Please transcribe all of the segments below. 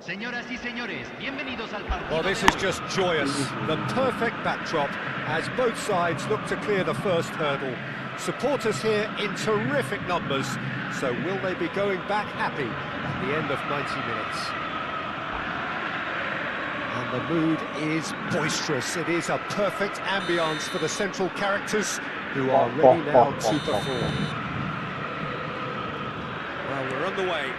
Señoras y señores, bienvenidos al partido. Well, this is just joyous. The perfect backdrop as both sides look to clear the first hurdle. Supporters here in terrific numbers. So will they be going back happy at the end of 90 minutes? And the mood is boisterous. It is a perfect ambience for the central characters who are ready now to perform. Well, we're on the way.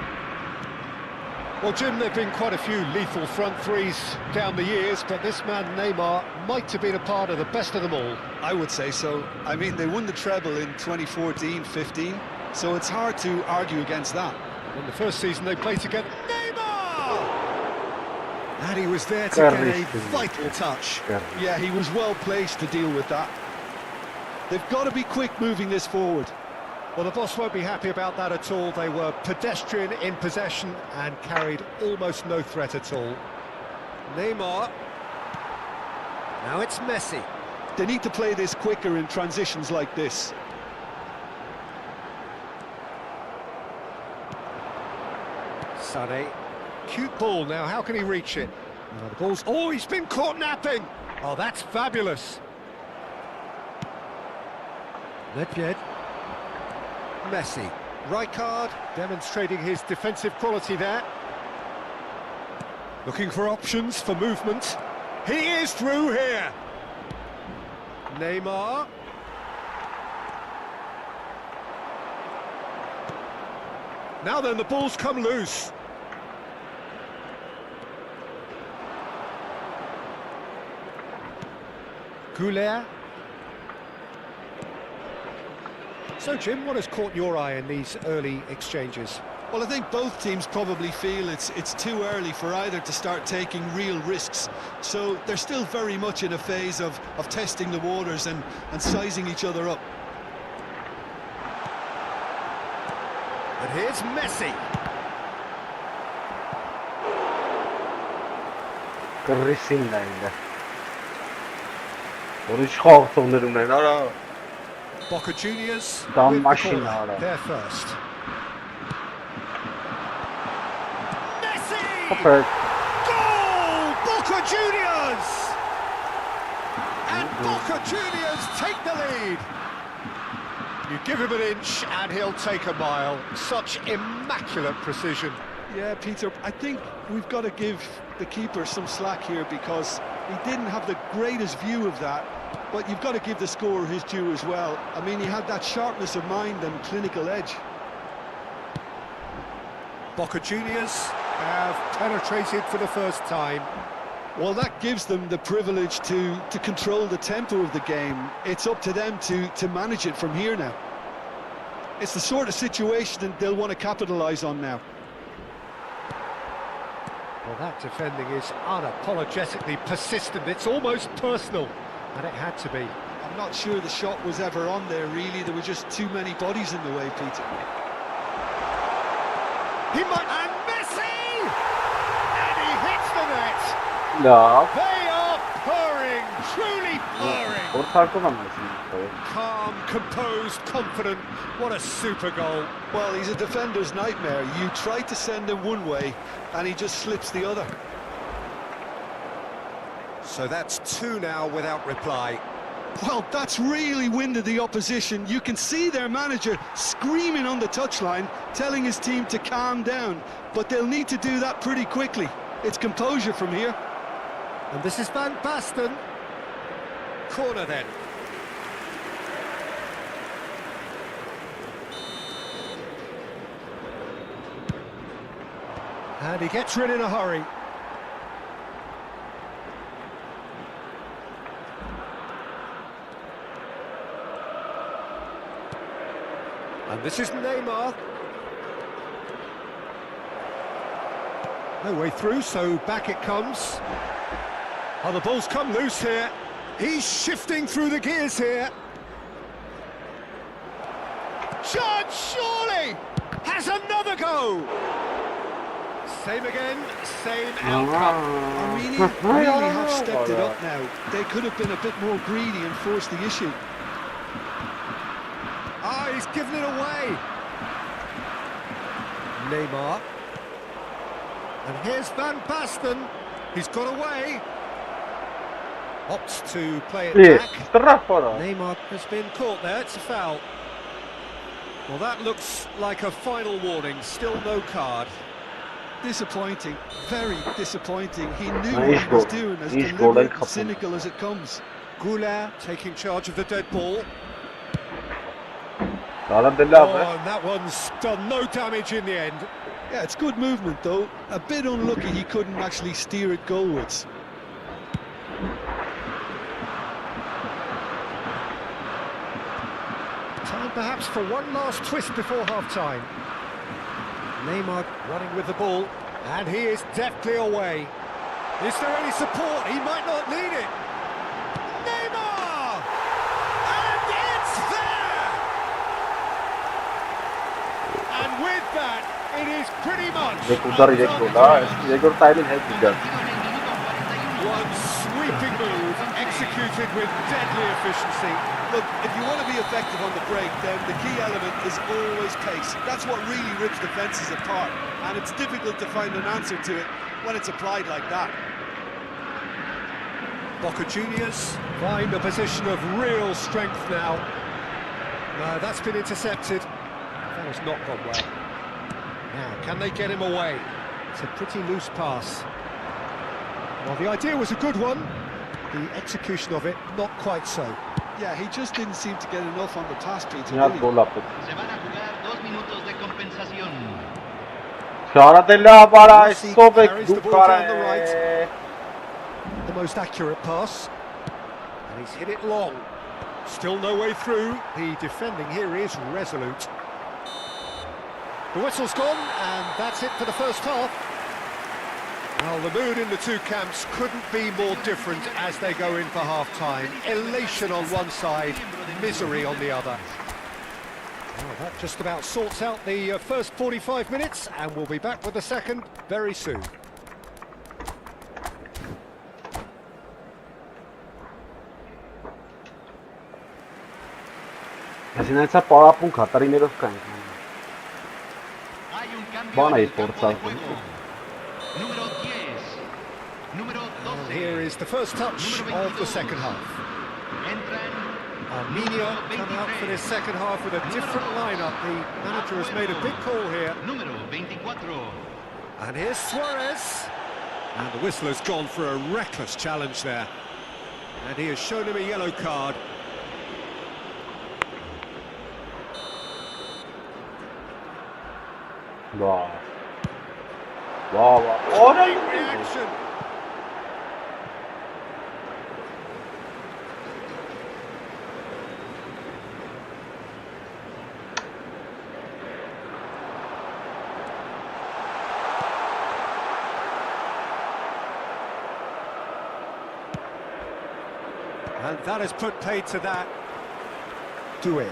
Well, Jim, there have been quite a few lethal front threes down the years, but this man, Neymar, might have been a part of the best of them all. I would say so. I mean, they won the treble in 2014-15, so it's hard to argue against that. In the first season they played together, Neymar! And he was there to get a vital touch. Yeah, he was well placed to deal with that. They've got to be quick moving this forward. Well, the boss won't be happy about that at all. They were pedestrian in possession and carried almost no threat at all. Neymar. Now it's Messi. They need to play this quicker in transitions like this. Sané. Cute ball now, how can he reach it? Oh, the ball's... Oh, he's been caught napping! Oh, that's fabulous. Nedved. Messi. Rijkaard demonstrating his defensive quality there. Looking for options for movement. He is through here. Neymar. Now then, the ball's come loose. Goulet. So, Jim, what has caught your eye in these early exchanges? Well, I think both teams probably feel it's too early for either to start taking real risks. So they're still very much in a phase of testing the waters and sizing each other up. And here's Messi. Boca Juniors with the corner, there first. Messi! Goal! Boca Juniors! And Boca Juniors take the lead. You give him an inch and he'll take a mile. Such immaculate precision. Yeah, Peter, I think we've got to give the keeper some slack here because he didn't have the greatest view of that. But you've got to give the scorer his due as well. I mean, he had that sharpness of mind and clinical edge. Boca Juniors have penetrated for the first time. Well, that gives them the privilege to control the tempo of the game. It's up to them to manage it from here now. It's the sort of situation that they'll want to capitalise on now. Well, that defending is unapologetically persistent. It's almost personal. And it had to be. I'm not sure the shot was ever on there, really. There were just too many bodies in the way, Peter. He might... And Messi! And he hits the net! No. They are purring, truly purring. Calm, composed, confident. What a super goal. Well, he's a defender's nightmare. You try to send him one way, and he just slips the other. So that's two now without reply. Well, that's really winded the opposition. You can see their manager screaming on the touchline, telling his team to calm down. But they'll need to do that pretty quickly. It's composure from here. And this is Van Basten. Corner then. And he gets rid in a hurry. This is Neymar. No way through, so back it comes. Oh, the ball's come loose here. He's shifting through the gears here. Shot, surely! Has another go! Same again, same outcome. Armenia really have stepped it up now. They could have been a bit more greedy and forced the issue. Ah, he's given it away. Neymar. And here's Van Basten. He's got away. Opts to play it back. Neymar has been caught there. It's a foul. Well, that looks like a final warning. Still no card. Disappointing, very disappointing. He knew what he was doing, as deliberate and cynical as it comes. Goulart taking charge of the dead ball. Oh, and that one's done no damage in the end. Yeah, it's good movement though. A bit unlucky he couldn't actually steer it goalwards. Time perhaps for one last twist before half-time. Neymar running with the ball, and he is deftly away. Is there any support? He might not need it. Neymar! And it's there! And with that, it is pretty much one sweeping move, executed with deadly efficiency. Look, if you want to be effective on the break, then the key element is always pace. That's what really rips defences apart, and it's difficult to find an answer to it when it's applied like that. Boca Juniors find a position of real strength now. No, that's been intercepted. That has not gone well. Now, can they get him away? It's a pretty loose pass. Well, the idea was a good one. The execution of it, not quite so. Yeah, he just didn't seem to get enough on the pass, Peter. Se van a jugar 2 minutos de compensación. The most accurate pass. And he's hit it long. Still no way through. The defending here is resolute. The whistle's gone, and that's it for the first half. Well, the mood in the two camps couldn't be more different as they go in for half-time. Elation on one side, misery on the other. Well, that just about sorts out the first 45 minutes, and we'll be back with the second very soon. Hay un cambio en el el campo campo de de juego. Número 10, número 12. Here is the first touch of the second half. Entran Armenia come out for this second half with a different lineup. The manager has made a big call here. número 24. And here's Suarez. And the whistle has gone for a reckless challenge there. And he has shown him a yellow card. Wow. Oh, no! Reaction. And that has put paid to that. Do it.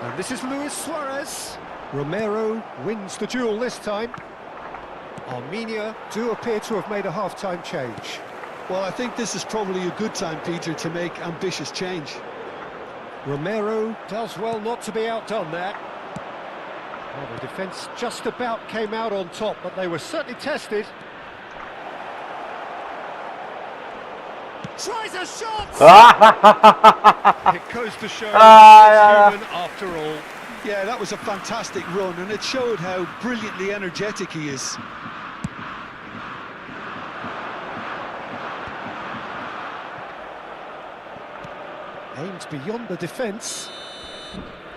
And this is Luis Suarez. Romero wins the duel this time. Armenia do appear to have made a half-time change. Well, I think this is probably a good time, Peter, to make ambitious change. Romero does well not to be outdone there. Well, the defence just about came out on top, but they were certainly tested. Tries a shot! It goes to show he's human after all. Yeah, that was a fantastic run, and it showed how brilliantly energetic he is. Aims beyond the defence.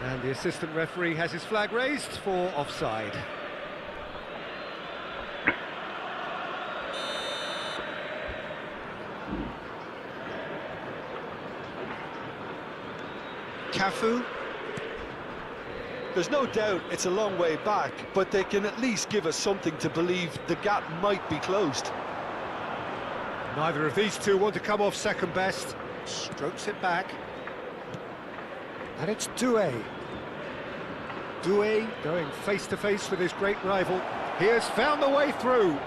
And the assistant referee has his flag raised for offside. Cafu. There's no doubt it's a long way back, but they can at least give us something to believe the gap might be closed. Neither of these two want to come off second best. Strokes it back. And it's Doué. Doué going face to face with his great rival. He has found the way through.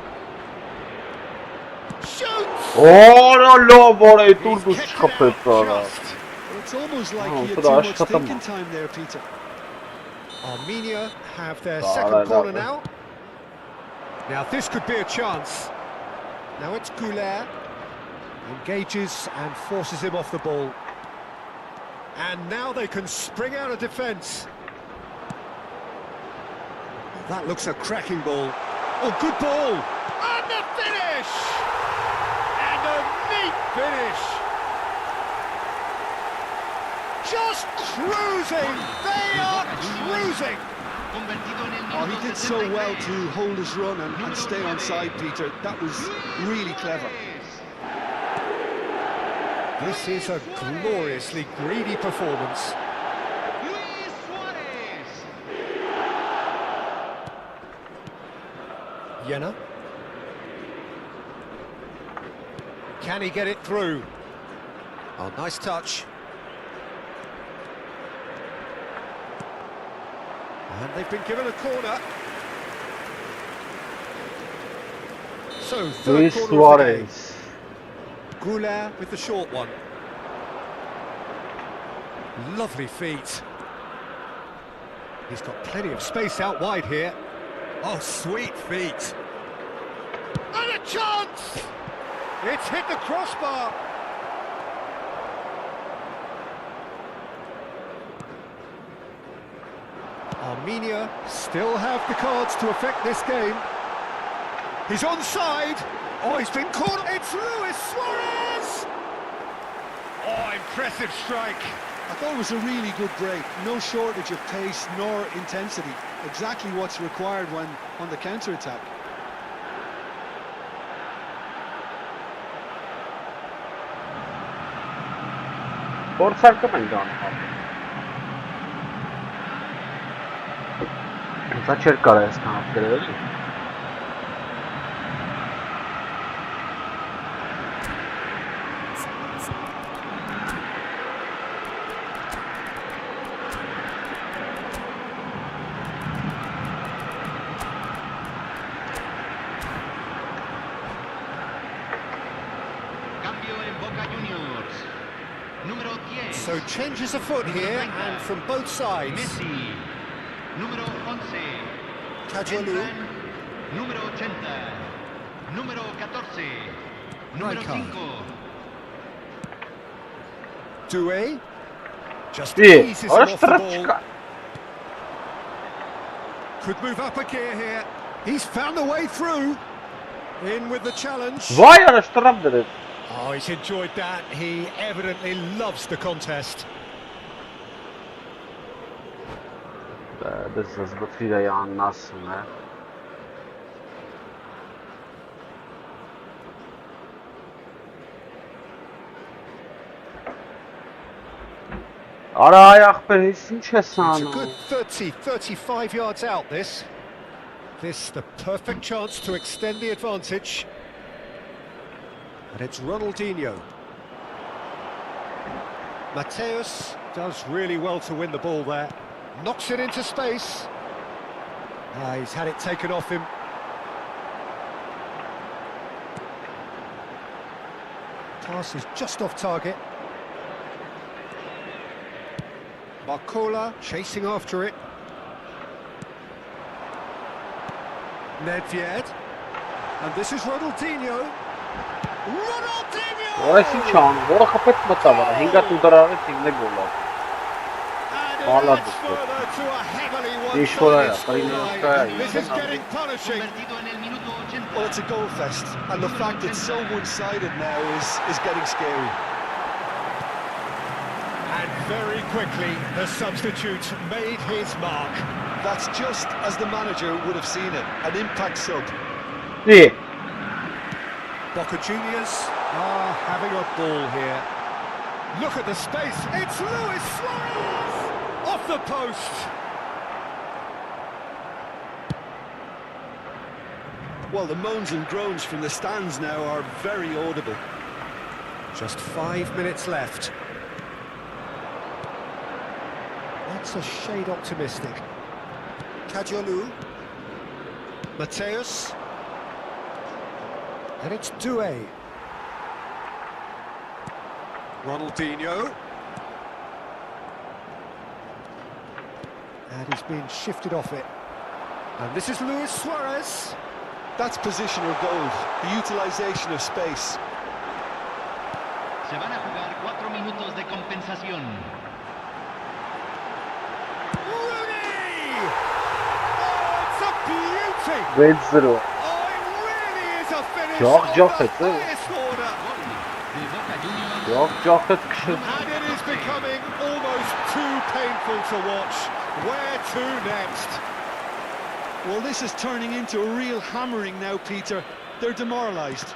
Shoots! Oh no, boy, turdu çıkapetara. It's almost like he had too much thinking time there, Peter. Armenia have their second corner now. Now this could be a chance. Now it's Goulet. Engages and forces him off the ball. And now they can spring out of defence. That looks a cracking ball. Oh, good ball! And the finish! And a neat finish! Just cruising! They are cruising! Oh, he did so well to hold his run and stay on side, Peter. That was really clever. This is a gloriously greedy performance. Jena. Can he get it through? Oh, nice touch. And they've been given a corner. So, third corner of the game. Goulet with the short one. Lovely feet. He's got plenty of space out wide here. Oh, sweet feet. And a chance! It's hit the crossbar. Armenia still have the cards to affect this game. He's onside. Oh, he's been caught. It's Luis Suarez! Oh, impressive strike. I thought it was a really good break. No shortage of pace nor intensity. Exactly what's required when on the counter-attack. Forza Alik-GAMING on. Za cercare jest tam, kiedy So changes afoot here and from both sides. Messi, número 11. Cajolu. Número 80. Número 14. Número Rijkaard. 5. Doué. Just Ty, eases him ależ off the teraz ball. czeka. Could move up a gear here. He's found the way through. In with the challenge. Vay, ależ trapdırır. Oh, he's enjoyed that. He evidently loves the contest. Bez zbyt chwilę ja nas, ne? Ara ayak peşin It's a çesan. good 35 yards out, this. This the perfect chance to extend the advantage. And it's Ronaldinho. Mateus does really well to win the ball there. Knocks it into space. He's had it taken off him. Pass is just off target. Barcola chasing after it. Nedved. And this is Ronaldinho. Ronaldinho! Ora si çan, ora kapet matava. Hinga tudarare tingle gola. Hala düştü. İş oraya, Karina'ya. This is getting punishing. Convertido en el minuto 80. Well, it's a goal fest, and the fact it's so one-sided now is getting scary. And very quickly, the substitute made his mark. That's just as the manager would have seen it, an impact sub. İyi. Boca Juniors are having a ball here. Look at the space. It's Luis Suarez! Off the post. Well, the moans and groans from the stands now are very audible. Just 5 minutes left. That's a shade optimistic. Kajolu. Mateus. And it's Doué. Ronaldinho. And he's been shifted off it. And this is Luis Suarez. That's positional goal, the utilisation of space. Se van a jugar 4 minutos de compensación. Rooney! Oh, it's a beauty! 1-0. Oh, it really is a finish Çok of çok the kötü. highest order. De Boca Juniors. Çok kötü. And it is becoming almost too painful to watch. Where to next? Well, this is turning into a real hammering now, Peter. They're demoralised.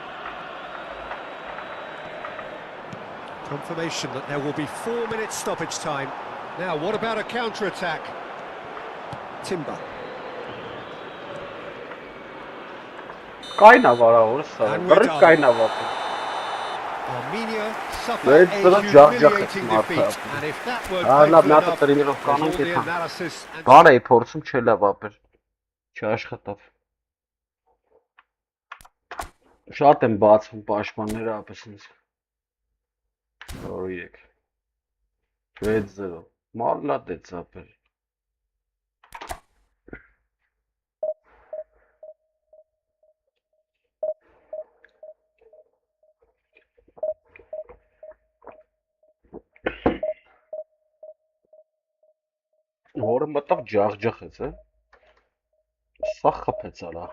Confirmation that there will be 4 minutes stoppage time. Now, what about a counter-attack? Timber. Kayna var orası. And we're Barış done. kayna var. Armenia suffer Red a Bull'a cevap humiliating yaptım defeat. artık. And if that were Hala painful նա enough, տրենիրովկանան all the կեթան։ analysis and Բանը է փորձում չելա բապեր։ Չաշխատավ։ Շատ են բացվում պաշտպանները ապես ինձ։ Օրիեք։ 6-0։ Մալադեց ապեր։ Որը մտավ ջախջախեց, է։ Սա խփեց արա։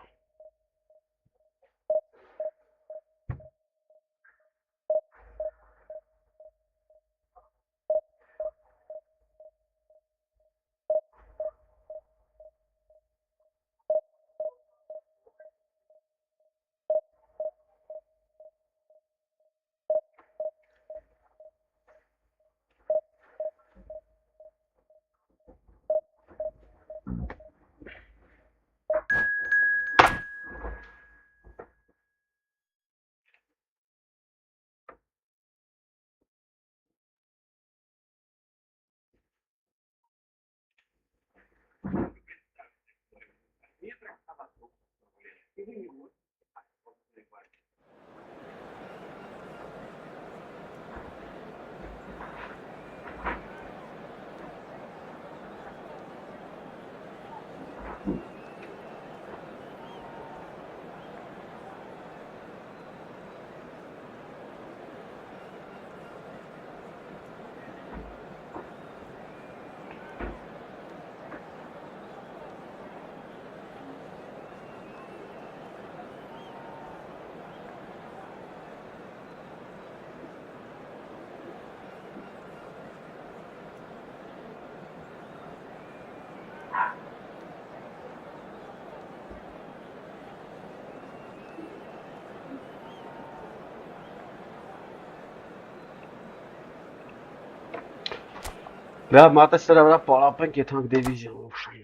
Բրա մատեսրա վրա պարապենք եթանք դիվիզիոնով շան։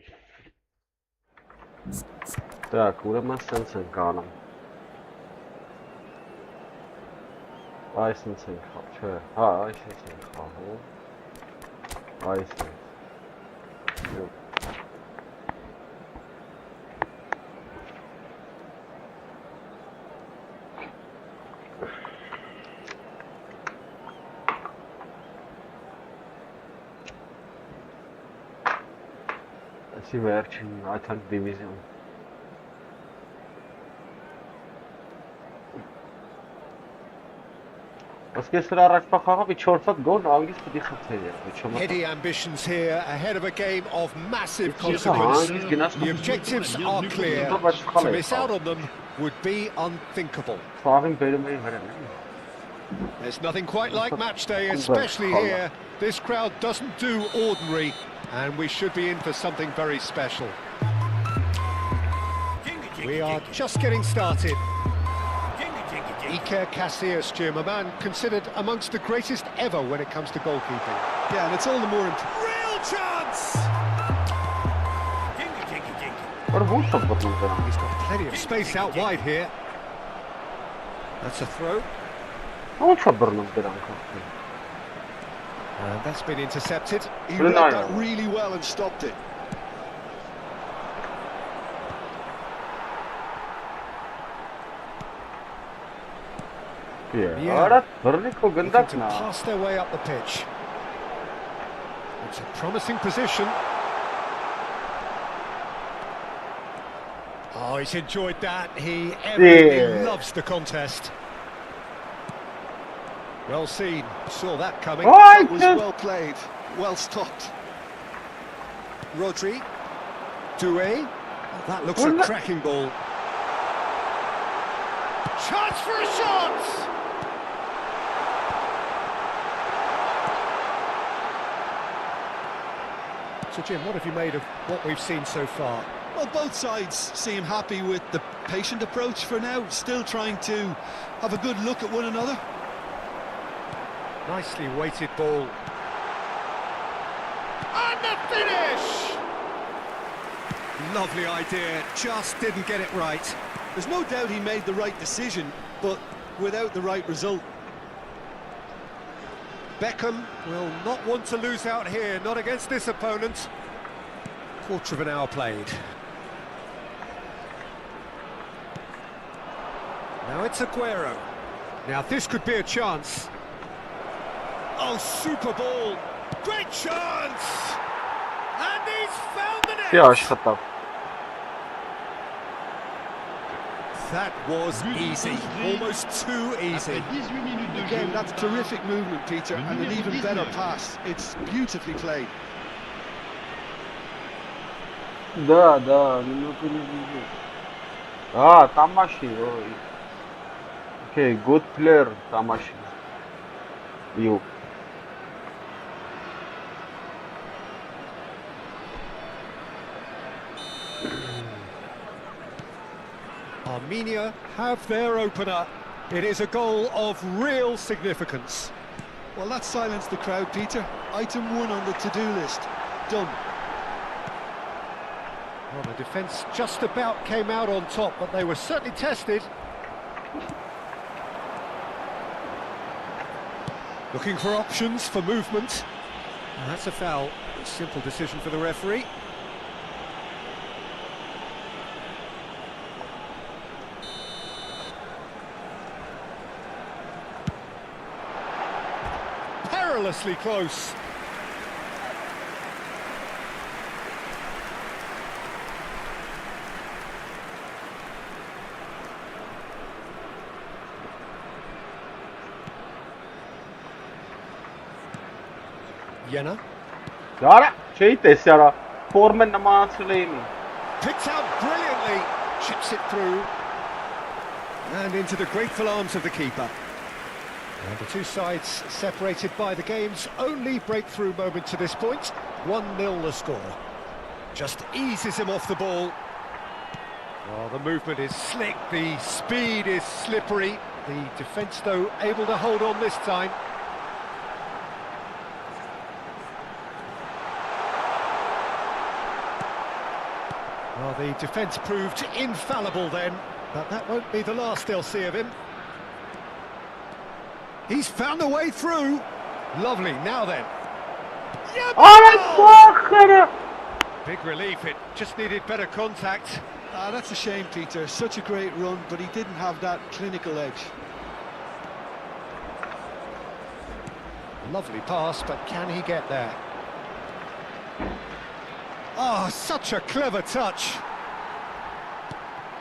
Так, ուրեմն սենց ենք անում։ Այս սենց ենք խաղ, չէ, հա, այս ենք խաղում։ Այս ենք։ Այսի վերջին այդանք դիվիզիոն։ Heady ambitions here ahead of a game of massive consequence. The objectives are clear. To miss out on them would be unthinkable. There's nothing quite like match day, especially here. This crowd doesn't do ordinary, and we should be in for something very special. We are just getting started. Iker Casillas, Jim, a man considered amongst the greatest ever when it comes to goalkeeping. Yeah, and it's all the more Real chance! He's got plenty of space out wide here. That's a throw. And that's been intercepted. He read that really well and stopped it. Yeah. Looking to pass their way up the pitch. It's a promising position. Oh, he's enjoyed that. He evidently loves the contest. Well seen. Saw that coming. That was well played. Well stopped. Rodri. Doué. Oh, that looks a cracking ball. Chance for a shot! So Jim, what have you made of what we've seen so far? Well, both sides seem happy with the patient approach for now, still trying to have a good look at one another. Nicely weighted ball. And the finish! Lovely idea, just didn't get it right. There's no doubt he made the right decision, but without the right result. Beckham will not want to lose out here, not against this opponent. Quarter of an hour played. Now it's Aguero. Now this could be a chance. Oh, super ball. Great chance! And he's found the net! That was easy, almost too easy. Again, that's terrific movement, Peter, and an even better pass. It's beautifully played. Tamashi. Okay, good player, Tamashi. You. Armenia have their opener. It is a goal of real significance. Well, that silenced the crowd, Peter. Item 1 on the to-do list. Done. Well, the defence just about came out on top, but they were certainly tested. Looking for options for movement. And that's a foul. A simple decision for the referee. Perilously close. Jenna. Yara, şeytes yara. Formen namasıleymi. Picked out brilliantly. Chips it through. And into the grateful arms of the keeper. And the two sides separated by the game's only breakthrough moment to this point. 1-0 the score. Just eases him off the ball. Well, the movement is slick, the speed is slippery. The defence, though, able to hold on this time. Well, the defence proved infallible then, but that won't be the last they'll see of him. He's found a way through. Lovely, now then. Big relief, it just needed better contact. That's a shame, Peter. Such a great run, but he didn't have that clinical edge. Lovely pass, but can he get there? Oh, such a clever touch.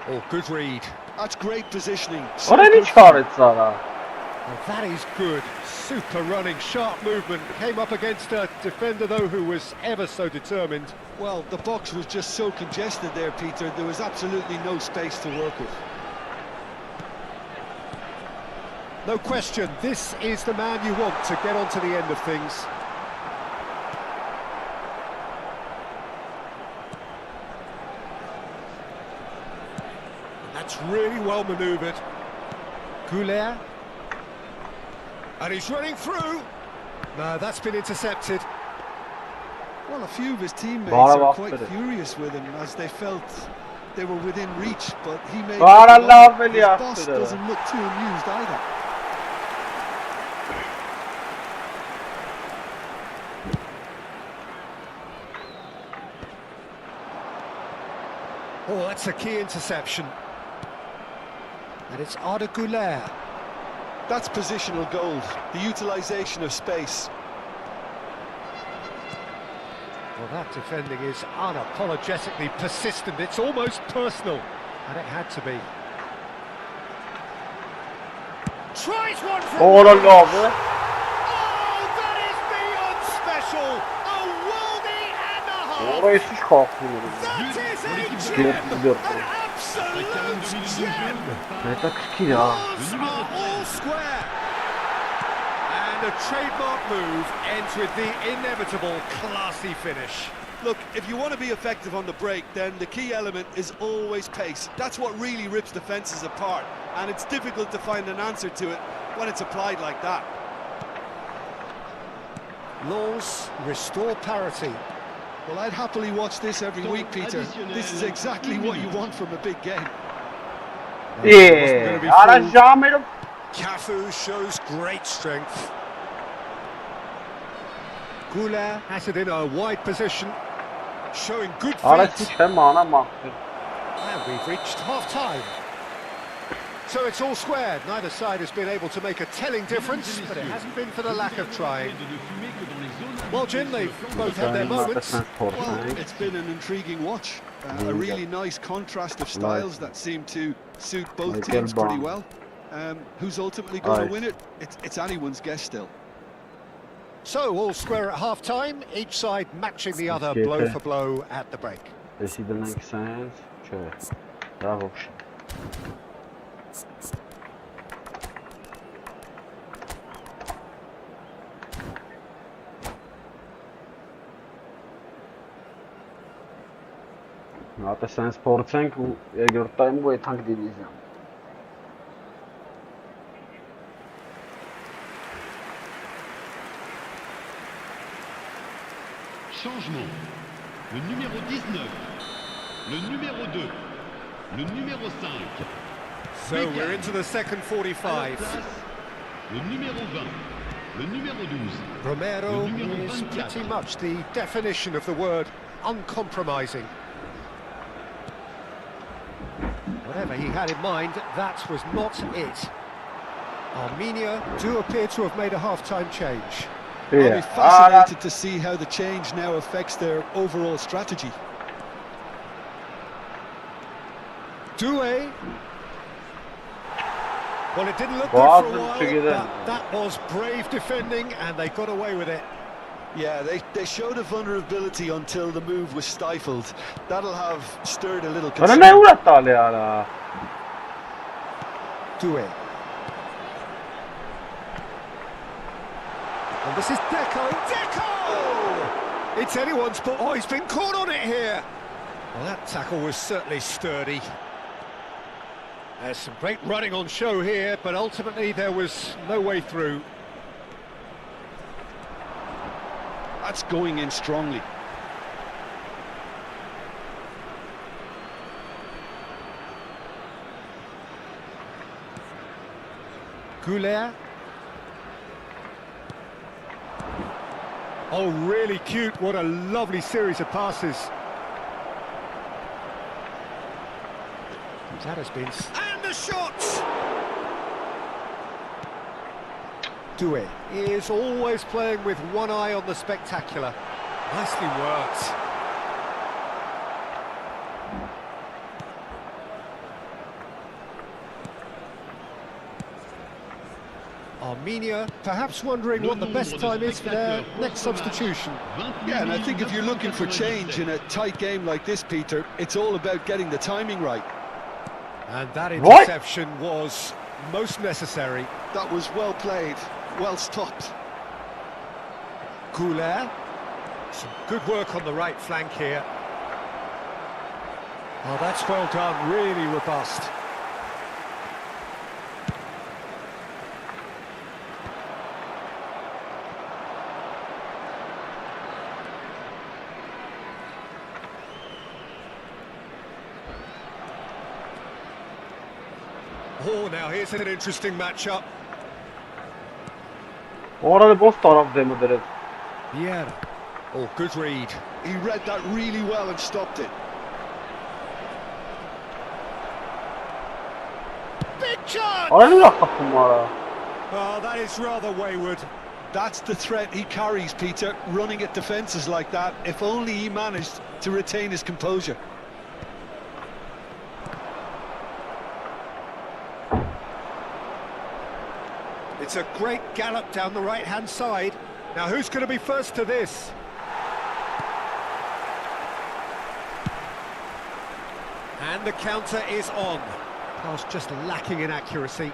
Oh, good read. That's great positioning. Well, that is good. Super running, sharp movement. Came up against a defender, though, who was ever so determined. Well, the box was just so congested there, Peter. There was absolutely no space to work with. No question, this is the man you want to get on to the end of things. That's really well manoeuvred. Goulet. And he's running through. No, that's been intercepted. Well, a few of his teammates Ball are off quite with it. furious with him as they felt they were within reach, but he made Ball it look off like with his it. boss doesn't look too amused either. Oh, that's a key interception. And it's Goulet. That's positional gold, the utilisation of space. Well, that defending is unapologetically persistent. It's almost personal. And it had to be. Tries one from... Oh là là, ouais. Oh, that is beyond special. A worldie and a half. Orayı hiç kalkmıyorum. That is a Gel, gem. gel. An absolute gem. Meta 42 ya. Balls are all square. And a trademark move ends with the inevitable classy finish. Look, if you want to be effective on the break, then the key element is always pace. That's what really rips defences apart, and it's difficult to find an answer to it when it's applied like that. Lens restore parity. Well, I'd happily watch this every week, Peter. This is exactly what you want from a big game. Yeah, arranjamento. Cafu shows great strength. Goulet has it in a wide position, showing good Araç feet. hiç hem ana mahkum. And we've reached half-time. So it's all squared. Neither side has been able to make a telling difference, but it hasn't been for the lack of trying. Well, Jim, they've both had their moments. Well, it's been an intriguing watch. A really nice contrast of styles that seem to suit both teams pretty well. Who's ultimately going to win it? It's anyone's guess still. So, all square at half-time, each side matching the other blow for blow at the break. Decidem que sens. Şöyle. Bravo. Ata sen sportsenk u երկրորդային ու եթանք դիվիզիոն։ Changement. Le numéro 19, le numéro 2, le numéro 5. So we're into the second 45. Le numéro 20, le numéro 12. Romero is pretty much the definition of the word uncompromising. Whatever he had in mind, that was not it. Armenia do appear to have made a half-time change. I'll be fascinated to see how the change now affects their overall strategy. Doué. Well, it didn't look good for a while, but that was brave defending, and they got away with it. Yeah, they showed a vulnerability until the move was stifled. That'll have stirred a little concern. Doué. And this is Deco. Deco! It's anyone's ball. Oh, he's been caught on it here. Well, that tackle was certainly sturdy. There's some great running on show here, but ultimately there was no way through. That's going in strongly. Goulet. Oh, really cute. What a lovely series of passes. That has been... And the shots! Doué is always playing with one eye on the spectacular. Nicely worked. Armenia perhaps wondering what the best time is for their next substitution. Yeah, and I think if you're looking for change in a tight game like this, Peter, it's all about getting the timing right. And that interception was most necessary. That was well played, well stopped. Goulet. Some good work on the right flank here. Oh, that's well done, really robust. Oh, now here's an interesting matchup. Orada boss taraf demo direkt. Yeah. Oh, good read. He read that really well and stopped it. Big chance! Ara ne yaptın bana? Oh, that is rather wayward. That's the threat he carries, Peter, running at defences like that. If only he managed to retain his composure. It's a great gallop down the right-hand side. Now, who's going to be first to this? And the counter is on. Pass just lacking in accuracy.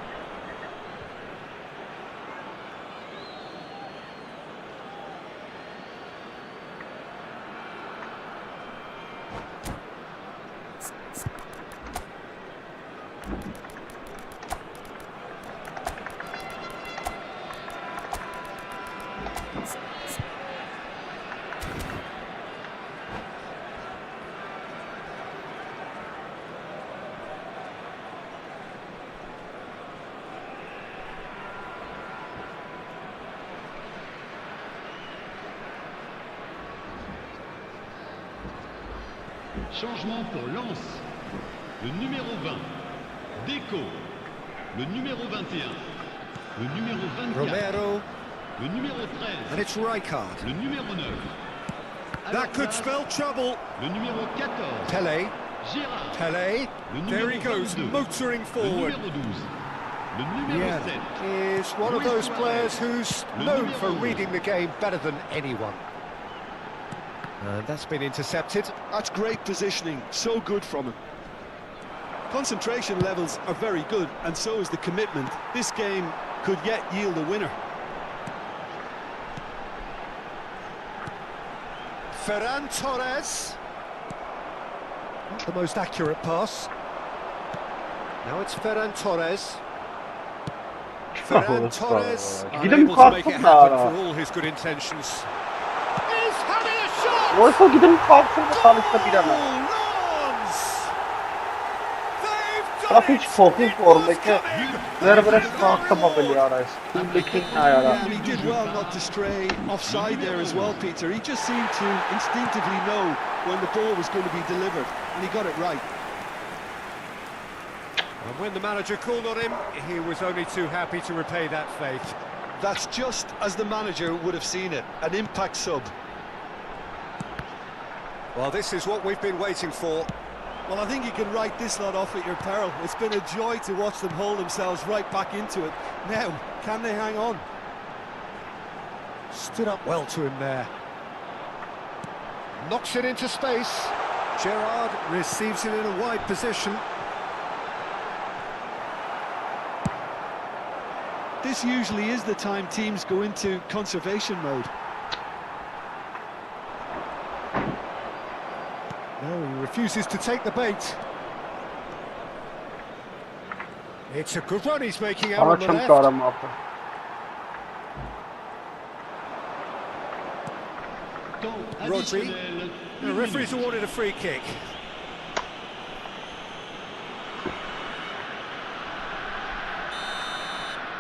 Changement pour Lens. Le numéro 20, Deco. Le numéro 21, le numéro 24, Romero, le numéro 13, and it's Rijkaard. le numéro 9. That could spell trouble. Le numéro 14, Pele, Gérard. Pele, Le there numéro he goes, 22, motoring le forward. numéro 12, le numéro 7. Is one of those players who's known for reading the game better than anyone. And that's been intercepted. That's great positioning, so good from him. Concentration levels are very good, and so is the commitment. This game could yet yield a winner. Ferran Torres. Not the most accurate pass. Now it's Ferran Torres. Ferran Torres Gidelim unable to make it kalksın happen da. for all his good intentions. He's having a shot! Oysa gidelim kalksın da tanışta bilemem. Lawns! They've Traf done hiç it! korkunç It was formdaki coming! Zerbere kalktı babeli yarayız. Kuldaki ayara. And he did well not to stray offside there as well, Peter. He just seemed to instinctively know when the ball was going to be delivered, and he got it right. And when the manager called on him, he was only too happy to repay that faith. That's just as the manager would have seen it, an impact sub. Well, this is what we've been waiting for. Well, I think you can write this lot off at your peril. It's been a joy to watch them hold themselves right back into it. Now, can they hang on? Stood up well to him there. Knocks it into space. Gerrard receives it in a wide position. This usually is the time teams go into conservation mode. No, he refuses to take the bait. It's a good run he's making out on the Açım left. karım yaptı. Temps Rodri. additionnel. The referee's awarded a free kick.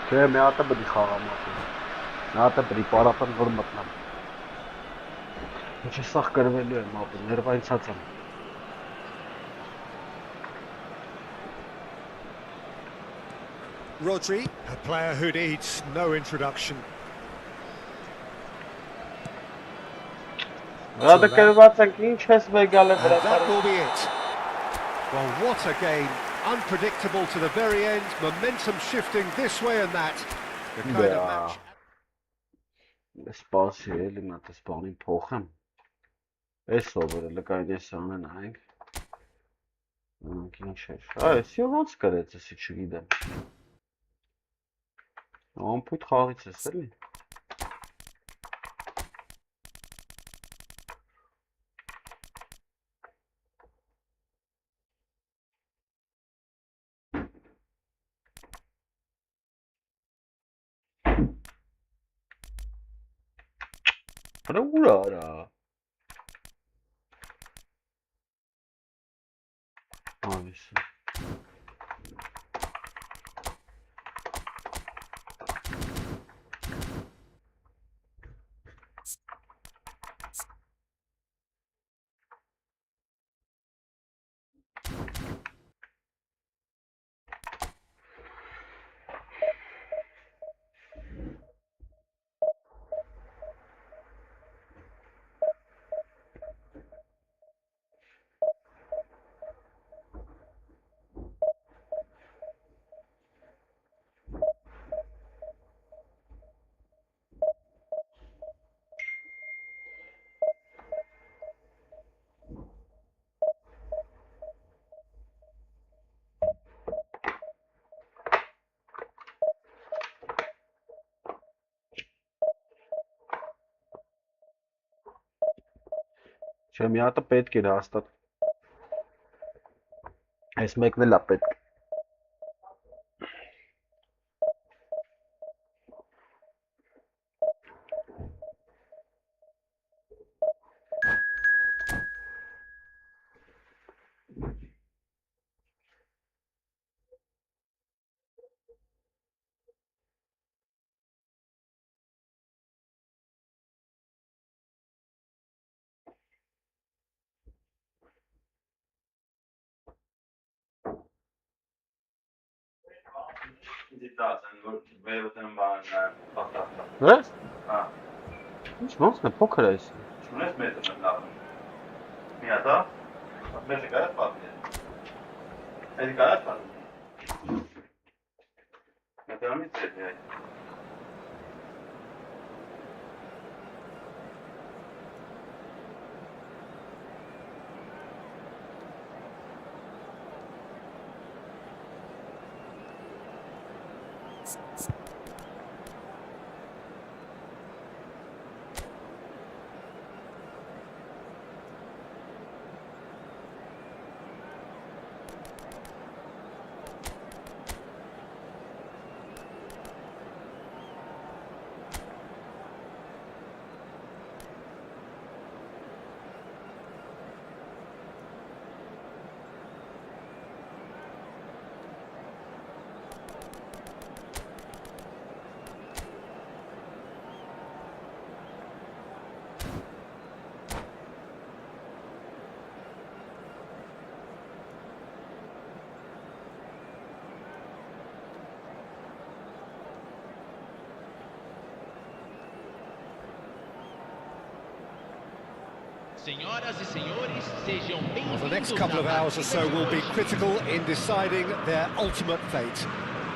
Չէ, մի հատ է բդի խաղամ ապի։ Մի հատ է բդի պարապն որ մտնամ։ Ինչ է սաղ կրվելու եմ ապի, ներվային ցած եմ։ Rodri, a player who needs no introduction. Գադը կրված ենք, ինչ ես մեգալ է And that վրատարը։ will be it. Well, what a game. Unpredictable to the very end. Momentum shifting this way and that. The kind of match. Սպասի էլի մատ սպանին փոխեմ։ Էս սովորելը կային ես անեն այնք։ Անք ինչ էր։ Այս ոնց կրեց էսի չգիտեմ։ Ամփույթ խաղից էս էլի։ Para urara. Abisi. Չէ, մի հատը պետք էր հաստատ։ Այս մեկն էլ է պետք։ Yes? Ինչ ոնց է փոքր այս։ Չունես մետր մտավ։ Մի հատ, հա։ Մետր կարաս պատմի։ Այդ կարաս պատմի։ Մետրամից է դե։ Senhoras e senhores, sejam bem-vindos. The next couple of hours or so will be critical in deciding their ultimate fate.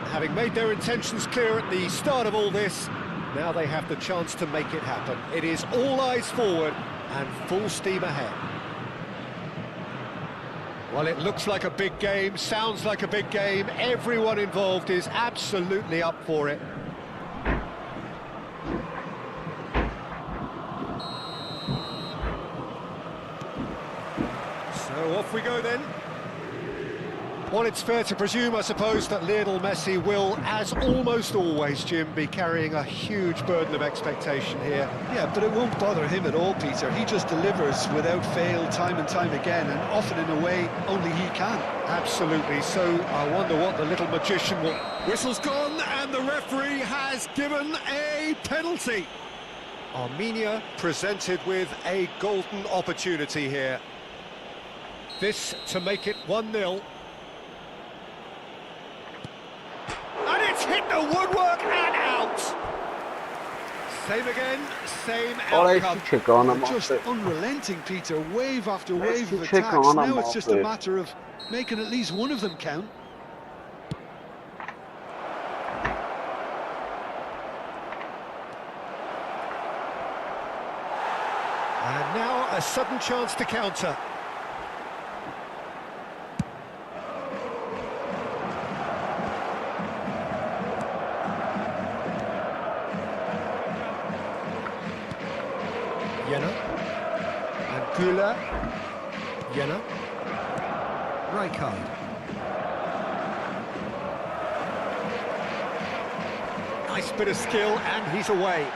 Having made their intentions clear at the start of all this, now they have the chance to make it happen. It is all eyes forward and full steam ahead. Well, it looks like a big game, sounds like a big game. Everyone involved is absolutely up for it. So off we go then. Well, it's fair to presume, I suppose, that Lionel Messi will, as almost always, Jim, be carrying a huge burden of expectation here. Yeah, but it won't bother him at all, Peter. He just delivers without fail time and time again, and often in a way only he can. Absolutely. So I wonder what the little magician will... Whistle's gone, and the referee has given a penalty. Armenia presented with a golden opportunity here. This to make it 1-0. And it's hit the woodwork and out. Same again, same outcome. Just unrelenting, Peter. Wave after wave of attacks. Now it's just a matter of making at least one of them count. And now a sudden chance to counter. Jenner, and Güler, Jenner, Rijkaard. Nice bit of skill, and he's away.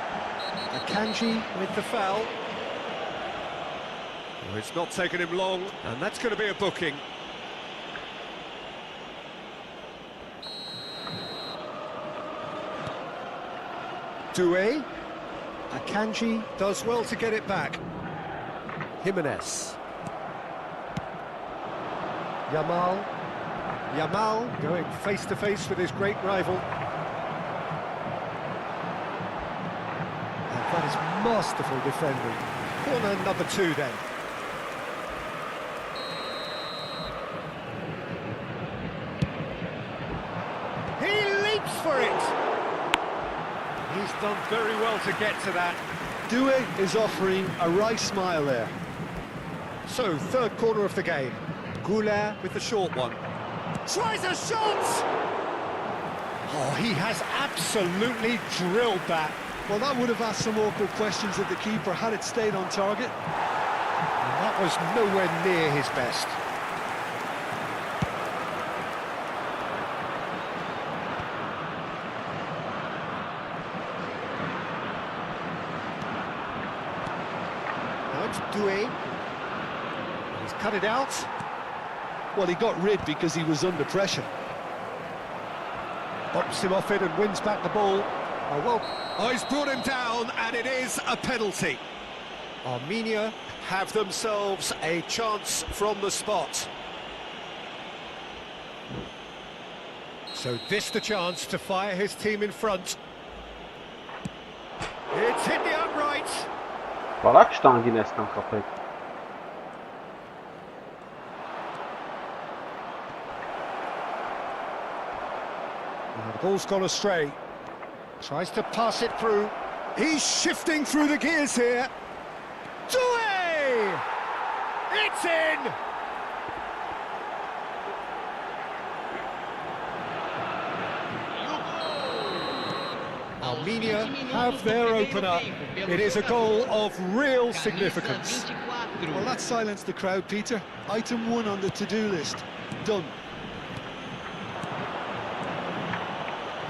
Akanji with the foul. Oh, it's not taken him long, and that's going to be a booking. Doué. Akanji does well to get it back. Jimenez. Yamal. Yamal going face-to-face with his great rival. And that is masterful defending. Corner number 2 then. He leaps for it! He's done very well to get to that. Doué is offering a right smile there. So, third corner of the game. Güler with the short one. Tries a shot! Oh, he has absolutely drilled that. Well, that would have asked some awkward questions of the keeper had it stayed on target. And That was nowhere near his best. Now it's Doué. He's cut it out. Well, he got rid because he was under pressure. Bumps him off it and wins back the ball. Oh, well. Oh, he's brought him down, and it is a penalty. Armenia have themselves a chance from the spot. So this the chance to fire his team in front. It's hit the upright. Բարակ շտանգին էսքան կապեք։ The ball's gone astray. Tries to pass it through. He's shifting through the gears here. Doué! It's in! Armenia have their opener. It is a goal of real significance. Well, that silenced the crowd, Peter. Item 1 on the to-do list. Done.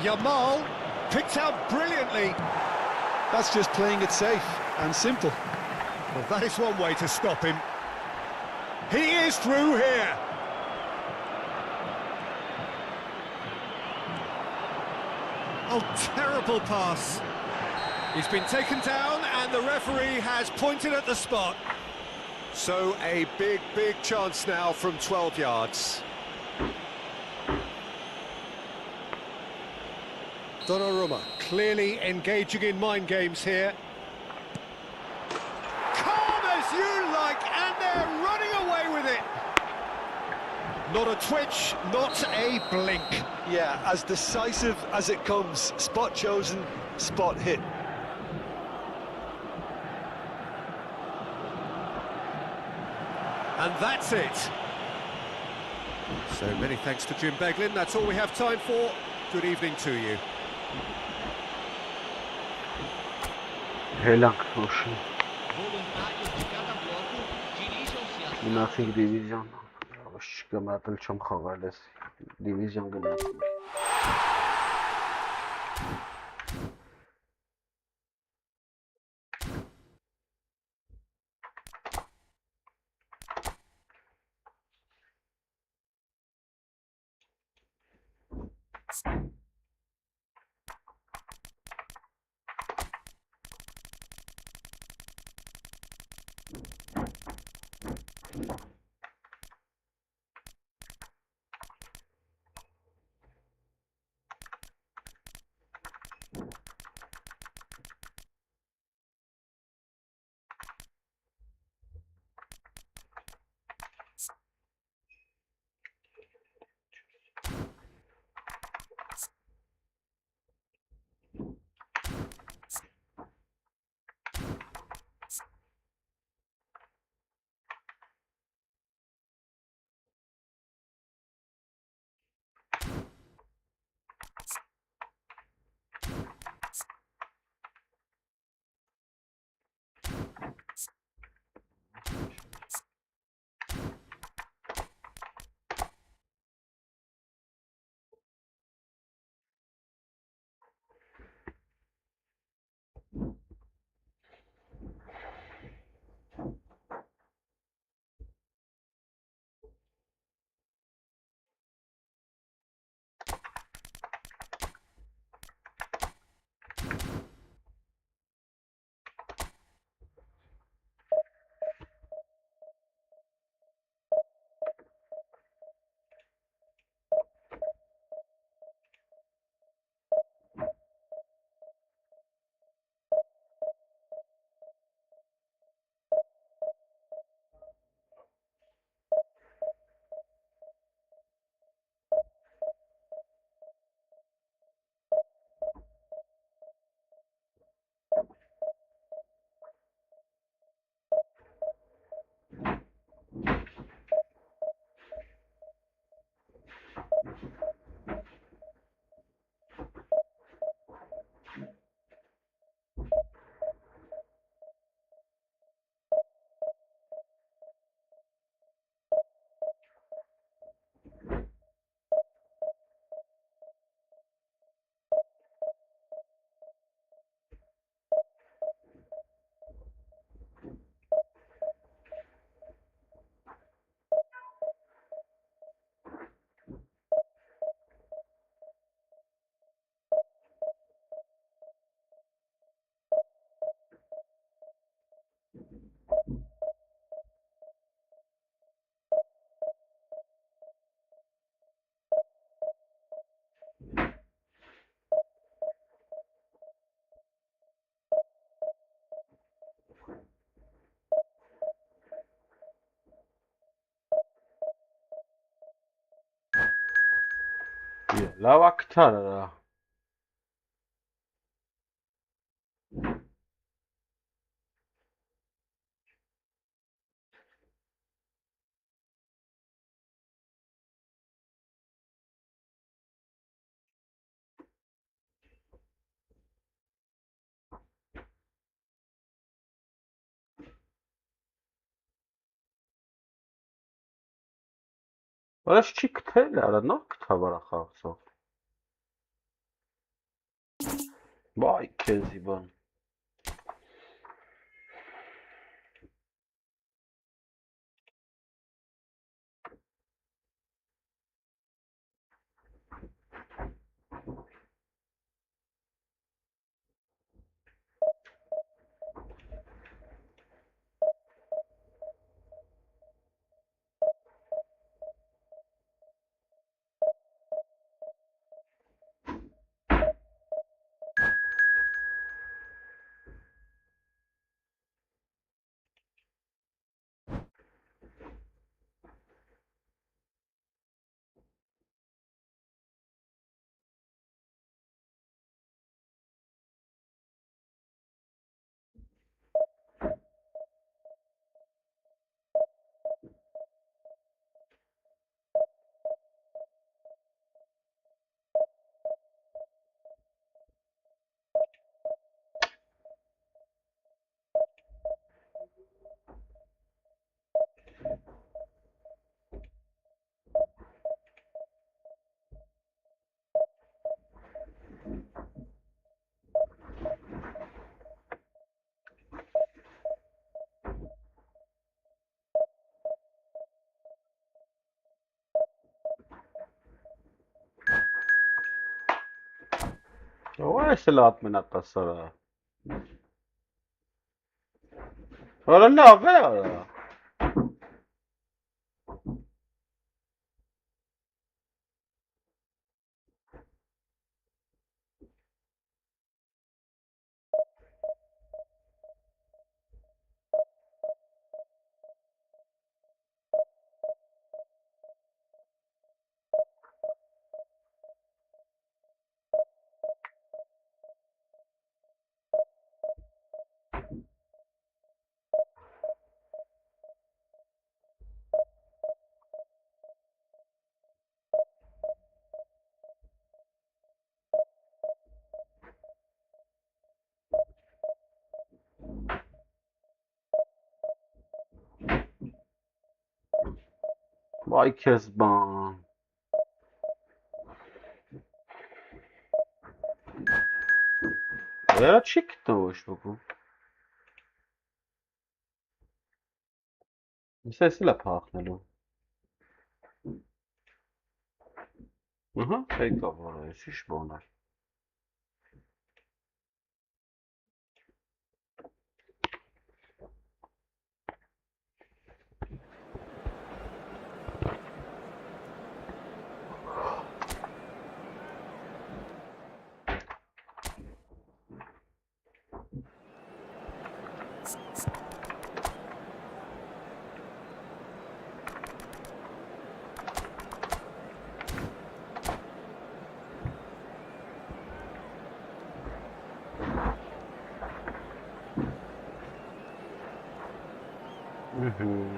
Yamal picked out brilliantly. That's just playing it safe and simple. Well, that is one way to stop him. He is through here. Oh, terrible pass. He's been taken down and the referee has pointed at the spot. So a big chance now from 12 yards. Donnarumma clearly engaging in mind games here. Calm as you like, and they're running away with it. Not a twitch, not a blink. Yeah, as decisive as it comes. Spot chosen, spot hit. And that's it. So many thanks to Jim Beglin. That's all we have time for. Good evening to you. Հելանք նոշի։ Volontários de cada bloco dirijam-se às Գնացինք դիվիզիոն։ Չկմատել չեմ խաղալ ես դիվիզիոն գնացինք։ լավ ակտար արա։ Բայց չի կթել արա, նոր կթավ արա խաղացող։ Բայ քեզի բան։ Այս էլ ատմենատաս արա։ Արա լավ է արա։ Վայ քեզ բան։ Վերա չի գտնում ոչ ոքում։ Ես էլ է փախնելու։ Ահա, եկա վարը, ինչ բան է։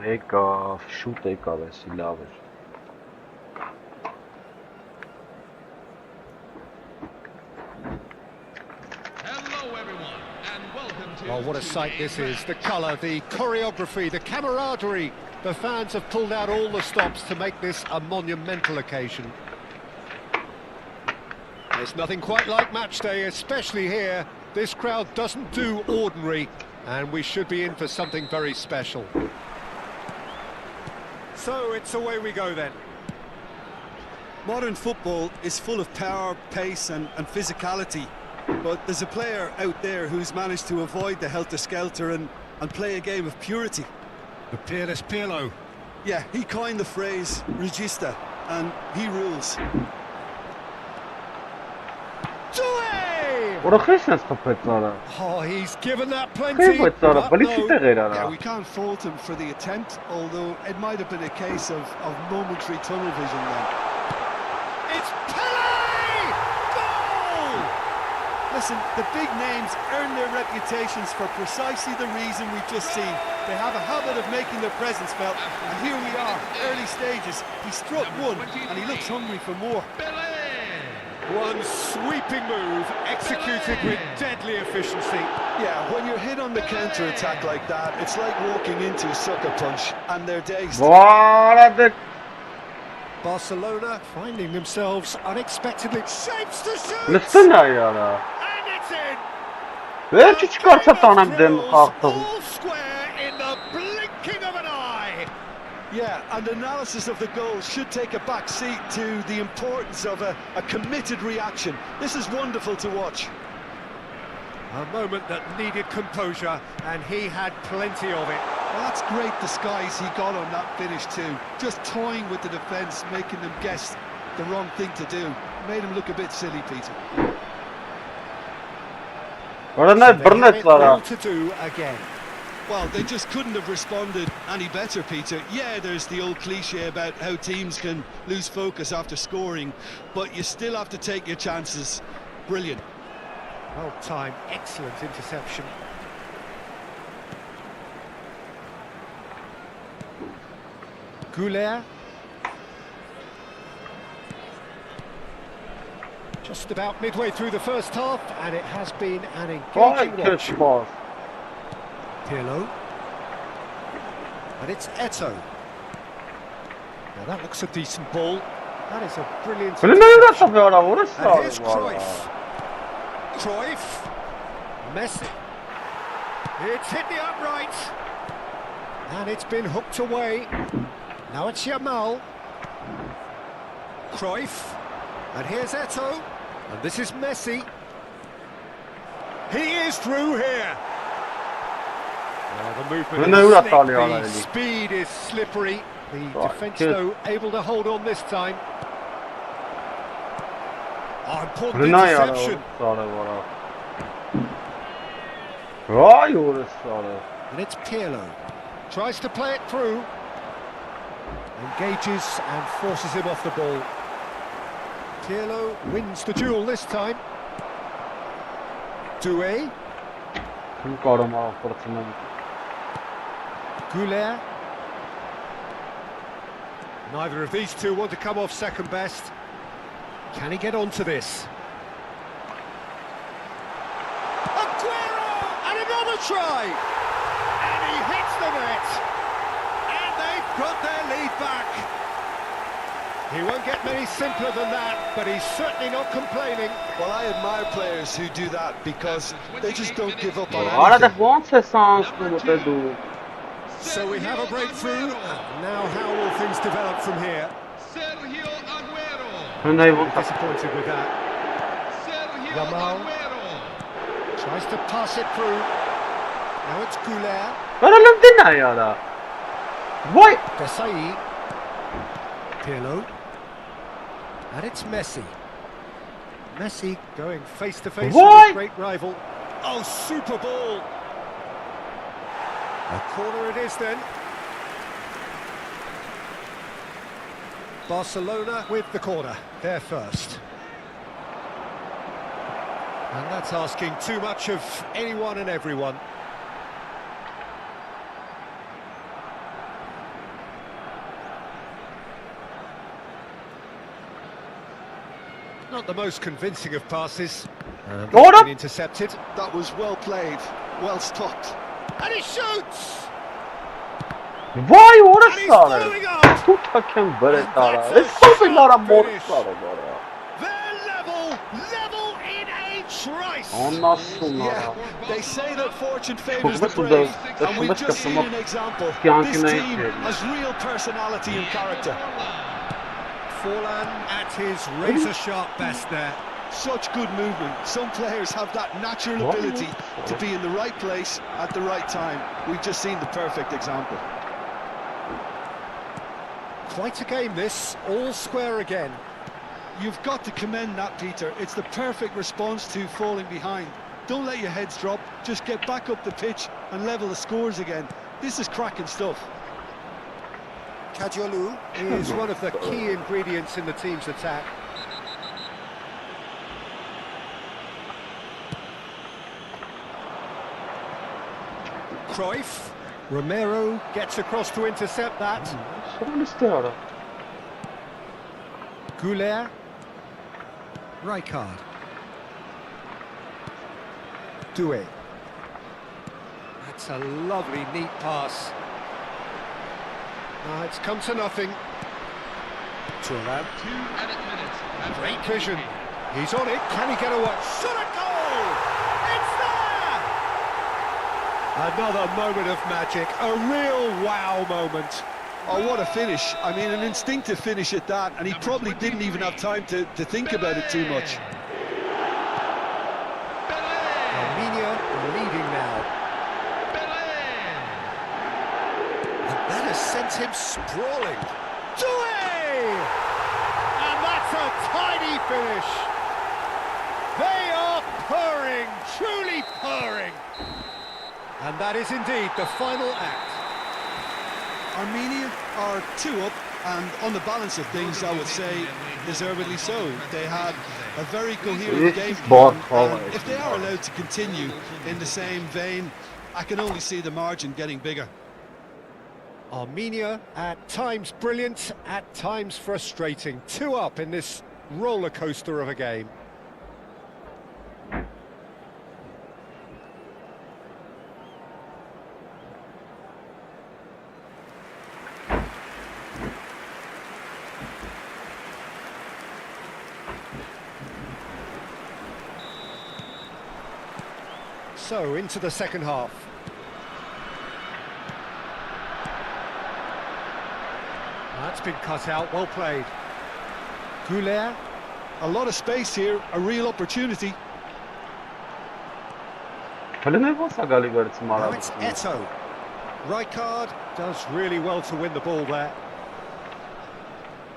Եկավ, շուտ եկավ էսի լավ էր։ Oh, what a sight this is. The colour, the choreography, the camaraderie. The fans have pulled out all the stops to make this a monumental occasion. There's nothing quite like match day, especially here. This crowd doesn't do ordinary, and we should be in for something very special. So it's away we go then. Modern football is full of power, pace and physicality. But there's a player out there who's managed to avoid the helter-skelter and play a game of purity. The peerless Pirlo. Yeah, he coined the phrase regista, and he rules. Oh, he's given that plenty. But no, yeah, we can't fault him for the attempt, although it might have been a case of momentary tunnel vision then. It's Pele! Listen, the big names earn their reputations for precisely the reason we've just seen. They have a habit of making their presence felt, and here we are, early stages. He struck one, and he looks hungry for more. One sweeping move, executed with deadly efficiency. Yeah, when you're hit on the counter-attack like that, it's like walking into a sucker punch, and they're dazed. What? Barcelona finding themselves unexpectedly shapes to shoot. Listen ya. And it's in. Ve hiç çıkarsa tanım dem kalktı. All square in the blinking of an eye. Yeah, and analysis of the goal should take a back seat to the importance of a committed reaction. This is wonderful to watch. A moment that needed composure, and he had plenty of it. Well, that's great disguise he got on that finish too. Just toying with the defence, making them guess the wrong thing to do. Made him look a bit silly, Peter. Orada They have Burnett it var all ha. to do again. Well, they just couldn't have responded any better, Peter. Yeah, there's the old cliche about how teams can lose focus after scoring, but you still have to take your chances. Brilliant. Well timed, excellent interception. Goulet. Just about midway through the first half, and it has been an Vay engaging watch. kötü pas. Pirlo. And it's Eto'o. Now that looks a decent ball. That is a brilliant Böyle ne interception. yapıyor adam? Orası And here's var. Cruyff. Cruyff. Messi. It's hit the upright. And it's been hooked away. Now it's Yamal. Cruyff. And here's Eto'o. And this is Messi. He is through here. The movement Ne is uğraş slick, alıyorlar the eli. speed is slippery. The Right, defence, good. though, able to hold on this time. Oh, important Böyle ne ya? interception. Orası var ha. Vay orası var. And it's Pirlo. Tries to play it through. Engages and forces him off the ball. Pirlo wins the duel this time. Doué. Kim koruma fırtına. Goulet. Neither of these two want to come off second best. Can he get onto this? Aguero! And another try! And he hits the net! And they've got their lead back! He won't get many simpler than that, but he's certainly not complaining. Well, I admire players who do that because they just don't give up on Arada anything. bom sesans bu do. So we have a breakthrough. Now how will things develop from here? Sergio Aguero. Hyundai bu. Disappointed with that. Sergio Yamal. Aguero. Tries to pass it through. Now it's Goulet. Karalım dinle ya da. Vay. Desai. Pirlo. And it's Messi. Messi going face to face with What? his great rival. Oh, super ball. A corner it is then. Barcelona with the corner. They're first. And that's asking too much of anyone and everyone. Not the most convincing of passes. And Hold that's up. been intercepted. That was well played, well stopped. And he shoots! Vay And orası he's var. following up! Tu takem böyle tara. That's a Estağfurullah sharp mor finish. var. They're level in a trice! Ondan sonra. Yeah, they say that fortune favours the Çok brave, da and we've just seen an example. Yankı This ne team yapıyor? has real personality and character. Forlan at his razor-sharp best there. Such good movement. Some players have that natural What? ability to be in the right place at the right time. We've just seen the perfect example. Quite a game this, all square again. You've got to commend that, Peter. It's the perfect response to falling behind. Don't let your heads drop. Just get back up the pitch and level the scores again. This is cracking stuff. Kadiolu is one of the key ingredients in the team's attack. Cruyff. Romero gets across to intercept that. Şunu istiyor. Goulet. Rijkaard. Doué. That's a lovely, neat pass. It's come to nothing. Thuram. 2 added minutes. Great vision. He's on it. Can he get away? Shot a goal! It's there! Another moment of magic. A real wow moment. Oh, what a finish. I mean, an instinctive finish at that, and he probably didn't even have time to think about it too much. Armenia leading now. And that has sent him sprawling. Doué! And that's a tidy finish. They are purring, truly purring. And that is indeed the final act. Armenia are 2 up, and on the balance of things, I would say deservedly so. They had a very coherent game plan, and if they are allowed to continue in the same vein, I can only see the margin getting bigger. Armenia, at times brilliant, at times frustrating. 2 up in this roller coaster of a game. So, into the second half. That's been cut out, well played. Goulet. A lot of space here, a real opportunity. Now it's Eto. Rijkaard does really well to win the ball there.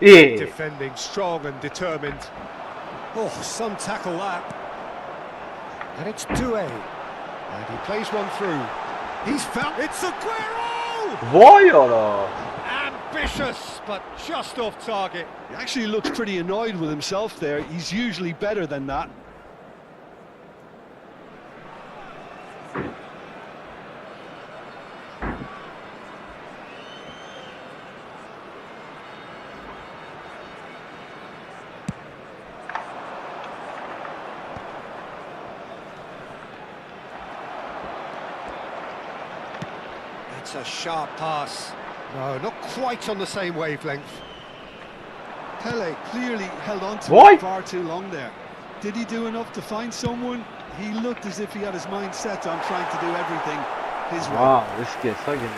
Defending strong and determined. Oh, some tackle that. And it's Doué. And he plays one through. He's found... It's Aguero! Vay ara. Ambitious, but just off target. He actually looks pretty annoyed with himself there. He's usually better than that. It's a sharp pass. No, not quite on the same wavelength. Pele clearly held on to it far too long there. Did he do enough to find someone? He looked as if he had his mind set on trying to do everything his way. Wow, riske again.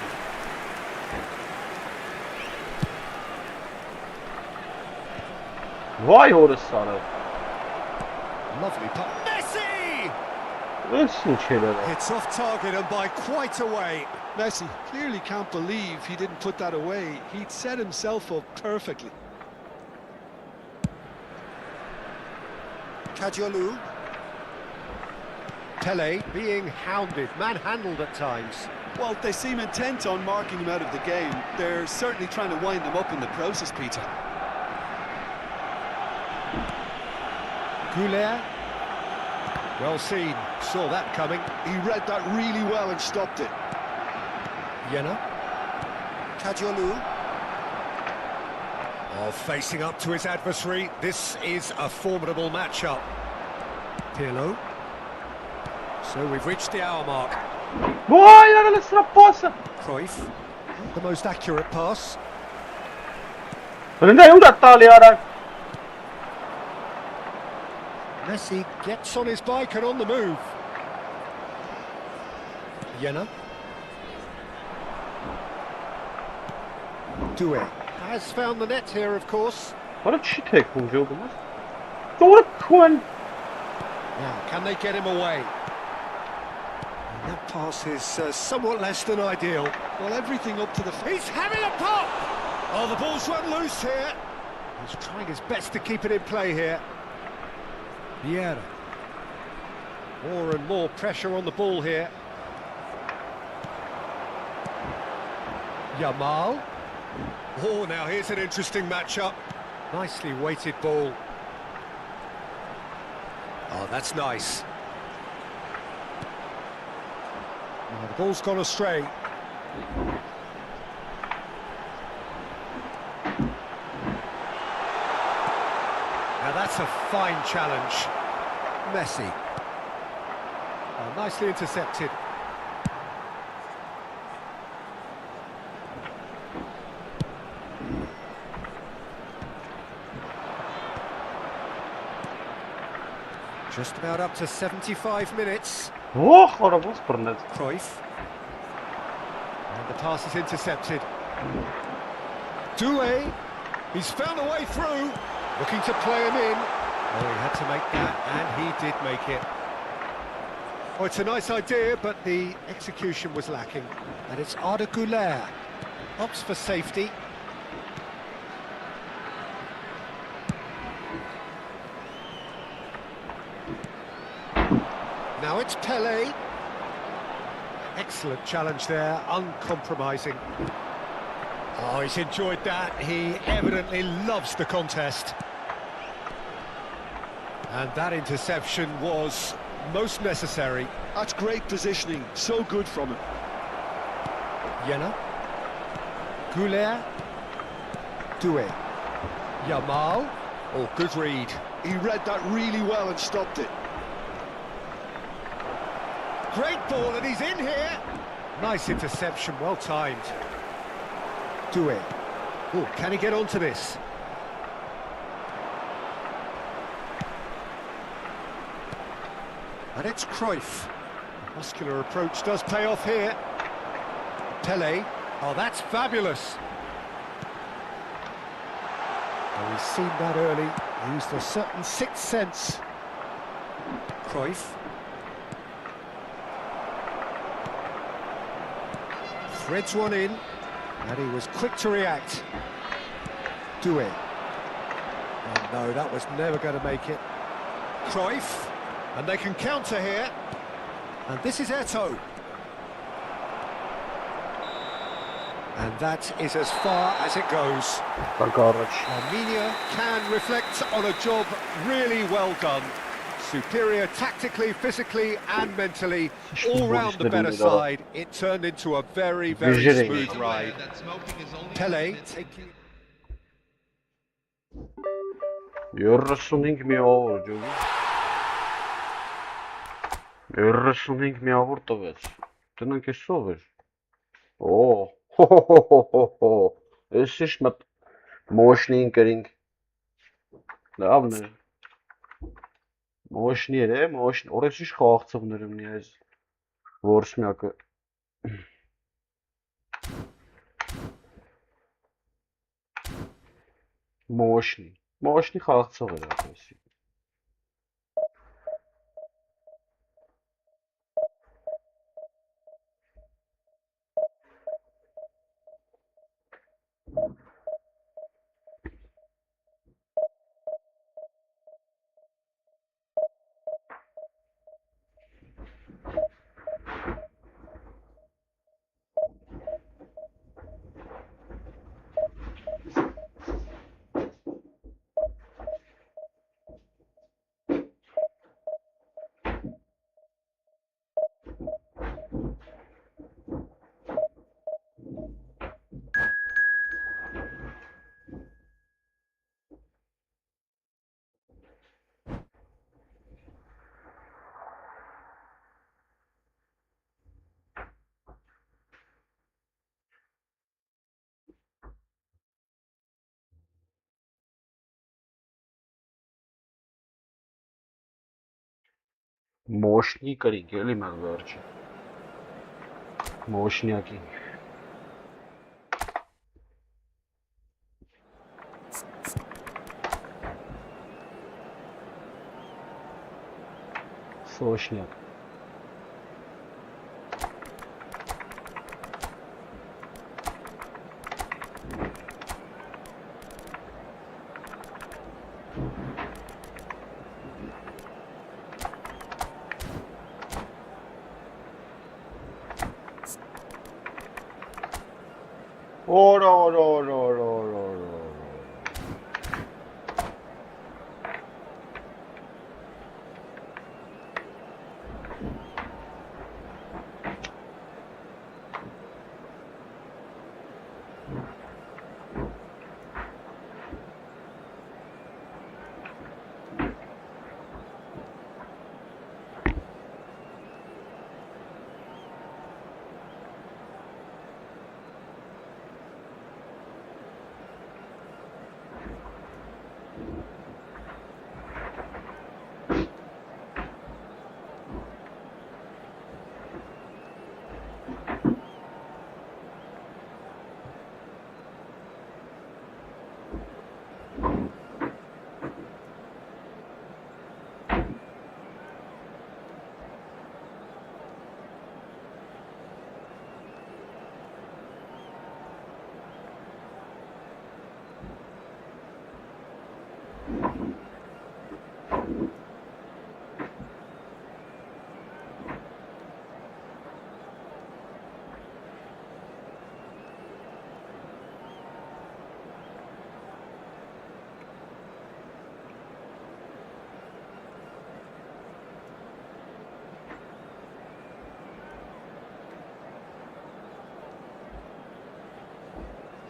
Vay orası ara. Lovely pass. Messi! Ölsün şeyler. It's off target and by quite a way. Messi clearly can't believe he didn't put that away. He'd set himself up perfectly. Kadiolu. Pele being hounded, manhandled at times. Well, they seem intent on marking him out of the game. They're certainly trying to wind him up in the process, Peter. Goulet. Well seen, saw that coming. He read that really well and stopped it. Yena. Kadiolu. Oh, facing up to his adversary. This is a formidable matchup. Pirlo. So we've reached the hour mark. Vay arasına pası. Cruyff. The most accurate pass. Önünde yumda talayarak. Messi gets on his bike and on the move. Yena. Doué has found the net here, of course. What a cheat bu olmaz. Doğru Kuan. Now, can they get him away? And that pass is somewhat less than ideal. Well, everything up to the... He's having a pop! Oh, the ball's run loose here. He's trying his best to keep it in play here. Vieira. More and more pressure on the ball here. Yamal. Oh, now here's an interesting matchup. Nicely weighted ball. Oh, that's nice. Now the ball's gone astray. Now that's a fine challenge. Messi. Oh, nicely intercepted. Just about up to 75 minutes. Oh, horrible spurned. Cruyff. And the pass is intercepted. Doué. He's found a way through. Looking to play him in. Oh, he had to make that, and he did make it. Oh, it's a nice idea, but the execution was lacking. And it's Arda Güler. Opts for safety. Now it's Pelé. Excellent challenge there, uncompromising. Oh, he's enjoyed that. He evidently loves the contest. And that interception was most necessary. That's great positioning, so good from him. Jena. Güler. Doué. Yamal. Oh, good read. He read that really well and stopped it. Great ball, and he's in here. Nice interception, well timed. Doué. Oh, can he get onto this? And it's Cruyff. Muscular approach does pay off here. Pelé. Oh, that's fabulous. Oh, he's seen that early. Used a certain sixth sense. Cruyff. Threads one in, and he was quick to react. Doué. Oh no, that was never going to make it. Cruyff, and they can counter here. And this is Eto'o. And that is as far as it goes. Armenia can reflect on a job really well done. Superior tactically, physically and mentally, all round the better side. It turned into a very, very smooth ride. Pelé taking... You're wrestling me over, Joey. You're wrestling me over to it. Didn't you saw it? Oh, ho. This is not motioning getting. Davne. Motion here, motion. Or is it խաղացողներ ունի այս որսմյակը։ Motion խաղացող էր ասես։ Moshni կրինք էլի մեր վերջը։ Moshniaki։ Soshniak։ Ora.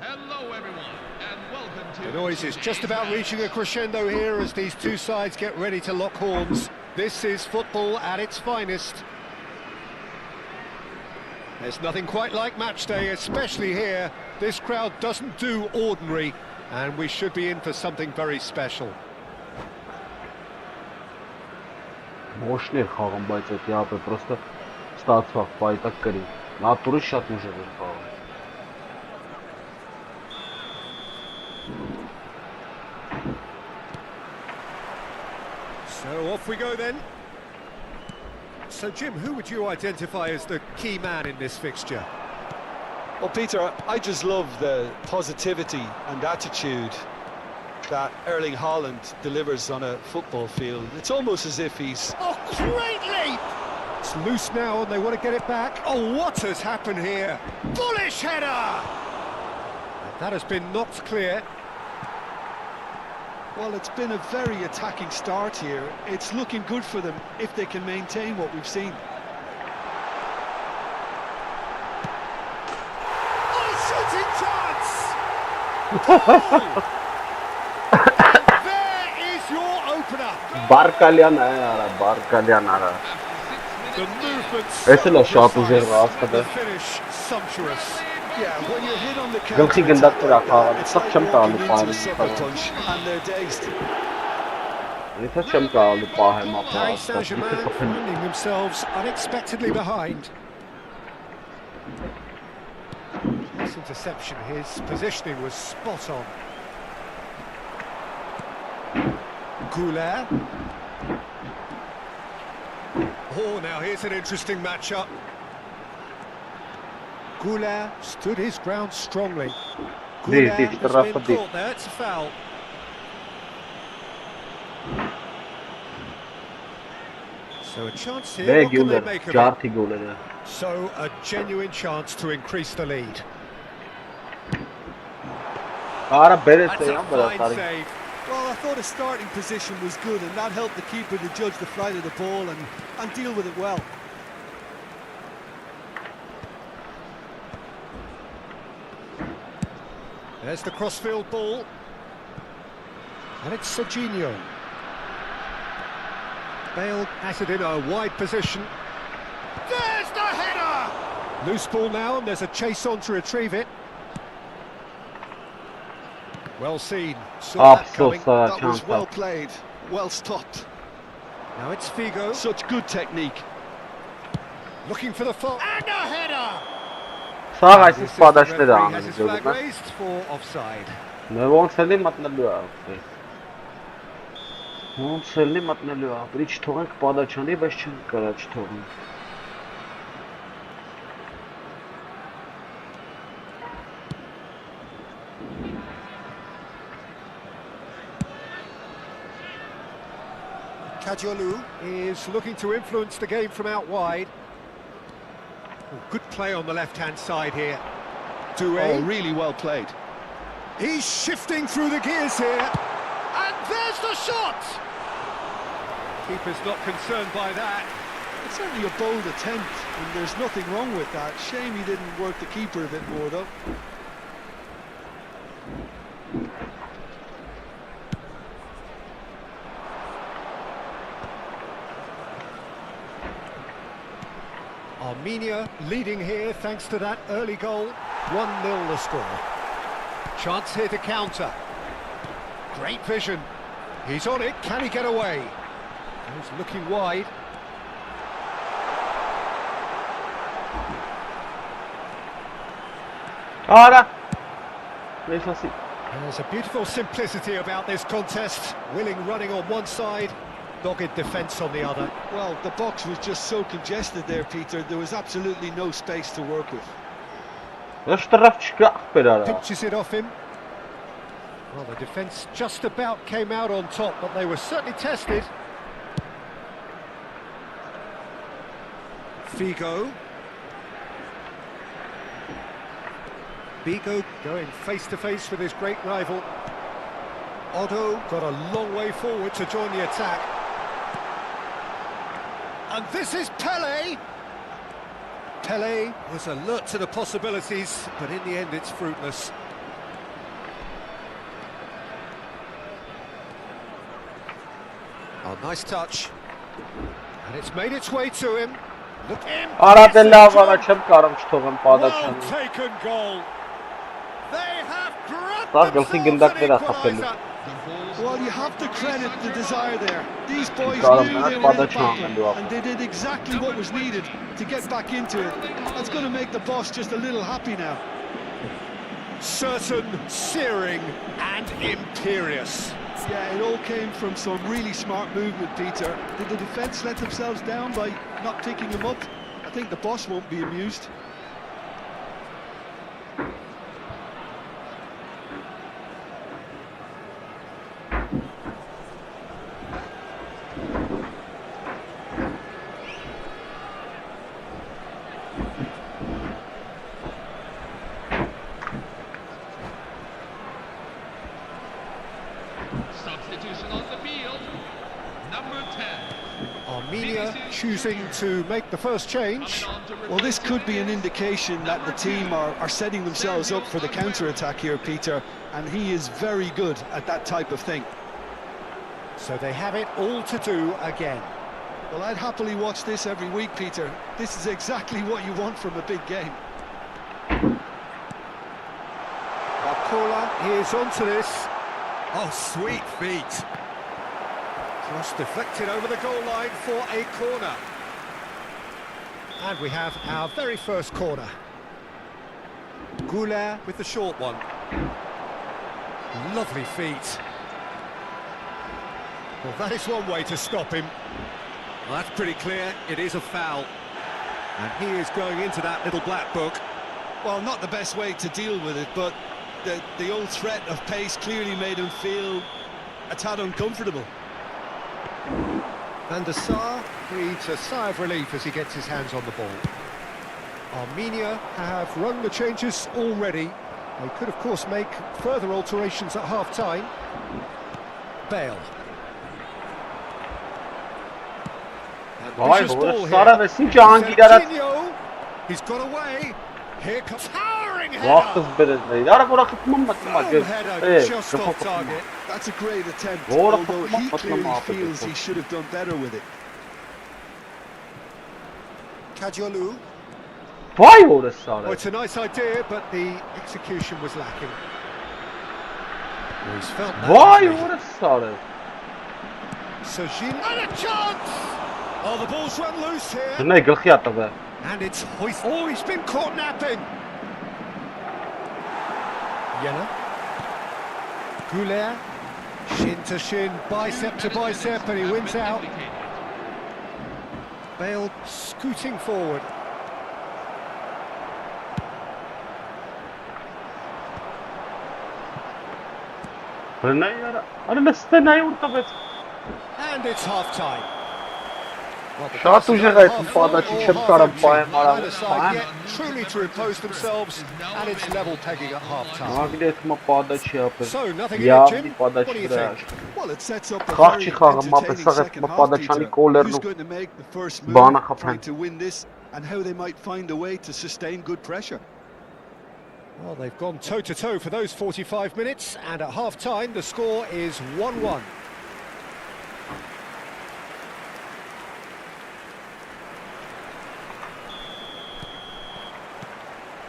Hello everyone, and welcome to... The noise is just about reaching a crescendo here as these two sides get ready to lock horns. This is football at its finest. There's nothing quite like match day, especially here. This crowd doesn't do ordinary, and we should be in for something very special. Մոշներ խաղում, բայց էդի ապե պրոստը ստացվաղ, պայտակ կրի։ Նատուրը շատ ուժեղ էր խաղում։ So off we go then. So Jim, who would you identify as the key man in this fixture? Well, Peter, I just love the positivity and attitude that Erling Haaland delivers on a football field. It's almost as if he's... Oh, great leap! It's loose now and they want to get it back. Oh, what has happened here? Bullish header! And that has been knocked clear. Well, it's been a very attacking start here. It's looking good for them if they can maintain what we've seen. Oh, shooting chance! And there is your opener. Բարկալյան արա, Բարկալյան արա։ The movement Էսել է շատ ուժեղ the հասկացա։ finish sumptuous. Yeah, when you're hit on the Գլխի գնդակ դրա խաղալ, it's սա like չեմ walking տալու into a պահեմ։ sucker punch and they're dazed. Եթե չեմ տալու պահեմ Paris ապա։ Saint-Germain finding themselves unexpectedly behind. This interception, his positioning was spot on. Goulet. Oh, now here's an interesting matchup. Goulet stood his ground strongly. Goulet has been caught there, it's a foul. So a chance here, what can they make of it? So a genuine chance to increase the lead. Արա բերեց That's է a ամ բրա fine տարի։ save. Well, I thought his starting position was good and that helped the keeper to judge the flight of the ball and deal with it well. There's the crossfield ball. And it's Serginho. Bale has it in a wide position. There's the header! Loose ball now, and there's a chase on to retrieve it. Well seen. Saw that coming. That was well played, well stopped. Now it's Figo. Such good technique. Looking for the fall. And a header! Սաղ այս This is սպադաշները the referee has his flag անում։ raised for offside. Ոնց էլի մտնելու է։ Ոնց էլի մտնելու է։ Բրի չթողենք պադաչանի, բայց չենք կարա չթողնի։ Kadiolu is looking to influence the game from out wide. Oh, good play on the left-hand side here. Doué. Oh, really well played. He's shifting through the gears here. And there's the shot! Keeper's not concerned by that. It's certainly a bold attempt, and there's nothing wrong with that. Shame he didn't work the keeper a bit more, though. Armenia leading here thanks to that early goal. 1-0 the score. Chance here to counter. Great vision. He's on it. Can he get away? He's looking wide. Ora! Deixa assim. There's a beautiful simplicity about this contest. Willing running on one side, dogged defence on the other. Well, the box was just so congested there, Peter. There was absolutely no space to work with. Ось штрафчика ахпера. Pinches it off him. Well, the defence just about came out on top, but they were certainly tested. Figo. Figo going face-to-face with his great rival. Otto got a long way forward to join the attack. And this is Pele. Pele was alert to the possibilities, but in the end it's fruitless. Oh, nice touch. And it's made its way to him. Look in. Արա դե լավ արա չեմ կարող չթողեմ Well падաչանի։ taken goal. They have grabbed Դա գլխի գնդակներ themselves an ախապելու։ equaliser. Well, you have to credit the desire there. These boys Got him, knew man. they were in a That's what battle, they and they did exactly what was needed to get back into it. That's going to make the boss just a little happy now. Certain, searing and imperious. Yeah, it all came from some really smart movement, Peter. Did the defence let themselves down by not picking him up? I think the boss won't be amused. Substitution on the field. Number 10. Armenia choosing to make the first change. Well, this could be an indication that the team are setting themselves up for the counter-attack here, Peter, and he is very good at that type of thing. So they have it all to do again. Well, I'd happily watch this every week, Peter. This is exactly what you want from a big game. Bacola is onto this. Oh, sweet feet. Cross deflected over the goal line for a corner. And we have our very first corner. Goulet with the short one. Lovely feet. Well, that is one way to stop him. Well, that's pretty clear. It is a foul. And he is going into that little black book. Well, not the best way to deal with it, but the old threat of pace clearly made him feel a tad uncomfortable. Van der Sar breathes a sigh of relief as he gets his hands on the ball. Armenia have run the changes already. They could, of course, make further alterations at half-time. Bale. Vay Vicious be, ball Sara here. ve since hangi yarat Serginho. He's got away. Here comes towering vaxtız header. berez. Yara bura tutmam batma Oh, göz. header just off target. That's a great attempt, Doğru, although he tutmak clearly batma feels abi. he should have done better with it. Kadiolu. Vay orası Oh, Sara. it's a nice idea, but the execution was lacking. Oh, he's felt that. Vay hasn't he? orası Sara. Serginho. And a chance! Oh, the ball's run loose here. Ne gılxı atdı be. And it's hoist. Oh, he's been caught napping. Yella. Goulet. Shin to shin, bicep to bicep, and he wins out. Bale scooting forward. Ne yara? Hani nasıl ne yurtta be? And it's half-time. Շատ ուժեղ է այդ падաչի չեմ կարող պայեմ Neither side արամ։ yet truly to impose themselves, and it's level pegging at half-time. Ագլեթմա падաչի ապել։ So, nothing in it, Явնի Jim. What do падաչի you վրա։ think? Well, it sets up a Խաղ չի very խաղը մապ entertaining էսաղ second է half, падաչանի Peter. կոլերն Who's ու going to make the first Բանը move, խփեն։ trying to win this, and how they might find a way to sustain good pressure. Well, they've gone toe-to-toe for those 45 minutes, and at half-time the score is 1-1.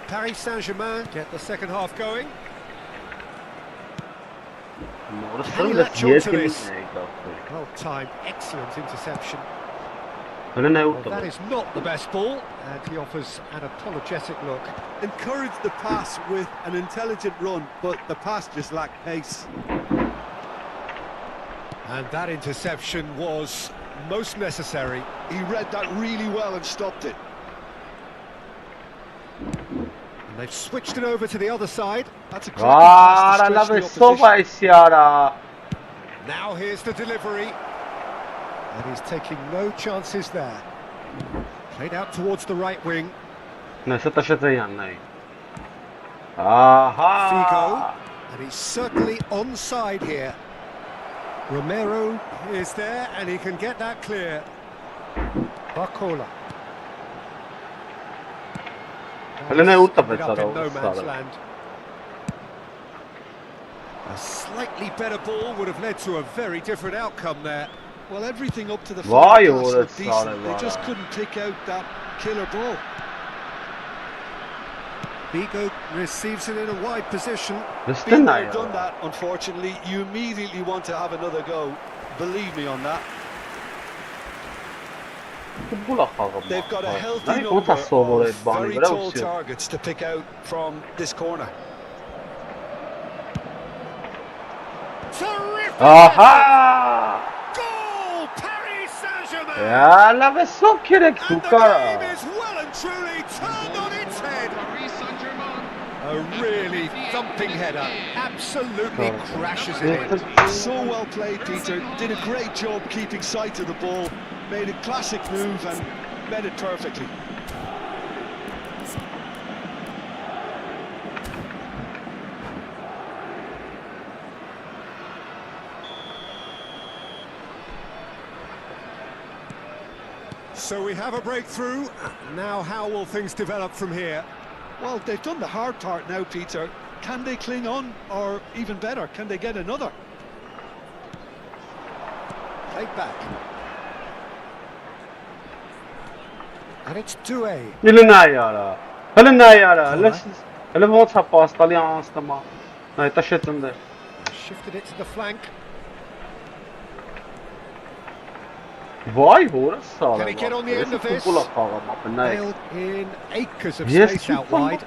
Paris Saint-Germain get the second half going. Can he latch on to this? Well timed, excellent interception. Well, that is not the best ball, and he offers an apologetic look. Encouraged the pass with an intelligent run, but the pass just lacked pace. And that interception was most necessary. He read that really well and stopped it. And they've switched it over to the other side. That's a cracking pass to stretch the opposition. Now here's the delivery. And he's taking no chances there. Played out towards the right wing. Figo. And he's certainly onside here. Romero is there and he can get that clear. Barcola. Up in no man's land. A slightly better ball would have led to a very different outcome there. Well, everything up to the final pass looked decent. They just couldn't pick out that killer ball. Figo receives it in a wide position. Been there, done that, unfortunately. You immediately want to have another go. Believe me on that. They've got a healthy number of very tall targets to pick out from this corner. Terrific! Goal! Paris Saint-Germain! Ya, la so gerek And the game is well and truly turned on its head. A really thumping header. Absolutely crashes it in. So well played, Peter. Did a great job keeping sight of the ball. Made a classic move and met it perfectly. So we have a breakthrough. Now how will things develop from here? Well, they've done the hard part now, Peter. Can they cling on, or even better, can they get another? Played back. And it's 2-A. Shifted it to the flank. Can he get on the end of this? Nailed in acres of space out wide.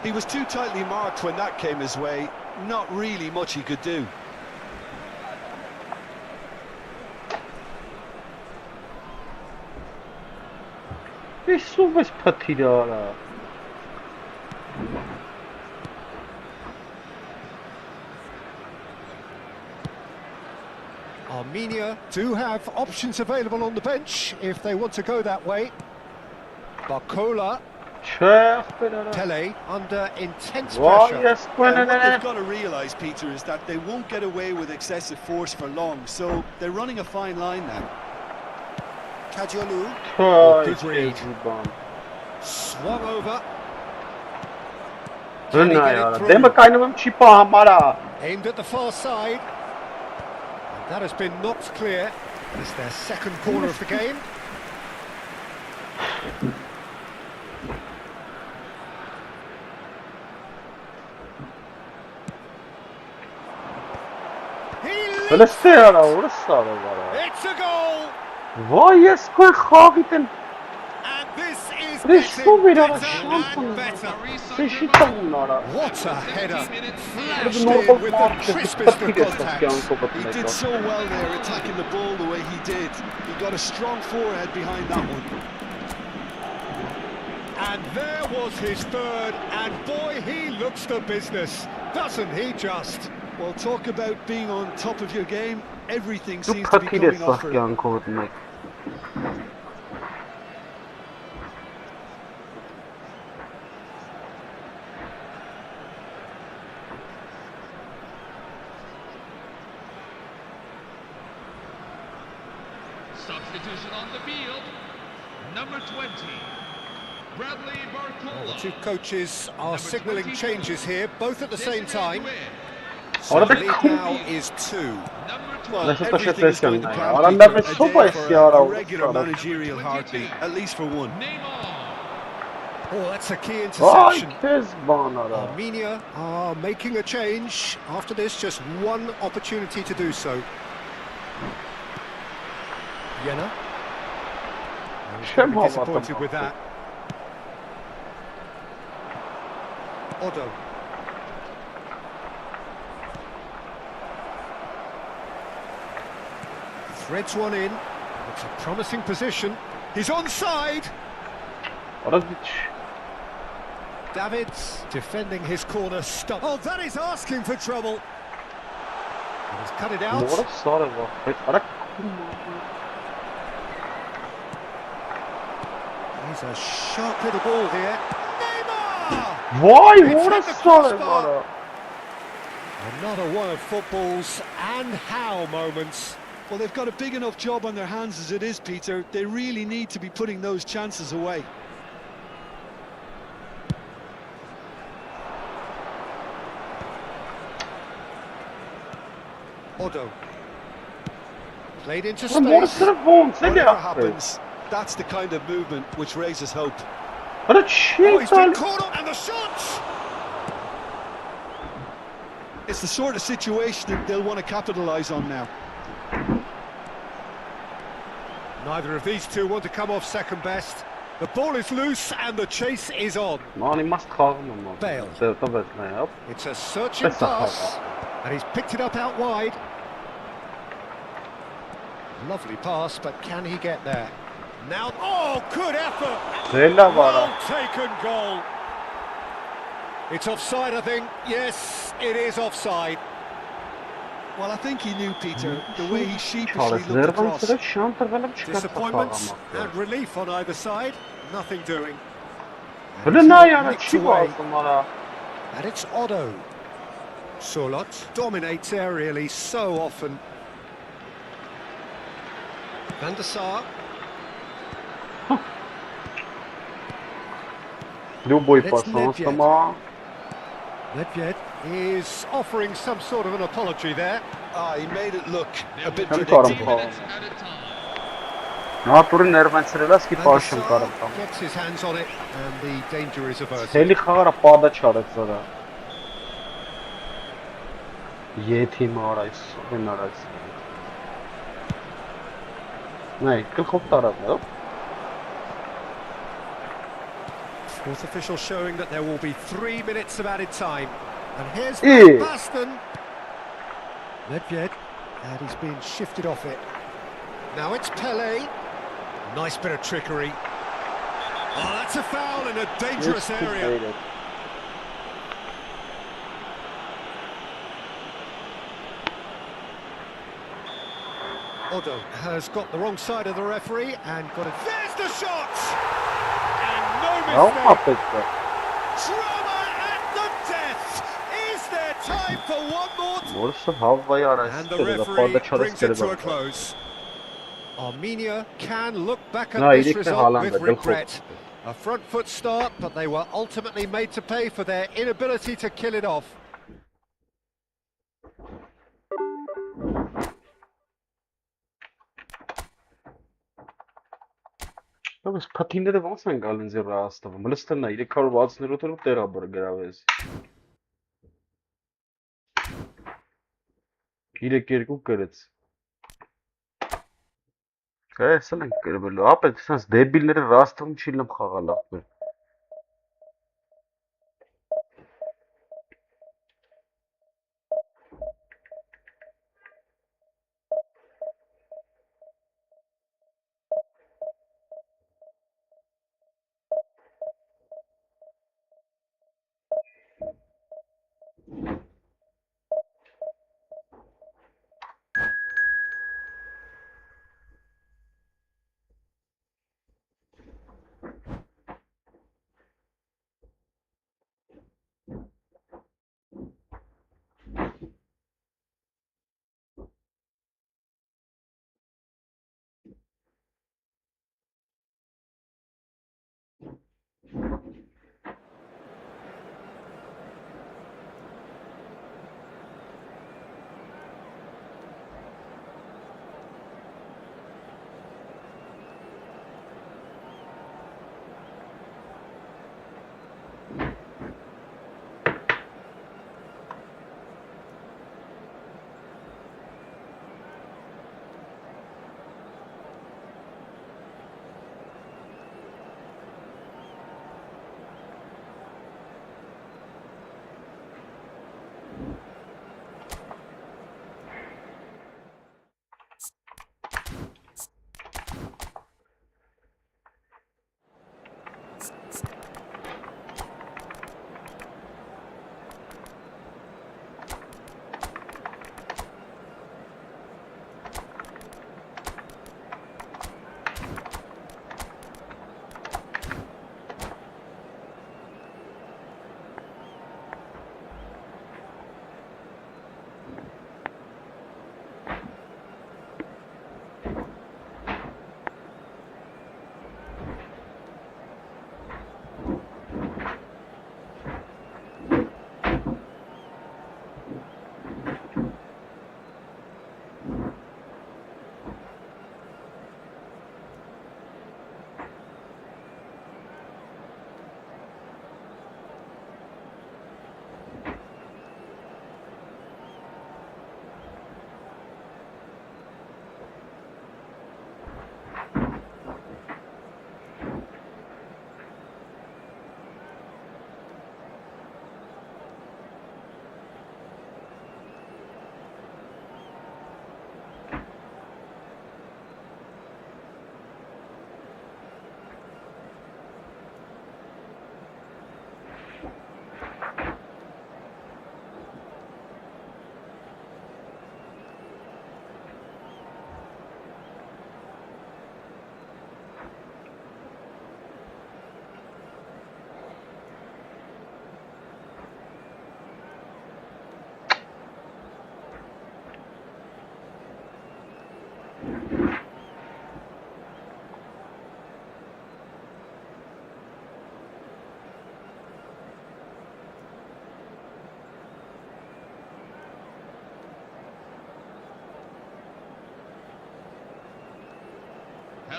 He was too tightly marked when that came his way. Not really much he could do. Armenia do have options available on the bench if they want to go that way. Barcola. Tele under intense pressure. What they've got to realise, Peter, is that they won't get away with excessive force for long, so they're running a fine line now. Kajiolu. Good read. Swung over. Can he get it through? Aimed at the far side. And that has been knocked clear. It's their second corner of the game. It's a goal! And this is getting better and better. What a header! Flashed in with the crispest of contacts. He did so well there, attacking the ball the way he did. He got a strong forehead behind that one. And there was his third, and boy, he looks the business, doesn't he just? Well, talk about being on top of your game. Everything seems to be coming off for him. Substitution on the field. Number 20. Bradley The Barcola. two coaches are signalling changes here, both at the same time. So Ahora the te lead now is 2. Number 12. Well, Adesso sta everything is going to pressione. plan, Ora Peter, andava a sopra day e for si ora a ora regular ora. managerial heartbeat, at least for one. Neymar. Oh, that's a key Vay interception. Kezban ara. Armenia are making a change. After this, just one opportunity to do so. Jena. Şem hava Disappointed atamadı. with that. Odo. Threads one in. It's a promising position. He's onside. Ora hiç. Davids defending his corner stop. Oh, that is asking for trouble. And he's cut it out. Ora sarı var. Ara. He's a sharp little ball here. Neymar! Vay It's ora hit the sarı crossbar. var. Another one of football's and how moments. Well, they've got a big enough job on their hands as it is, Peter. They really need to be putting those chances away. Odo. Played into Ora mora space. sarı von. Sen ne Whatever yaptın? happens, that's the kind of movement which raises hope. Ora Oh, şey he's been tal. caught up and the shot! It's the sort of situation that they'll want to capitalise on now. Neither of these two want to come off second best. The ball is loose and the chase is on. Mani must kalma mı? Bale. Tabii ne yap? It's a searching That's a pass. And he's picked it up out wide. Lovely pass, but can he get there? Now, oh, good effort! Zeyla var. Well taken goal. It's offside, I think. Yes, it is offside. Well, I think he knew, Peter, the way he sheepishly Çaresi looked zerban across. sıra şantır velem çıkarttı Disappointments ama. and relief on either side. Nothing doing. And Böyle it's ne not yani? nicked Çi away. bazım ara. And it's Odo. Solot dominates aerially so often. Van der Sar. Любой Let's пас, Nedved. сама. Nedved is offering some sort of an apology there. Ah, he made it look a bit Hem predictable. karım falan. Minutes at a time. Naturin nerven sırılas ki Van der paşım Sar karım tam. gets his hands on it and the danger is averted. Seli khara pada çarık zara. Yetim arayız, ben arayız. Ne, kıl kop tarafı. Fourth official showing that there will be 3 minutes of added time. And here's İyi. Baston. Nedved, and he's been shifted off it. Now it's Pele. Nice bit of trickery. Oh, that's a foul in a dangerous area. Odo has got the wrong side of the referee and got it. There's the shot! And no Ne mistake. yaptı? Drama at the death! Is there time for one more? Burası havayı arayız. And the Pada referee çarık brings it to a sırı. close. Armenia can look back at No, this iyilik de result Haaland'da, with Gülkop. regret. A front foot start, but they were ultimately made to pay for their inability to kill it off. Բայց փաթիները ոնց են գալին զերա աստվում։ Մլստնա 360-ով տեղաբար գրավես։ 3-2 գրեց։ Կայսել են գրվելու։ Ապետ սենց դեբիլները ռաստվում չիլում խաղալ ապեր։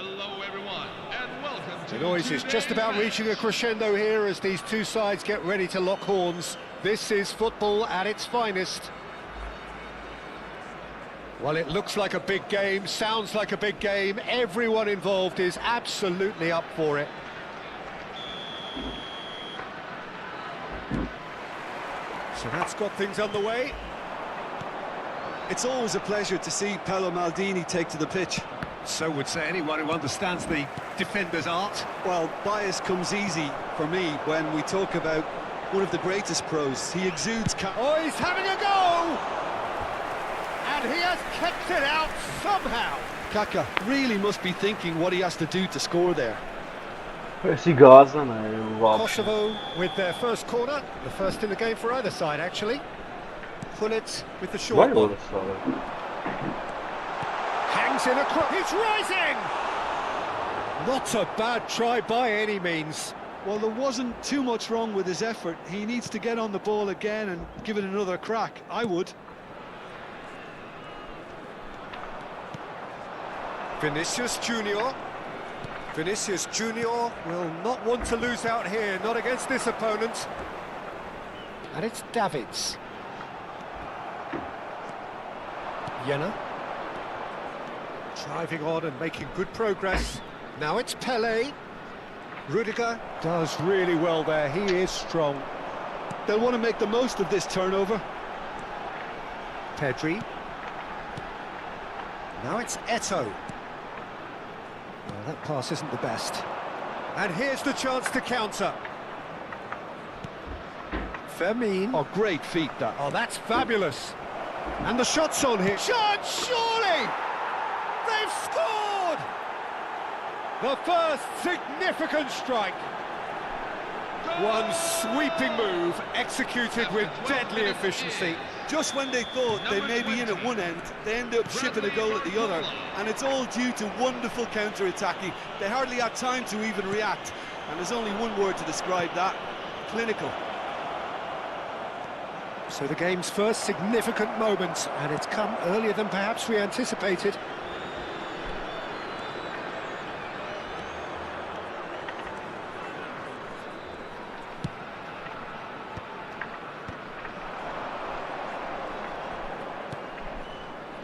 Hello everyone, and welcome to The noise is just about reaching a crescendo here as these two sides get ready to lock horns. This is football at its finest. Well, it looks like a big game, sounds like a big game. Everyone involved is absolutely up for it. So that's got things underway. It's always a pleasure to see Paolo Maldini take to the pitch. So would say anyone who understands the defender's art. Well, bias comes easy for me when we talk about one of the greatest pros. He exudes... Oh, he's having a go! And he has kept it out somehow. Kaka really must be thinking what he has to do to score there. Kosovo with their first corner, the first in the game for either side actually. Pullet with the short one. Hangs in across, he's rising! Not a bad try by any means. Well, there wasn't too much wrong with his effort. He needs to get on the ball again and give it another crack. I would. Vinicius Junior. Vinicius Junior will not want to lose out here, not against this opponent. And it's Davids. Jena. Driving on and making good progress. Now it's Pele. Rudiger does really well there, he is strong. They'll want to make the most of this turnover. Pedri. Now it's Eto'o. Well, that pass isn't the best. And here's the chance to counter. Fermin. Oh, great feat, that. Oh, that's fabulous. And the shot's on here. Shot, surely! They've scored! The first significant strike. One sweeping move, executed with deadly efficiency. Just when they thought they may be in at one end, they end up shipping a goal at the other, and it's all due to wonderful counter-attacking. They hardly had time to even react, and there's only one word to describe that: clinical. So the game's first significant moment, and it's come earlier than perhaps we anticipated.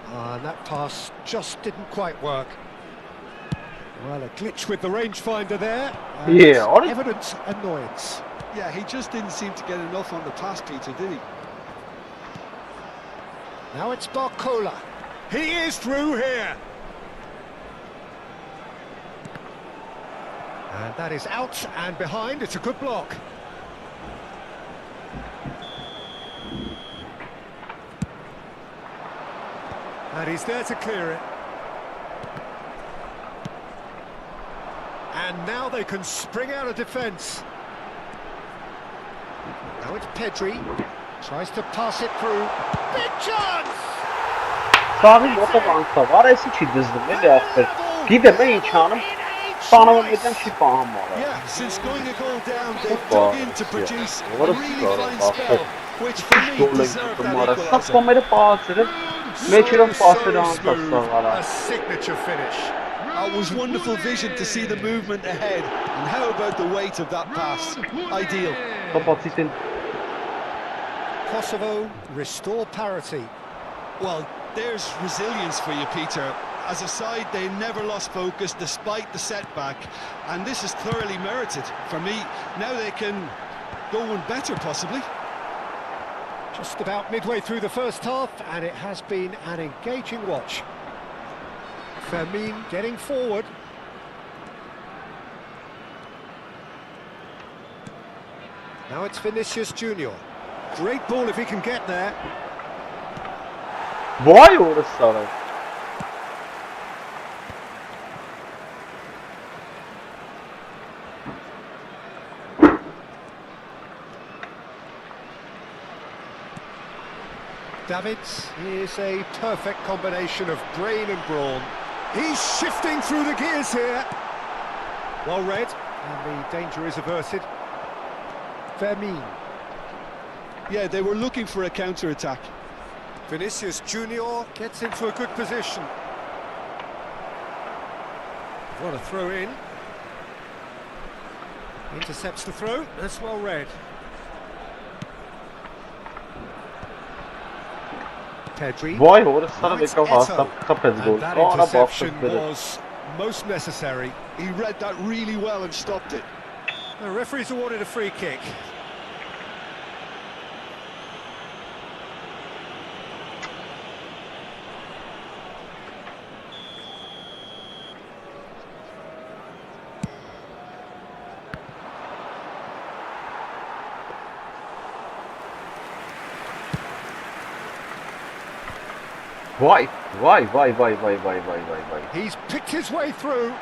And that pass just didn't quite work. Well, a glitch with the rangefinder there. Yeah, evident annoyance. Yeah, he just didn't seem to get enough on the pass, Peter, did he? Now it's Barcola. He is through here. And that is out and behind. It's a good block. And he's there to clear it. And now they can spring out of defence. Now it's Pedri. Tries to pass it through. Big chance! Սաղի մոտով անցավ, արեսի չի դզվում էլի ախպեր, գիտեմ է ինչ անում, սանովում էտեմ չի պահամ արա։ Yeah, since going a goal down, they've dug in to produce a really fine spell, which for me deserved that equaliser. Սաղ պոմերը պահացեր է, մեջերով պասերը անցավ սաղ արա։ A signature finish. It was wonderful vision to see the movement ahead, and how about the weight of that pass? Ideal. Կապացիտին Kosovo restore parity. Well, there's resilience for you, Peter. As a side, they never lost focus despite the setback, and this is thoroughly merited. For me, now they can go one better, possibly. Just about midway through the first half, and it has been an engaging watch. Fermin getting forward. Now it's Vinicius Junior. Great ball if he can get there. Vay orası sağlar. Davids is a perfect combination of brain and brawn. He's shifting through the gears here. Well read, and the danger is averted. Fermin. Yeah, they were looking for a counter-attack. Vinicius Junior gets into a good position. What a throw in. Intercepts the throw, that's well read. Pedri. Vay orası sana Now bir it's kafa hasta kapez gol. And that Sonra interception baktık böyle. was most necessary. He read that really well and stopped it. The referee's awarded a free kick. Vay. He's picked his way through.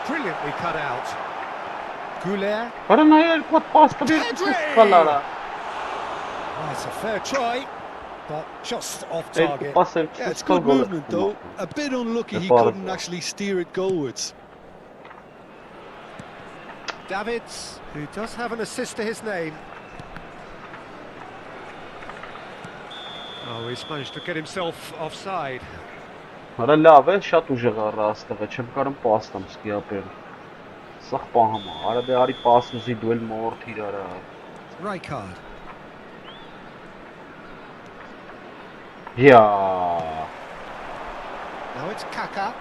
Brilliantly cut out. Goulet. Paranayel pot pasta bir Pedri! kalara. That's a fair try, but just off target. Pasel Yeah, it's good movement though. A bit unlucky he couldn't actually steer it goalwards. Davids, who does have an assist to his name. Oh, he's managed to get himself offside. Հələ լավ է, շատ ուժեղ է ռաստղը, չեմ կարում պաստամ սկիապել։ Սաղ պահամ է, արա դե արի պասուզի դու էլ մորդ իրարա։ Rijkaard. Yeah. Now it's Kaka.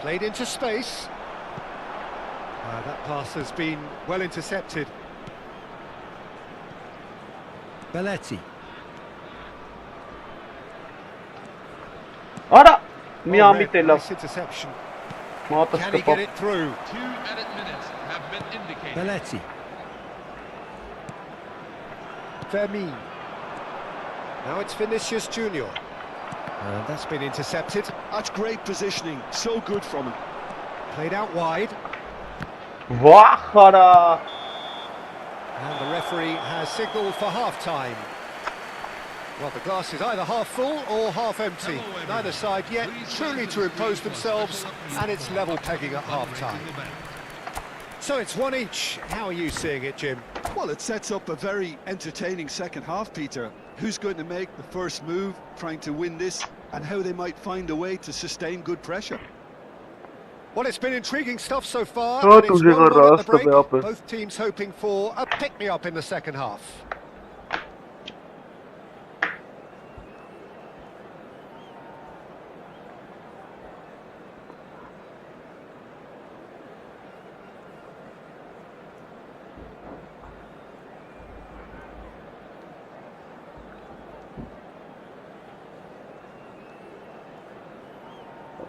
Played into space. That pass has been well intercepted. Belletti. Արա, մի ամիտ է լավ։ Nice interception. Մատս Can he get it through? 2 added minutes have been indicated. Belletti. Fermin. Now it's Vinicius Junior. And that's been intercepted. That's great positioning, so good from him. Played out wide. Վախ արա։ And the referee has signalled for half-time. Well, the glass is either half full or half empty. Neither side yet truly to impose themselves, and it's level pegging at half-time. So it's one each. How are you seeing it, Jim? Well, it sets up a very entertaining second half, Peter. Who's going to make the first move, trying to win this, and how they might find a way to sustain good pressure. Well, it's been intriguing stuff so far. Oh, And it's tu diras 1-1 at the rasta, break. be Both teams hoping for a pick-me-up in the second half.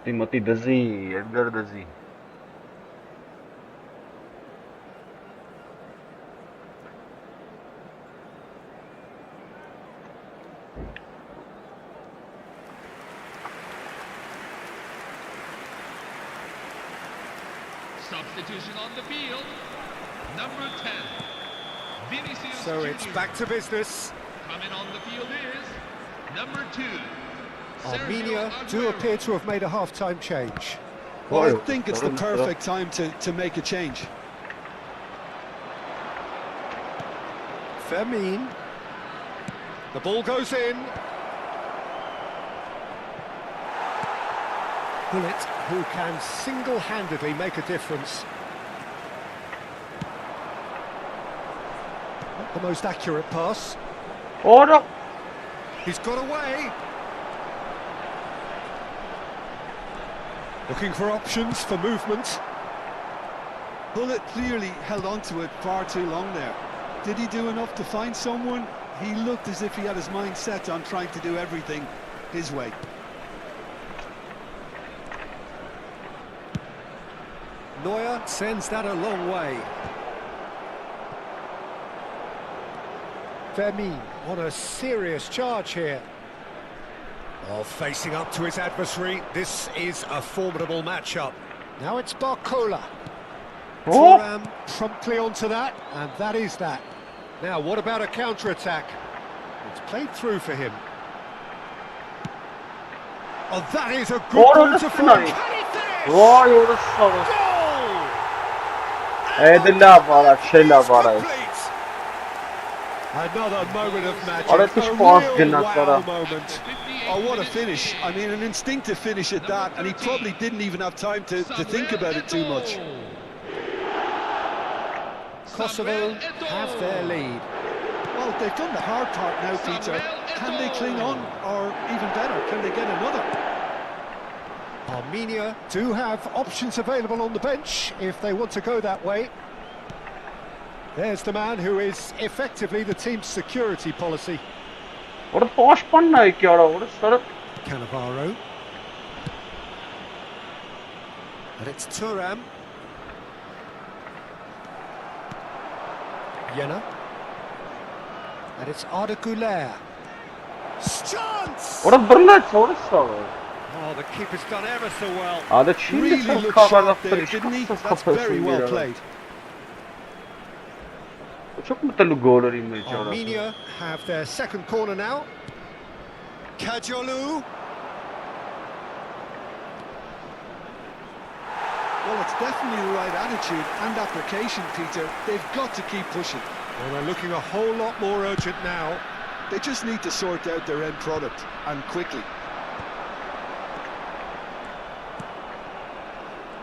Timothy Dazzy, Edgar Dazzy. Substitution on the field. Number 10. Vinicius So it's Junior. back to business. Coming on the field is number 2. Armenia Sergio do Aguero. appear to have made a half-time change. Well, I think it's the perfect time to make a change. Fermin. The ball goes in. Bullet, who can single-handedly make a difference. Not the most accurate pass. Ora! He's got away. Looking for options for movement. Bullet clearly held on to it far too long there. Did he do enough to find someone? He looked as if he had his mind set on trying to do everything his way. Neuer sends that a long way. Fermin on a serious charge here. Oh, facing up to his adversary, this is a formidable matchup. Now it's Barcola. Oh! Thuram promptly onto that, and that is that. Now, what about a counter-attack? It's played through for him. Oh, that is a good Oh, goal that's to find. nice. Can he finish? Vay orası sana. Goal! Edin la vara, şey la vara. Complete. Another moment of magic. Ora A tuż real pas gynat wow vara. moment. Oh, what a finish. I mean, an instinctive finish at that, and he probably didn't even have time to think about it too much. Kosovo have their lead. Well, they've done the hard part now, Peter. Can they cling on, or even better, can they get another? Armenia do have options available on the bench if they want to go that way. There's the man who is effectively the team's security policy. Ora pas panna ki ora ora sarı. Cannavaro. And it's Thuram. Yena. And it's Arda Güler. Chance! Ora brlet ora sarı. Oh, the keeper's done ever so well. Ada Çin'de Really çok looked kavga sharp there, yaptı. didn't he? That's very well played. Çok mutlu gol image ora. Armenia have their second corner now. Kajolu. Well, it's definitely the right attitude and application, Peter. They've got to keep pushing. Well, they're looking a whole lot more urgent now. They just need to sort out their end product, and quickly.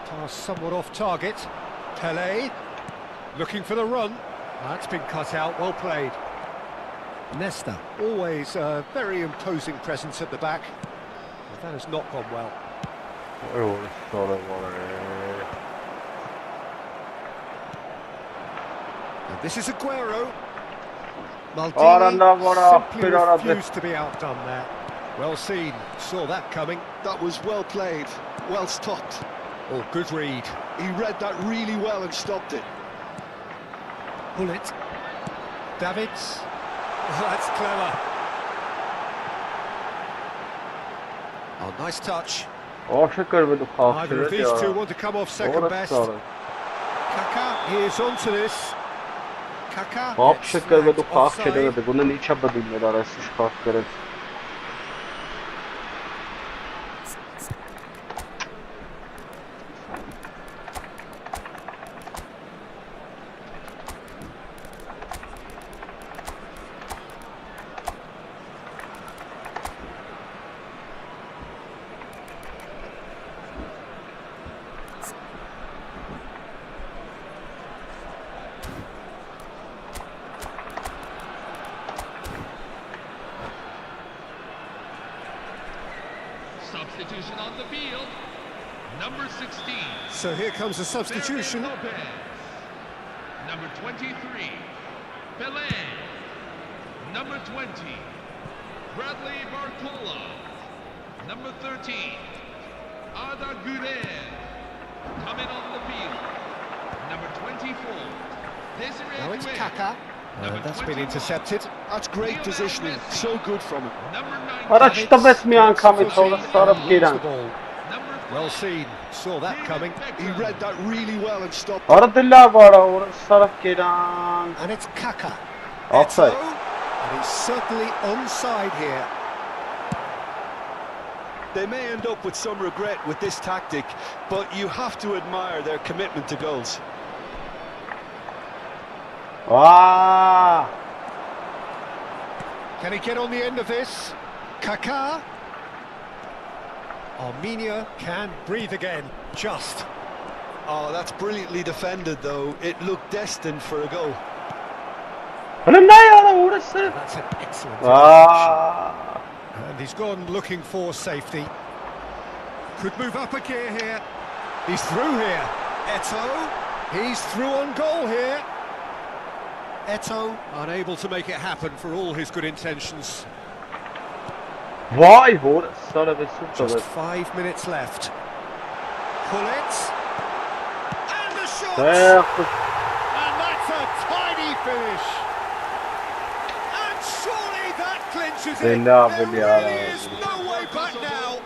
Pass somewhat off target. Pele looking for the run. That's been cut out, well played. Nesta, always a very imposing presence at the back. But that has not gone well. Ora sarı var. And this is Aguero. Aranda var, Maldini simply bir arada. refused to be outdone there. Well seen, saw that coming. That was well played, well stopped. Oh, good read. He read that really well and stopped it. Pull it. Davids. Oh, that's clever. Oh, nice touch. Aşık vermedi kalktı. Neither of these two want to come off second best. Kaka, he is onto this. Kaka. Aşık vermedi gets kalktı offside. dedi. Bunu niye çabadın arası kalktı. Substitution on the field. Number 16. So here comes a substitution. Lopez. Number 23. Pele. Number 20. Bradley Barcola. Number 13. Arda Güler. Coming on the field. Number 24. Desiree Now it's Doué. Kaka. That's been 21. intercepted. That's great positioning, so good from him. Number 19. Araçta besmeyen kamit olur sarıp Loses giren. the ball. Number 4. Well seen, saw that coming. He read that really well and stopped it. Aradılar var orası sarıp giren. And it's Kaka. Offside. Eto'o, and he's certainly onside here. They may end up with some regret with this tactic, but you have to admire their commitment to goals. Aa! Can he get on the end of this? Kaka. Armenia can breathe again, just. Oh, that's brilliantly defended, though. It looked destined for a goal. Oğlum ne ya orası? That's an excellent Aa! And he's gone looking for safety. Could move up a gear here. He's through here. Eto'o. He's through on goal here. Eto'o unable to make it happen for all his good intentions. Vay orası sarı ve Just süper. 5 minutes left. Pull it. And the shot! Ayaklı. And that's a tiny finish. And surely that clinches it. Bella, There bella. really is no way back now.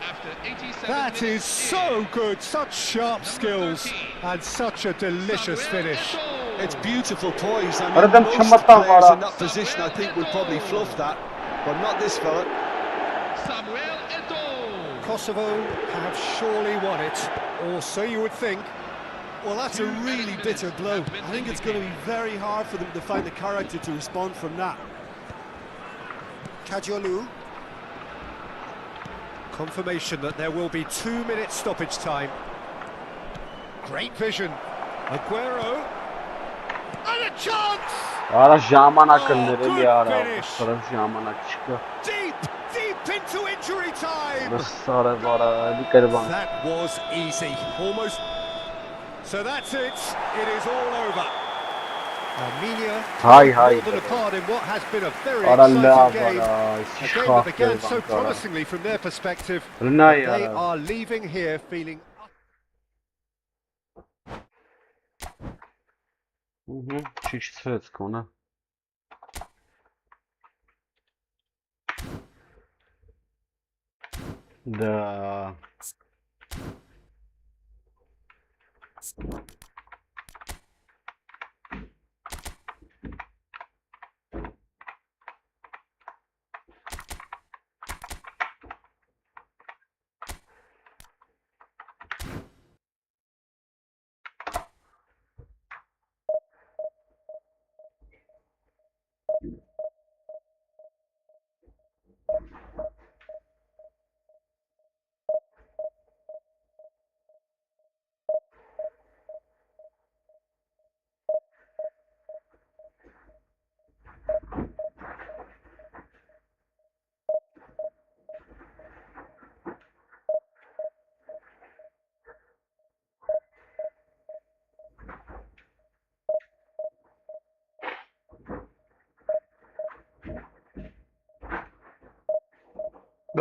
After 87 That minutes, is so good. Such sharp skills and such a delicious finish. It's beautiful poise. I mean, Aradan most çamatan players var in that position, I think, would probably fluff that, but not this fella. Samuel Eto'o. Kosovo have surely won it, or so you would think. Well, that's a really bitter blow. I think it's going to be very hard for them to find the character to respond from that. Kajolu. Confirmation that there will be 2 minutes stoppage time. Great vision. Aguero. And a chance! Ara ժամանակ Oh, ներ էլի good արա, finish. սարը ժամանակ չկա։ Deep into injury time! Սարը վարա, էլի կրվան։ That was easy, almost. So that's it. It is all over. Armenia Hi. more than a part in what has been a very Ara exciting լավ game. արա, A իսկ game that began so promisingly from their perspective. Լնայ They արա։ are leaving here feeling... Չիչցրեց կոնը։ Да.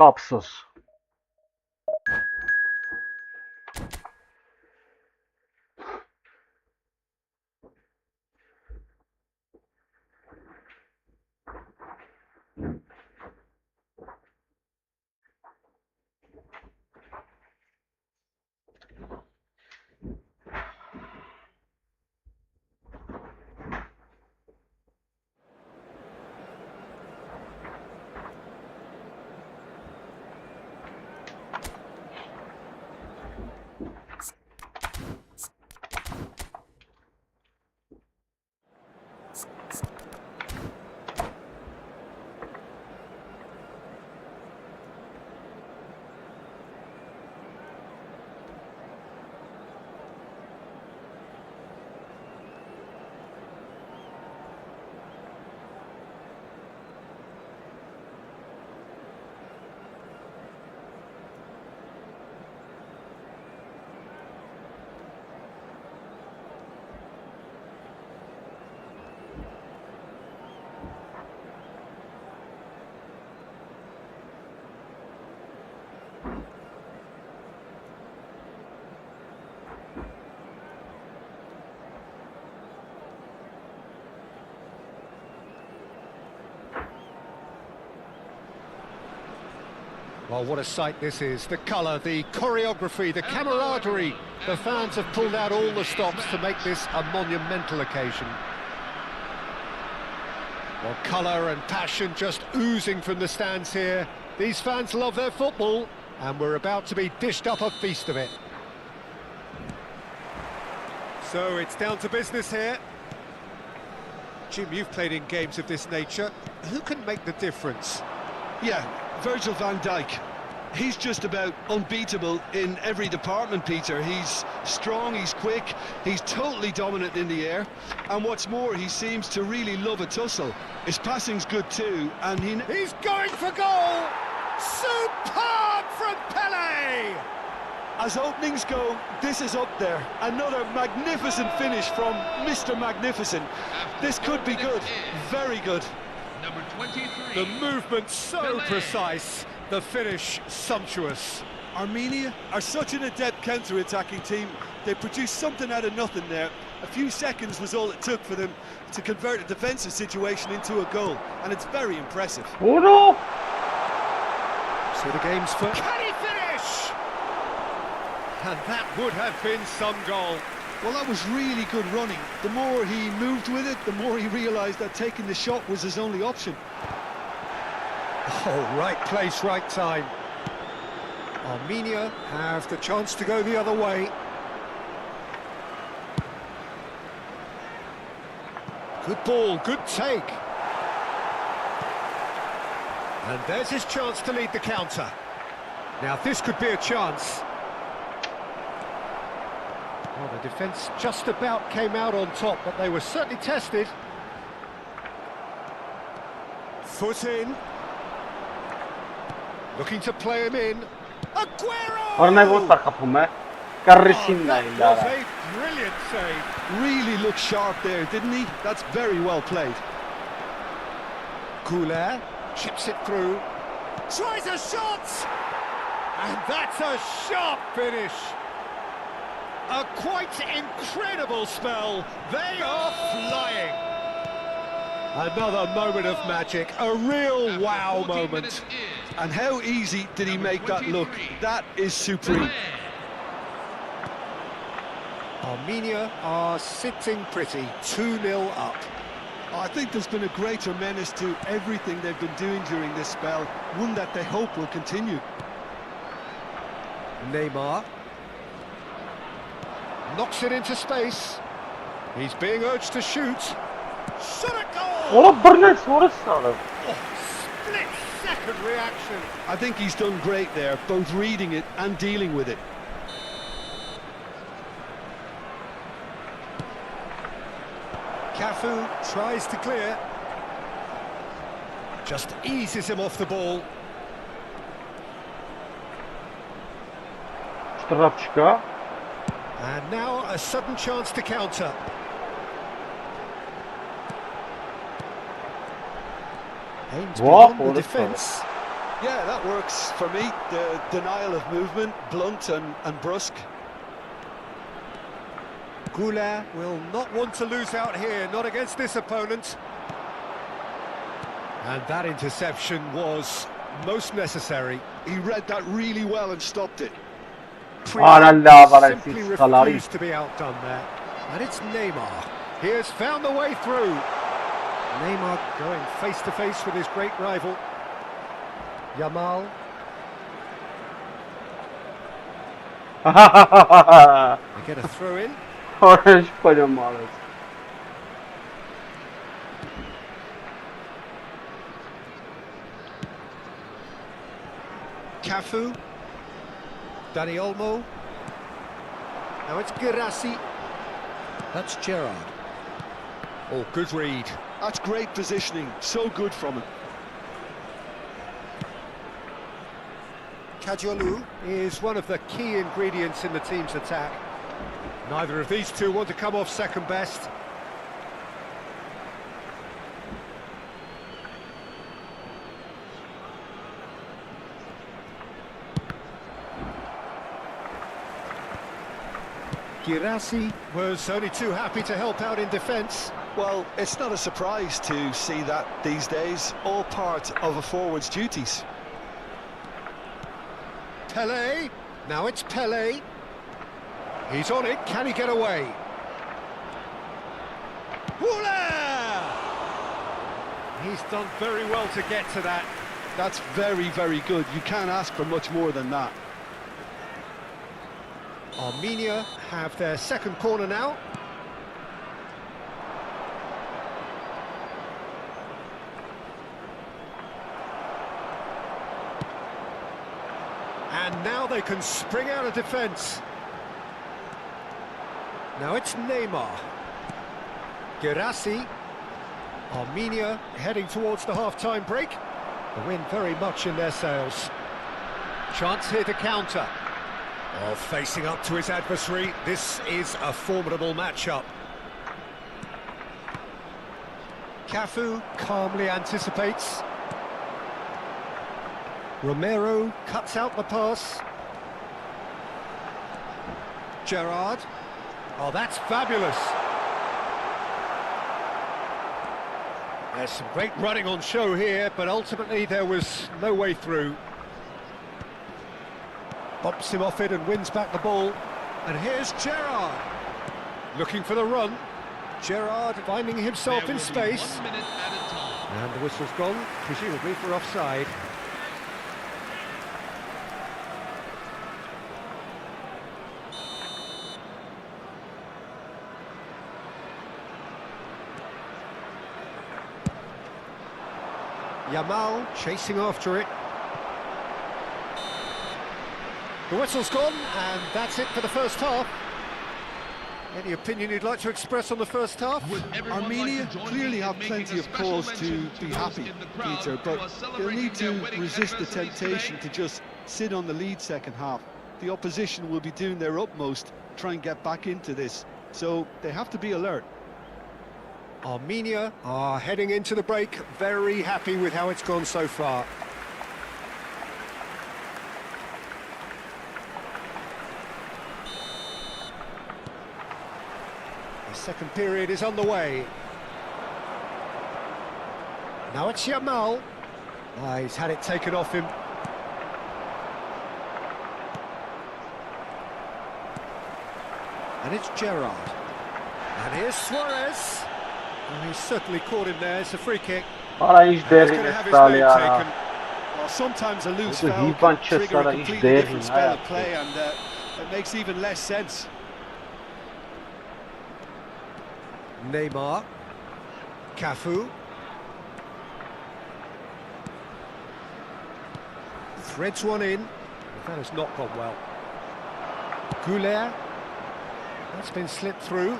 Ափսոս։ Well, what a sight this is. The colour, the choreography, the camaraderie. The fans have pulled out all the stops to make this a monumental occasion. Well, colour and passion just oozing from the stands here. These fans love their football, and we're about to be dished up a feast of it. So it's down to business here. Jim, you've played in games of this nature. Who can make the difference? Yeah, Virgil van Dijk. He's just about unbeatable in every department, Peter. He's strong, he's quick, he's totally dominant in the air. And what's more, he seems to really love a tussle. His passing's good too, and He's going for goal! Superb from Pele! as openings go, this is up there. Another magnificent finish from Mr. Magnificent. This could be good, very good. Number 23. The movement so precise, the finish sumptuous. Armenia are such an adept counter-attacking team. They produced something out of nothing there. A few seconds was all it took for them to convert a defensive situation into a goal, and it's very impressive. Ուրո։ So the game's for... Can he finish? And that would have been some goal. Well, that was really good running. The more he moved with it, the more he realised that taking the shot was his only option. Oh, right place, right time. Armenia have the chance to go the other way. Good ball, good take. And there's his chance to lead the counter. Now this could be a chance. Well, the defence just about came out on top, but they were certainly tested. Foot in. Looking to play him in. Aguero! Ornai votar kapım he. Karışın That lan was lara. a brilliant save. Really looked sharp there, didn't he? That's very well played. Goulet chips it through. Tries a shot! And that's a sharp finish. A quite incredible spell. They are flying. Another moment of magic, a real wow moment. And how easy did he make that look? That is supreme. Armenia are sitting pretty, 2-0 up. I think there's been a greater menace to everything they've been doing during this spell, one that they hope will continue. Neymar knocks it into space. He's being urged to shoot. Shot a goal! Ola birine sonrası alır. Oh, split-second reaction. I think he's done great there, both reading it and dealing with it. Cafu tries to clear. Just eases him off the ball. Strapçıka. And now a sudden chance to counter. Aims Wow, beyond the what a defence. Yeah, that works for me. The denial of movement, blunt and brusque. Goulet will not want to lose out here, not against this opponent. And that interception was most necessary. He read that really well and stopped it. Allah var Simply siz salarım. refused to be outdone there. And it's Neymar. He has found the way through. Neymar going face to face with his great rival. Yamal. They get a throw in. Orange koyacağım maalesef. Cafu. Dani Olmo. Now it's Girassi. That's Gerrard. Oh, good read. That's great positioning, so good from him. Kajolu is one of the key ingredients in the team's attack. Neither of these two want to come off second best. Girassi was only too happy to help out in defence. Well, it's not a surprise to see that these days, all part of a forward's duties. Pelé, now it's Pelé. He's on it, can he get away? Woola! He's done very well to get to that. That's very, very good. You can't ask for much more than that. Armenia have their second corner now. And now they can spring out of defence. Now it's Neymar. Girassi. Armenia heading towards the half-time break. The wind very much in their sails. Chance here to counter. Oh, facing up to his adversary, this is a formidable matchup. Cafu calmly anticipates. Romero cuts out the pass. Gerrard. Oh, that's fabulous. There's some great running on show here, but ultimately there was no way through. Bumps him off it and wins back the ball. And here's Gerrard. Looking for the run. Gerrard finding himself in space. And the whistle's gone, presumably for offside. Yamal chasing after it. The whistle's gone, and that's it for the first half. Any opinion you'd like to express on the first half? Armenia clearly have plenty of cause to be happy, Peter, but they'll need to resist the temptation to just sit on the lead second half. The opposition will be doing their utmost to try and get back into this, so they have to be alert. Armenia are heading into the break, very happy with how it's gone so far. The second period is underway. Now it's Yamal. He's had it taken off him. And it's Gerrard. And here's Suarez. Oh, he's certainly caught him there. It's a free kick. Ora iş He's derin going to have his estal name ya. taken. Well, sometimes a loose Bu foul Hivan can trigger a Çesar'a iş completely derin different spell ha. of play, and it makes even less sense. Neymar. Cafu. Threads one in. That has not gone well. Goulet. That's been slipped through.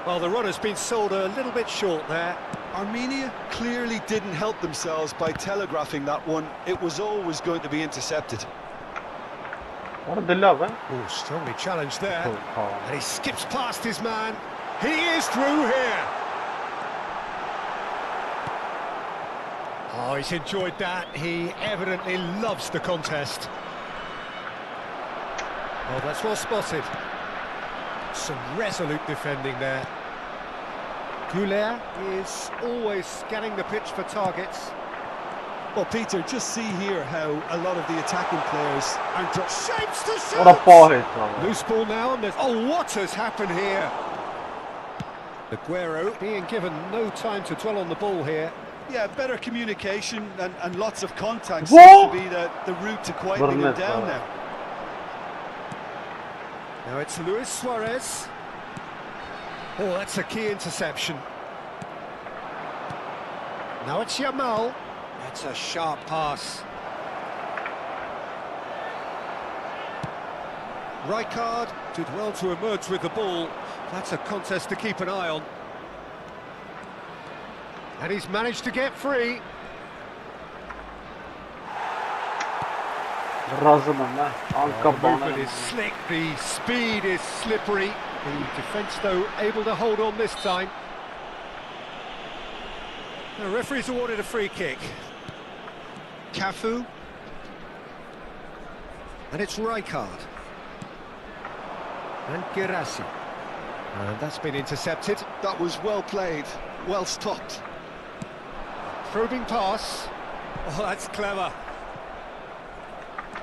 Well, the run has been sold a little bit short there. Armenia clearly didn't help themselves by telegraphing that one. It was always going to be intercepted. Orada lav ha. Oh, strongly challenged there. Oh. And he skips past his man. He is through here. Oh, he's enjoyed that. He evidently loves the contest. Oh, that's well spotted. Some resolute defending there. Goulet is always scanning the pitch for targets. Well, Peter, just see here how a lot of the attacking players are Shapes to Ora shoot! pahet var. Loose ball now, and there's... Oh, what has happened here? Aguero being given no time to dwell on the ball here. Yeah, better communication and lots of contact Whoa! seems to be the route to quieting them Burnett, down wow. now. Now it's Luis Suarez. Oh, that's a key interception. Now it's Yamal. That's a sharp pass. Rijkaard did well to emerge with the ball. That's a contest to keep an eye on. And he's managed to get free. Razıyım ha. Anka The bana. movement is slick, the speed is slippery. The defence, though, able to hold on this time. The referee's awarded a free kick. Cafu. And it's Rijkaard. And Girassi. And that's been intercepted. That was well played, well stopped. Probing pass. Oh, that's clever.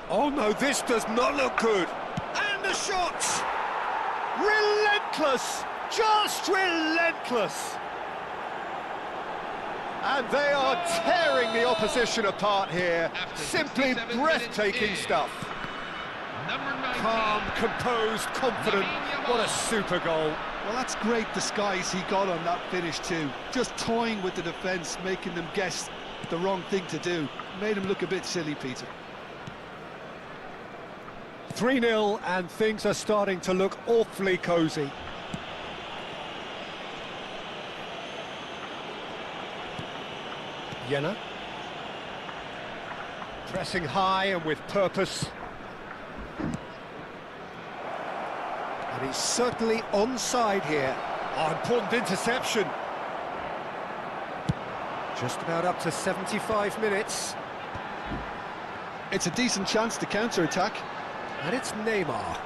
Oh no, this does not look good. And the shots! Relentless! Just relentless! And they are tearing the opposition apart here. Simply breathtaking stuff. Calm, composed, confident. What a super goal. Well, that's great disguise he got on that finish too. Just toying with the defence, making them guess the wrong thing to do. Made him look a bit silly, Peter. 3-0, and things are starting to look awfully cosy. Jena. Pressing high and with purpose. And he's certainly onside here. Oh, important interception. Just about up to 75 minutes. It's a decent chance to counter-attack. And it's Neymar.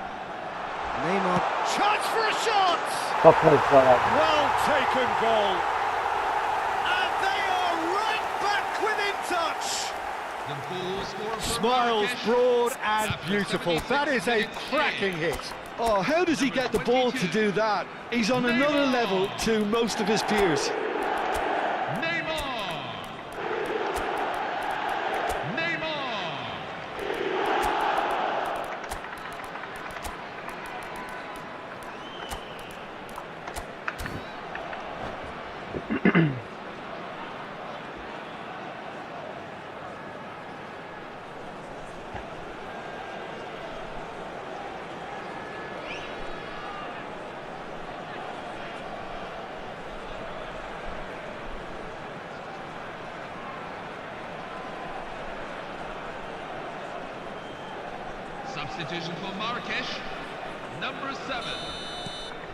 Neymar, chance for a shot! Kapıyız var abi. Well taken goal. And they are right back within touch. Smiles broad and beautiful. That is a cracking hit. Oh, how does he get the ball to do that? He's on another level to most of his peers. Substitution for Marrakesh, number 7.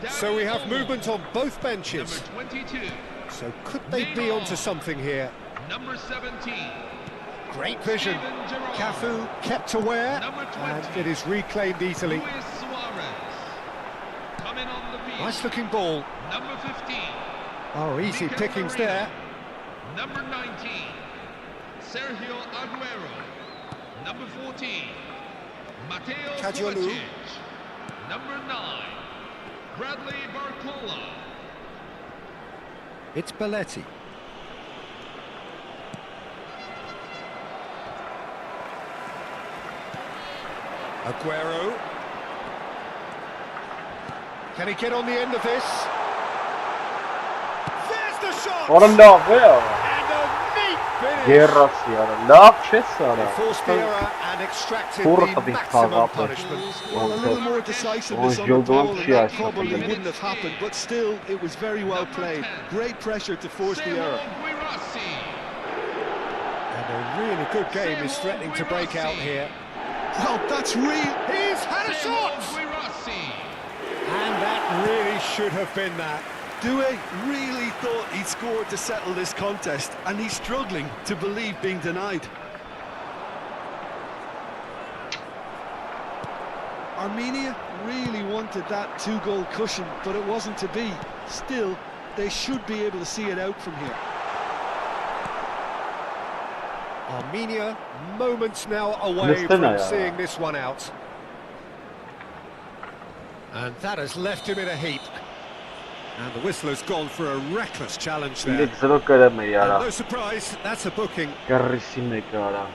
So we have movement on both Number benches. 22, So could they be onto something here? number 17. Great vision. Steven Gerrard. Cafu kept aware, Number 20. and it is reclaimed easily. Luis Suarez. Coming on the field. Nice looking ball. Number 15. Oh, easy Mikel pickings Merino. there. Number 19. Sergio Aguero. Number 14. Mateo Caggiolu. Kovacic. Number 9. Bradley Barcola. It's Belletti. Aguero. Can he get on the end of this? There's the shot! Oğlum laf ya. And a neat finish! Gerrası ya. Laf çesa They da. forced the error and extracted Kurta the bir maximum kavga. punishment. Well, a little more decisiveness on the Yoldan ball, and şey that açtı. probably wouldn't have happened, but still, it was very well played. Great pressure to force the error. Guirassi. And a really good game is threatening to break out here. Well, that's real. He's had a shot! Guirassi. And that really should have been that. Due really thought he'd scored to settle this contest, and he's struggling to believe being denied. Armenia really wanted that two-goal cushion, but it wasn't to be. Still, they should be able to see it out from here. Armenia, moments now away Listen from ya. seeing this one out. And that has left him in a heap. And the whistler's gone for a reckless challenge there. Millet zelo kademe And ya. no surprise, that's a booking. Garrisime cara.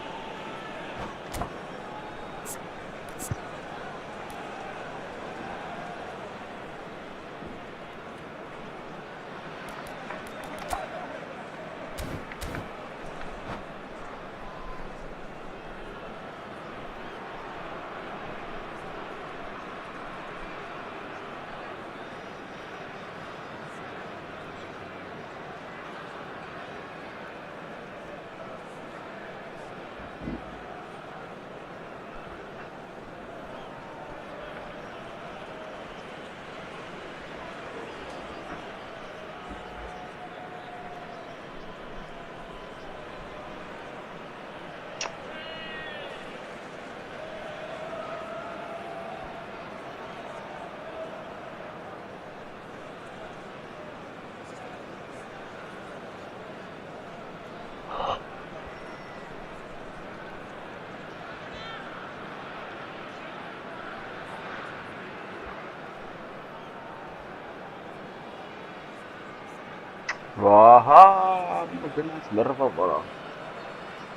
Vaha, bugün merhaba bana.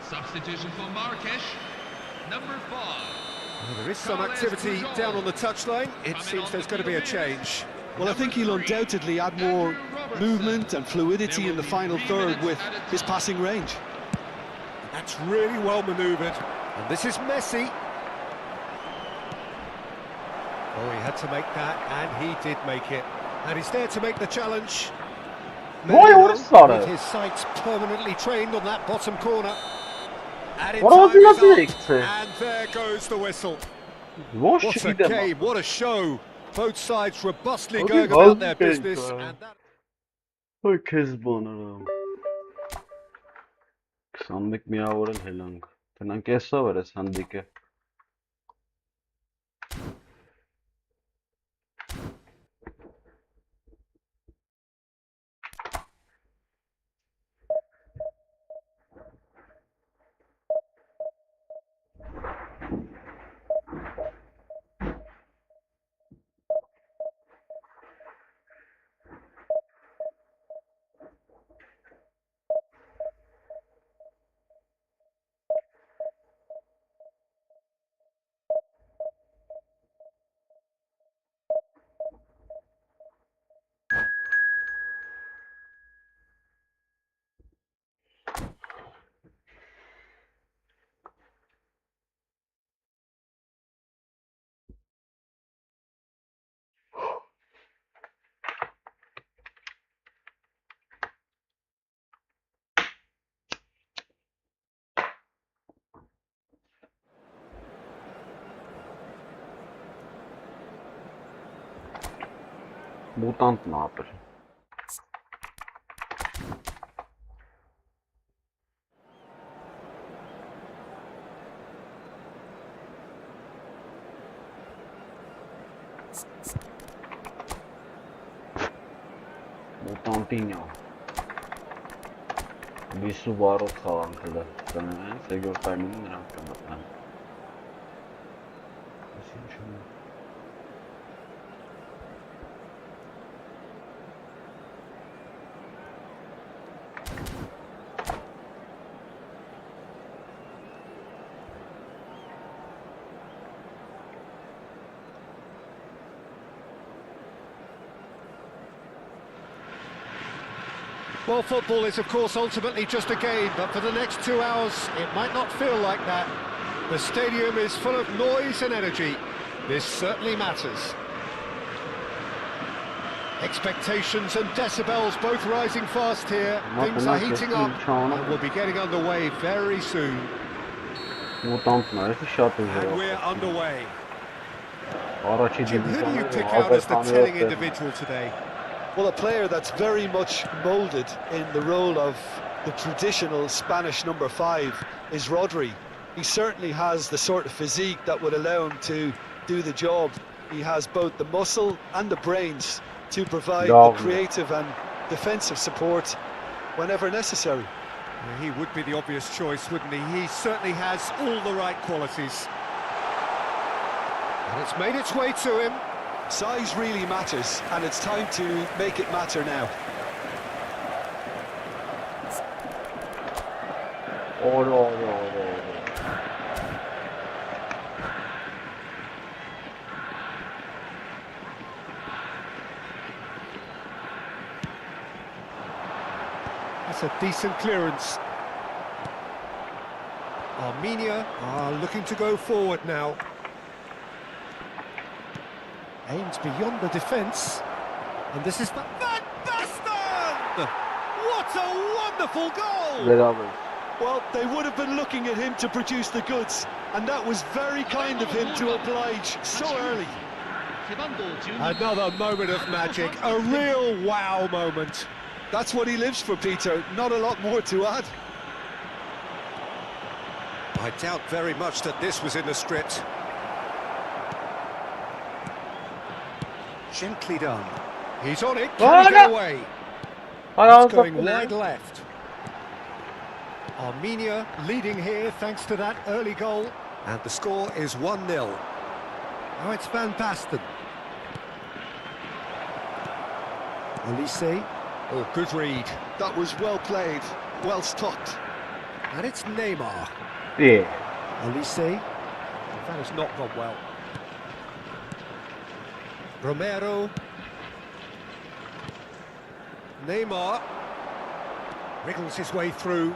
Substitution for Marrakesh, number 5. Well, there is some activity down on the touchline. It seems there's going to be a change. Well, I think he'll undoubtedly add more movement and fluidity in the final third with his passing range. That's really well manoeuvred. And this is Messi. Oh, he had to make that, and he did make it. And he's there to make the challenge. Boy, Merino what a starter. with his sights permanently trained on that bottom corner. And in What was time he is looking up, at? and there goes the whistle. Boş What a gidem. game, what a show. Both sides robustly Hadi going about their hadi business. be. And that... Herkes bana. Sandık mi yavrum helang. Tenan kesa var sandık. Mutanտն ապր։ Mutantinho։ Լիսու վարոտ խաղանքը դա կնեն, երկրորդ տայմին նրանք կմտնեն։ Well, football is, of course, ultimately just a game, but for the next 2 hours, it might not feel like that. The stadium is full of noise and energy. This certainly matters. Expectations and decibels both rising fast here. Things are heating up and we'll be getting underway very soon. And we're underway. Jim, who do you pick out as the telling individual today? Well, a player that's very much moulded in the role of the traditional Spanish number 5 is Rodri. He certainly has the sort of physique that would allow him to do the job. He has both the muscle and the brains to provide the creative and defensive support whenever necessary. He would be the obvious choice, wouldn't he? He certainly has all the right qualities. And it's made its way to him. Size really matters, and it's time to make it matter now. That's a decent clearance. Armenia are looking to go forward now. Aims beyond the defence, and this is Van Basten! What a wonderful goal! Well, they would have been looking at him to produce the goods, and that was very kind of him to oblige so early. Another moment of magic, a real wow moment. That's what he lives for, Peter, not a lot more to add. I doubt very much that this was in the script. Gently done. He's on it. Can he get away? It's going wide left. Armenia leading here thanks to that early goal. And the score is 1-0. Now it's Van Basten. Elise. Oh, good read. That was well played, well stopped. And it's Neymar. Yeah. Elise. That has not gone well. Romero. Neymar. Wriggles his way through.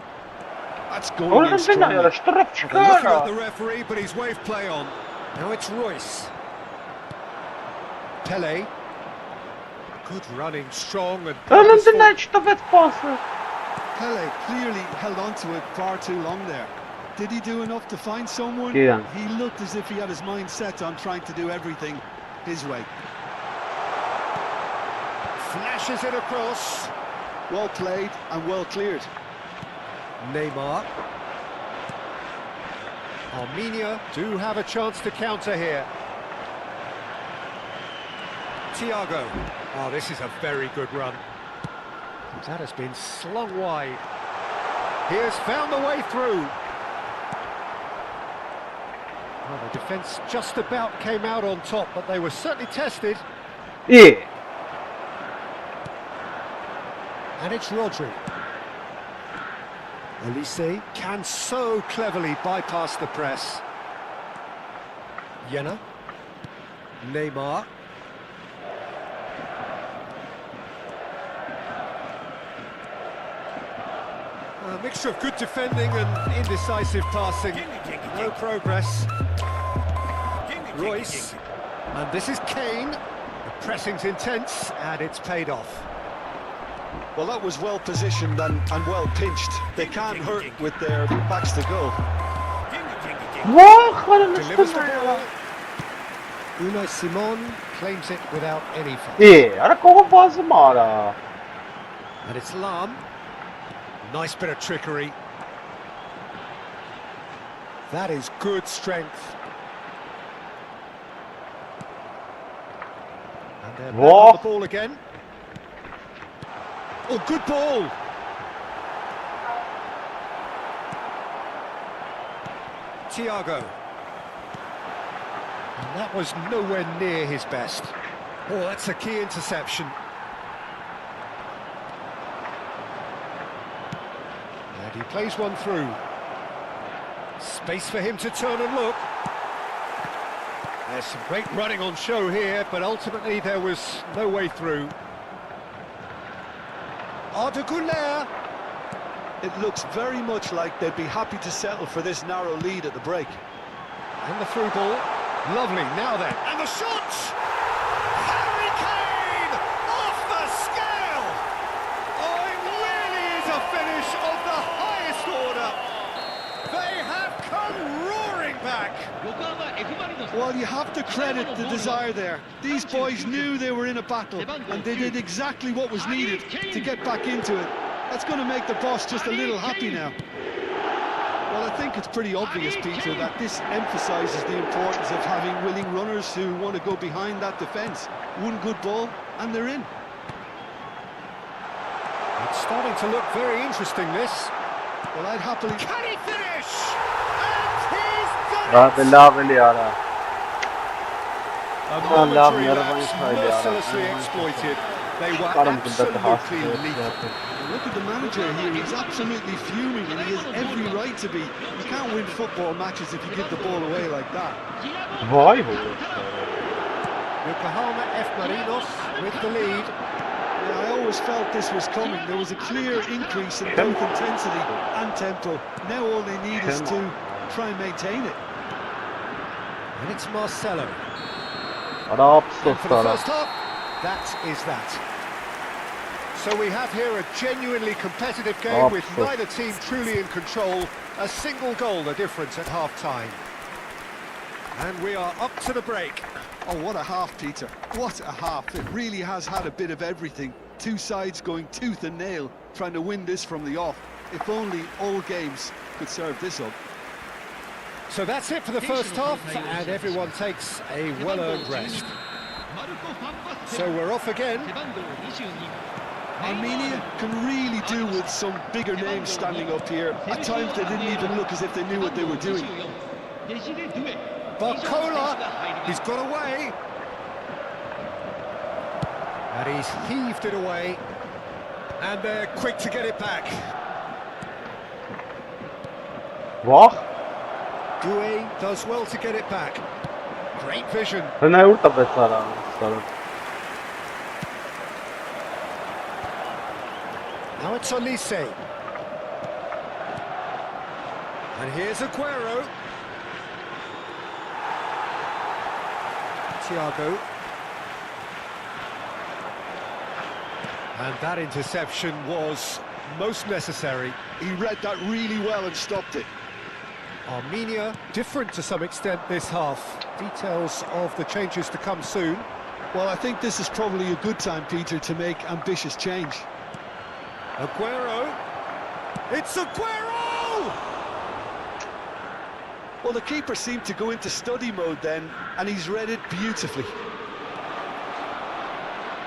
That's going in strongly. Well, looking at the referee, but he's waved play on. Now it's Royce. Pele. Good running, strong and purposeful. Pele clearly held on to it far too long there. Did he do enough to find someone? Yeah. He looked as if he had his mind set on trying to do everything his way. Flashes it across. Well played and well cleared. Neymar. Armenia do have a chance to counter here. Thiago. Oh, this is a very good run. That has been slung wide. He has found the way through. Well, the defence just about came out on top, but they were certainly tested. Yeah. And it's Rodri. Elise can so cleverly bypass the press. Jena. Neymar. A mixture of good defending and indecisive passing. No progress. Royce. And this is Kane. The pressing's intense and it's paid off. Well, that was well positioned and well pinched. They can't hurt with their backs to goal. Delivers the ball. Unai Simon claims it without any fuss. Արա կողը բազում արա։ And it's Lam. Nice bit of trickery. That is good strength. And they're back on the ball again. Oh, good ball. Thiago. And that was nowhere near his best. Oh, that's a key interception. And he plays one through. Space for him to turn and look. There's some great running on show here, but ultimately there was no way through. Arda. It looks very much like they'd be happy to settle for this narrow lead at the break. And the through ball. Lovely, now then. And the shot! Harry Kane! Off the scale! Oh, it really is a finish of the highest order. They have come roaring back. Well, you have to credit the desire there. These boys knew they were in a battle, and they did exactly what was needed to get back into it. That's going to make the boss just a little happy now. Well, I think it's pretty obvious, Peter, that this emphasises the importance of having willing runners who want to go behind that defence. One good ball, and they're in. It's starting to look very interesting, this. Well, I'd happily... Can he finish? And he's done it! A momentary lapse mercilessly exploited. They were absolutely lethal. Look at the manager here, he's absolutely fuming and he has every right to be. You can't win football matches if you give the ball away like that. Yokohama F. Marinos with the lead. Yeah, I always felt this was coming. There was a clear increase in both intensity and tempo. Now all they need is to try and maintain it. And it's Marcelo. And for the first half, that is that. So we have here a genuinely competitive game with neither team truly in control. A single goal the difference at half-time. And we are up to the break. Oh, what a half, Peter. What a half. It really has had a bit of everything. Two sides going tooth and nail, trying to win this from the off. If only all games could serve this up. So that's it for the first half, and everyone takes a well-earned rest. So we're off again. Armenia can really do with some bigger names standing up here. At times they didn't even look as if they knew what they were doing. Barcola, he's got away. And he's heaved it away. And they're quick to get it back. What? Doué does well to get it back. Great vision. Now it's Olise. And here's Aguero. Thiago. And that interception was most necessary. He read that really well and stopped it. Armenia different to some extent this half. Details of the changes to come soon. Well, I think this is probably a good time, Peter, to make ambitious change. Aguero. It's Aguero! Well, the keeper seemed to go into study mode then, and he's read it beautifully.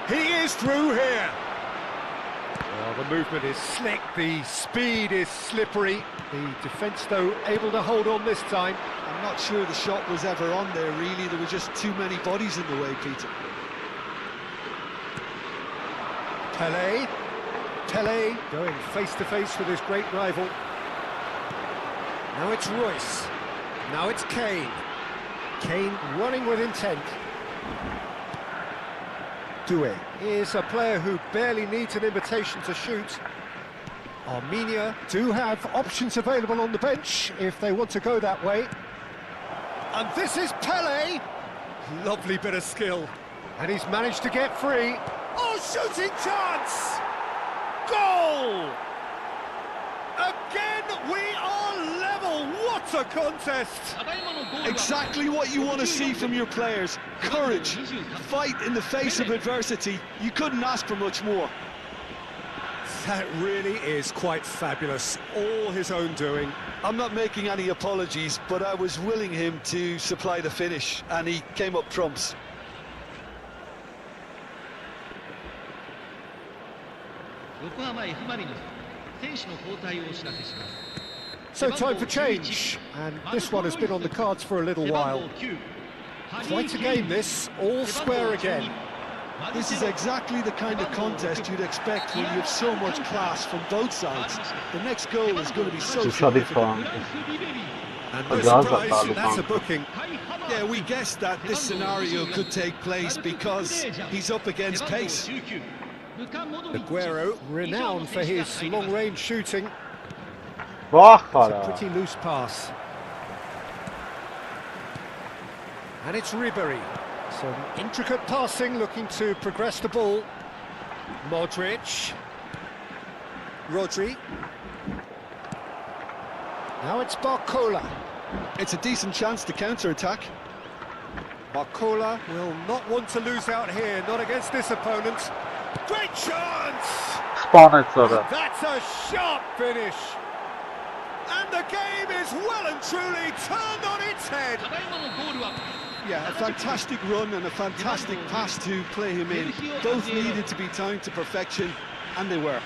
He is through here. Well, the movement is slick, the speed is slippery. The defence, though, able to hold on this time. I'm not sure the shot was ever on there, really. There were just too many bodies in the way, Peter. Pele going face-to-face with his great rival. Now it's Royce. Now it's Kane. Kane running with intent. Doué is a player who barely needs an invitation to shoot. Armenia do have options available on the bench if they want to go that way. And this is Pele. Lovely bit of skill. And he's managed to get free. Oh, shooting chance! Goal! Again, we are level. What What a contest! Exactly what you want to see from your players. Courage, fight in the face of adversity. You couldn't ask for much more. That really is quite fabulous. All his own doing. I'm not making any apologies, but I was willing him to supply the finish, and he came up trumps. So time for change, and this one has been on the cards for a little while. Quite a game this, all square again. This is exactly the kind of contest you'd expect when you have so much class from both sides. The next goal is going to be so significant. And no surprise, that's a booking. Yeah, we guessed that this scenario could take place because he's up against pace. Aguero, renowned for his long-range shooting. It's a pretty loose pass. And it's Ribery. Some intricate passing, looking to progress the ball. Modric. Rodri. Now it's Barcola. It's a decent chance to counter-attack. Barcola will not want to lose out here, not against this opponent. Great chance! That's a sharp finish. And the game is well and truly turned on its head. Yeah, a fantastic run and a fantastic pass to play him in. Both needed to be timed to perfection, and they were.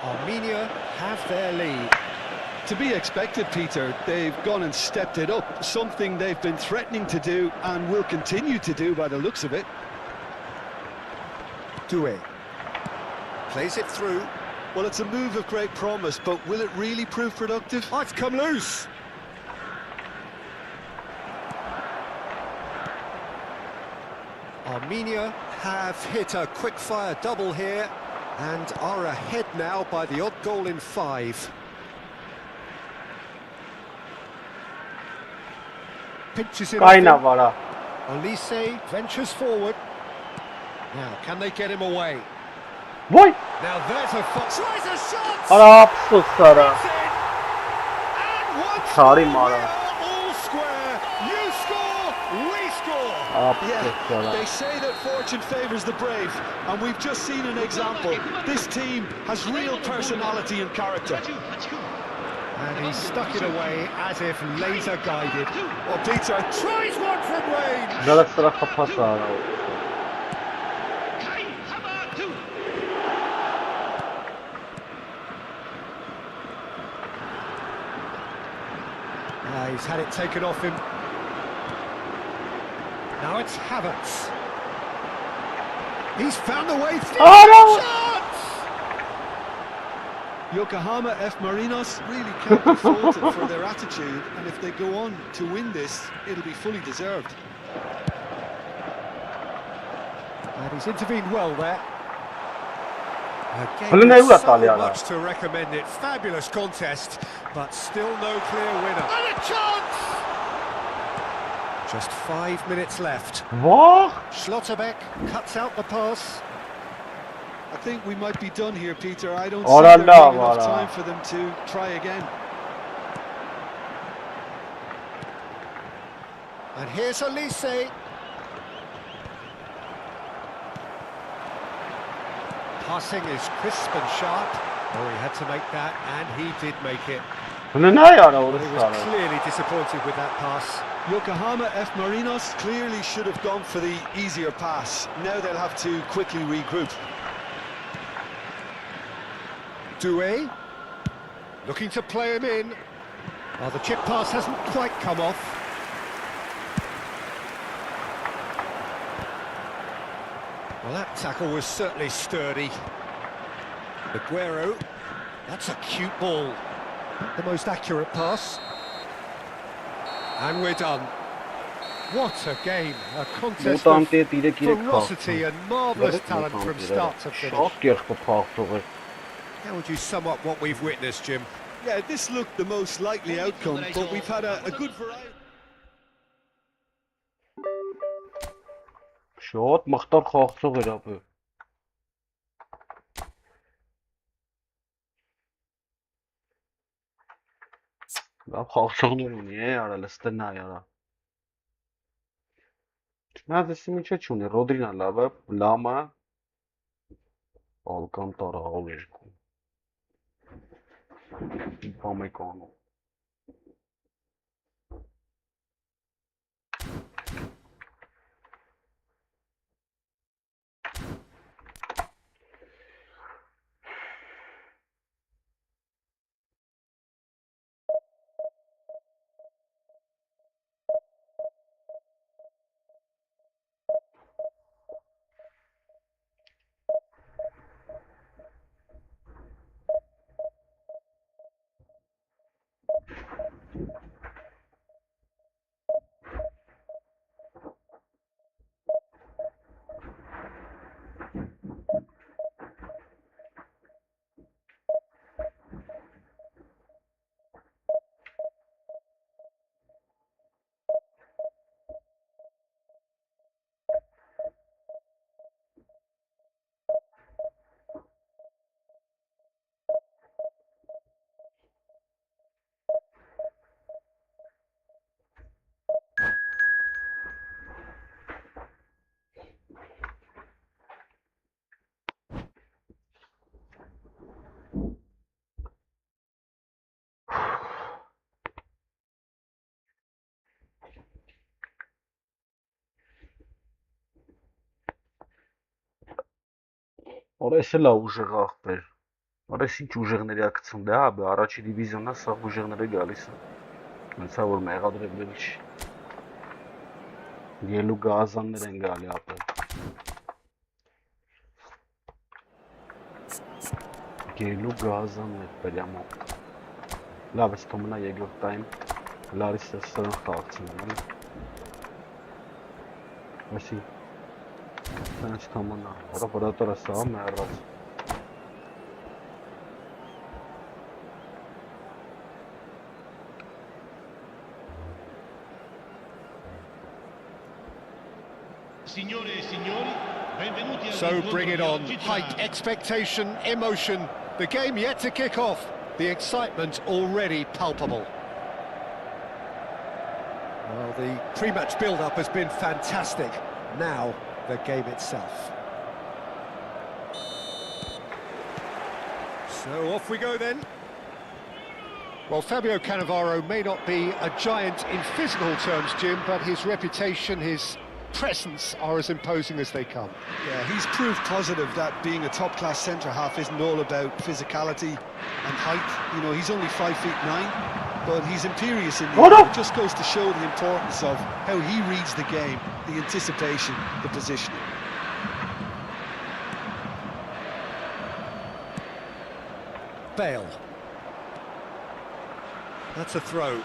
Armenia have their lead. To be expected, Peter. They've gone and stepped it up, something they've been threatening to do and will continue to do by the looks of it. Doué plays it through. Well, it's a move of great promise, but will it really prove productive? Oh, it's come loose. Armenia have hit a quick-fire double here and are ahead now by the odd goal in 5. Pinches it off. Olise ventures forward. Now, can they get him away? Boy! Now there's a fox. Tries a shot! Absolut Sara. Sorry, Mara. All square. You score, we score. Yeah, they say that fortune favours the brave, and we've just seen an example. This team has real personality and character. And he stuck it away as if laser guided. Well, Peter tries one from range. He's had it taken off him. Now it's Havertz. He's found the way through. Oh, no! Yokohama F. Marinos really can't be faulted for their attitude, and if they go on to win this, it'll be fully deserved. And he's intervened well there. Again, so much to recommend it. Fabulous contest, but still no clear winner. And a chance! Just 5 minutes left. What? Schlotterbeck cuts out the pass. I think we might be done here, Peter. I don't see there being enough time for them to try again. And here's Olise. Passing is crisp and sharp. Oh, he had to make that, and he did make it. He was clearly disappointed with that pass. Yokohama F. Marinos clearly should have gone for the easier pass. Now they'll have to quickly regroup. Doué looking to play him in. Oh, the chip pass hasn't quite come off. Well, that tackle was certainly sturdy. Aguero, that's a cute ball. Not the most accurate pass. And we're done. What a game, a contest of ferocity and marvellous talent from start to finish. How would you sum up what we've witnessed, Jim? Yeah, this looked the most likely outcome, but we've had a good variety. Շատ մխտար խաղացող էր ապը։ Լավ խաղացողներ ունի, արել ստենա արա։ Նա դեսի միջը չունի, Ռոդրինա լավ է, Լամա, Ալկանտարա ով երկու։ Պամեկանու։ Օրես էլ է ուժեղ աղբեր, օրես ինչ ուժեղների է կցում, դե հա, առաջի դիվիզիոնն է, սաղ ուժեղները գալիս է, հենց է որ մեղադրվել չի, ելու գազաններ են գալի ապել, ելու գազաններ պերյամո, լավ ես թոմնա եգորդային, լարիս է սրն խաղացին, այսի, Սենց թոմնա, հրապարատորը սաղ մեղրած, Signore e signori, benvenuti So bring it on, hype, expectation, emotion. The game yet to kick off. The excitement already palpable. Well, the pre-match build-up has been fantastic. Now, the game itself. So off we go then. Well, Fabio Cannavaro may not be a giant in physical terms, Jim, but his reputation, his presence are as imposing as they come. Yeah, he's proof positive that being a top-class centre-half isn't all about physicality and height. You know, he's only 5'9", but he's imperious in the air. It just goes to show the importance of how he reads the game, the anticipation, the positioning. Bale. That's a throw.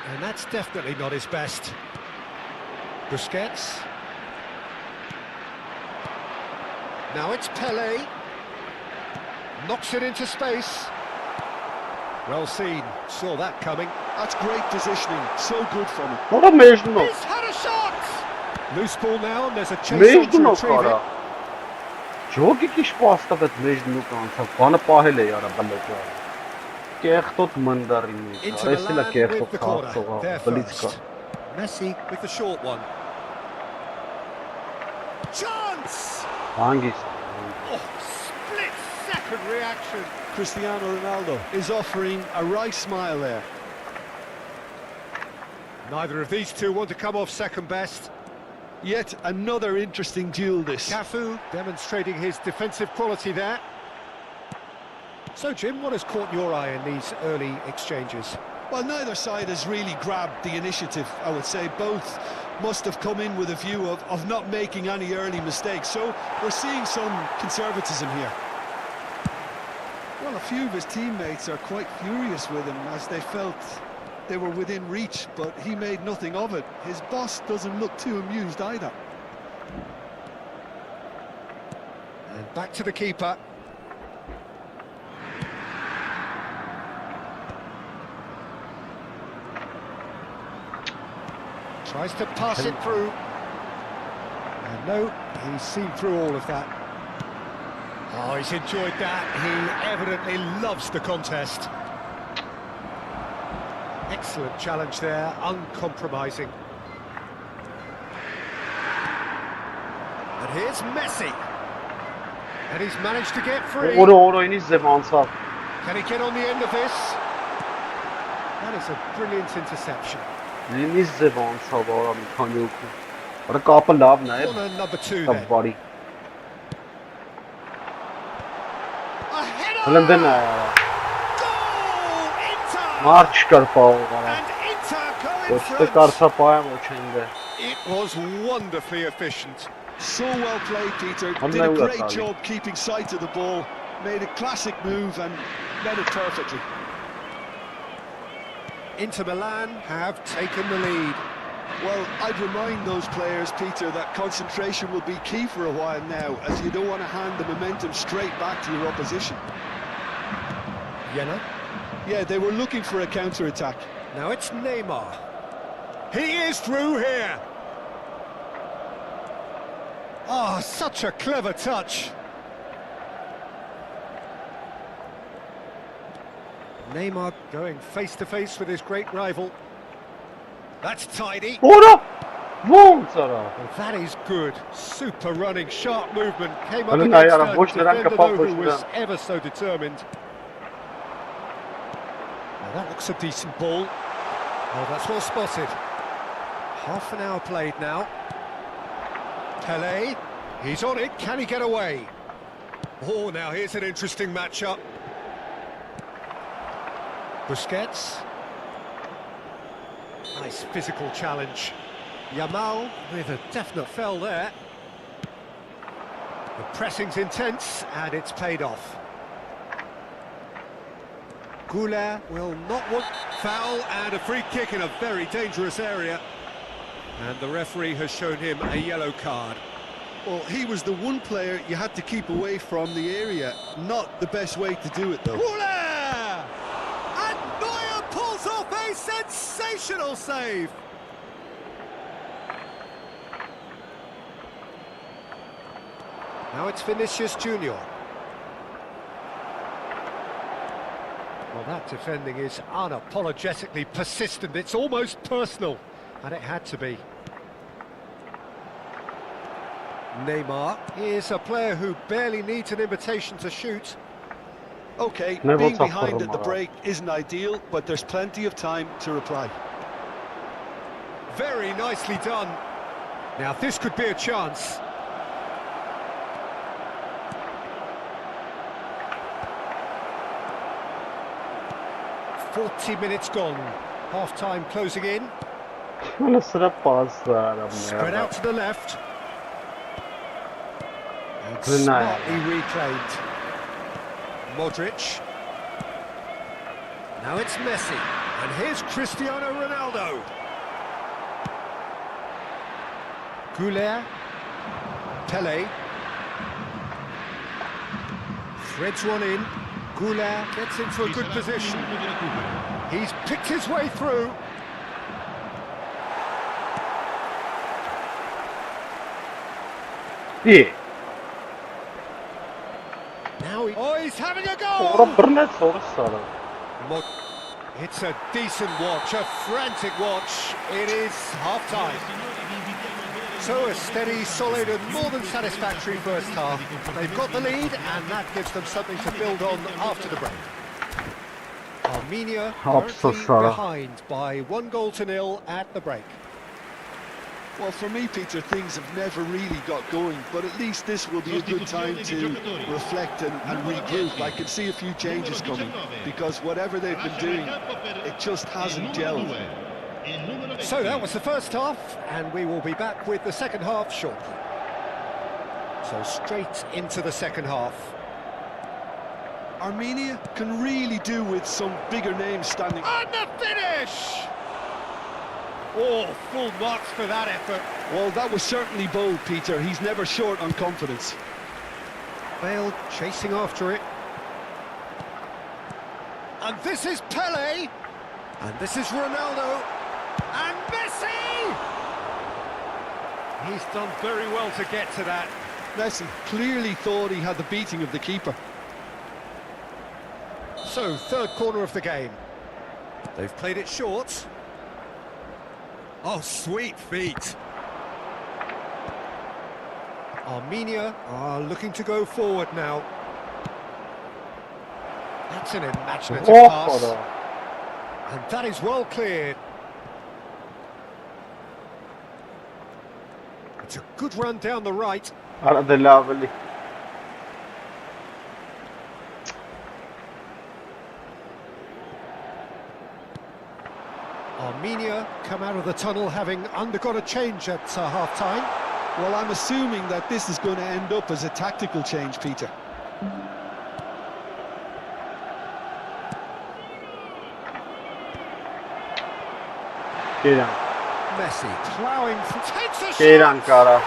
And that's definitely not his best. Busquets. Now it's Pelé. Knocks it into space. Well seen, saw that coming. That's great positioning, so good from him. Ora mesmo, He's had a shot! Loose ball now, and there's a chase on mesmo to não, retrieve cara. it. Jogi kiş postavet mesmo kansa, bana pahele yara balloca. Kehtot mandarini, Inter resila Milan kehtot with the corner, khafsoga, they're blitska. first. Messi with the short one. Chance! Hangis? Oh, split-second reaction. Cristiano Ronaldo is offering a wry smile there. Neither of these two want to come off second best. Yet another interesting duel this. Cafu demonstrating his defensive quality there. So, Jim, what has caught your eye in these early exchanges? Well, neither side has really grabbed the initiative, I would say. Both must have come in with a view of not making any early mistakes. So we're seeing some conservatism here. Well, a few of his teammates are quite furious with him as they felt they were within reach, but he made nothing of it. His boss doesn't look too amused either. And back to the keeper. Tries to pass it through. And no, he's seen through all of that. Oh, he's enjoyed that. He evidently loves the contest. Excellent challenge there, uncompromising. And here's Messi. And he's managed to get free. Օրը ինձ անցավ։ Can he get on the end of this? That is a brilliant interception. Ինձ անցավ արա մի քանի օգու։ Արա կապը լավն է։ Corner number 2 then. Բարի։ A header! Հլնդեն է։ Goal! Inter! Մարդ չկար պահող արա։ And Inter go in Ոչ թե front. կարծա պայեմ ոչ այնտե։ It was wonderfully efficient. So well played, Peter. I'm Did a now great left, job keeping sight of the ball. Made a classic move and led it perfectly. Inter Milan have taken the lead. Well, I'd remind those players, Peter, that concentration will be key for a while now, as you don't want to hand the momentum straight back to your opposition. Jena. Yeah, they were looking for a counter-attack. Now it's Neymar. He is through here. Oh, such a clever touch. Neymar going face-to-face with his great rival. That's tidy. Օրը ոնց արա։ Well, that is good. Super running, sharp movement. Came up Հələ against նայ արա, a ոչ նրան defender կապավ, though ոչ who was նրան։ ever so determined. Now that looks a decent ball. Oh, that's well spotted. Half an hour played now. Pelé, he's on it. Can he get away? Oh, now here's an interesting matchup. Busquets. Nice physical challenge. Yamal with a definite fell there. The pressing's intense and it's paid off. Goulet will not want foul and a free kick in a very dangerous area. And the referee has shown him a yellow card. Well, he was the one player you had to keep away from the area. Not the best way to do it, though. Goulet! And Neuer pulls off a sensational save. Now it's Vinicius Junior. Well, that defending is unapologetically persistent. It's almost personal, and it had to be. Neymar is a player who barely needs an invitation to shoot. OK, Never being tough behind for at the him, break isn't ideal, but there's plenty of time to reply. Very nicely done. Now this could be a chance. "40 minutes gone. Half-time closing in. Հələ սրա պասը արա։ Spread out to the left. And Good night. smartly reclaimed. Modric. Now it's Messi. And here's Cristiano Ronaldo. Goulet. Pelé. Threads one in. Goulet gets into a good position. He's picked his way through. Դի։ Now he's having a Օրը goal! բռնեց օրը սարը։ It's a decent watch, a frantic watch. It is half-time. So a steady, solid and more than satisfactory first half. They've got the lead and that gives them something to build on after the break. Armenia currently behind by 1-0 at the break. Well, for me, Peter, things have never really got going, but at least this will be a good time to reflect and regroup. I can see a few changes coming, because whatever they've been doing, it just hasn't gelled. So that was the first half, and we will be back with the second half shortly. So straight into the second half. Armenia can really do with some bigger names standing. And the finish! Oh, full marks for that effort. Well, that was certainly bold, Peter. He's never short on confidence. Bale chasing after it. And this is Pelé. And this is Ronaldo. And Messi! He's done very well to get to that. Messi clearly thought he had the beating of the keeper. So, third corner of the game. They've played it short. Oh, sweet feet. Armenia are looking to go forward now. That's an imaginative pass. And that is well cleared. It's a good run down the right. Arada lavali. Armenia come out of the tunnel having undergone a change at half-time. Well, I'm assuming that this is going to end up as a tactical change, Peter. Messi ploughing, takes a Keyran shot. kara.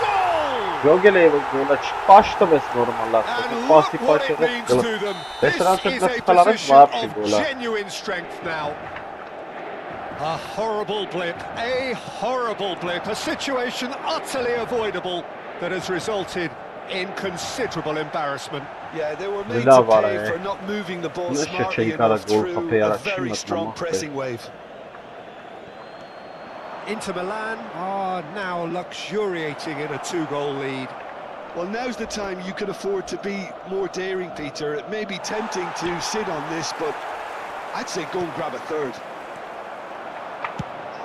Goal! Yo geleyim gola çıkmıştı mes normallar. And Pasi look what it paşa means to them. This Restoran is a çıkmıştılar position var of gola. genuine strength now. A horrible blip, a situation utterly avoidable that has resulted in considerable embarrassment. Yeah, they were made Villa to var pay ya. for not moving the ball Nasıl smartly çelikara enough gol through kapıya a açılmadı very strong ama. pressing wave. Inter Milan are now luxuriating in a 2-goal lead. Well, now's the time you can afford to be more daring, Peter. It may be tempting to sit on this, but I'd say go and grab a third.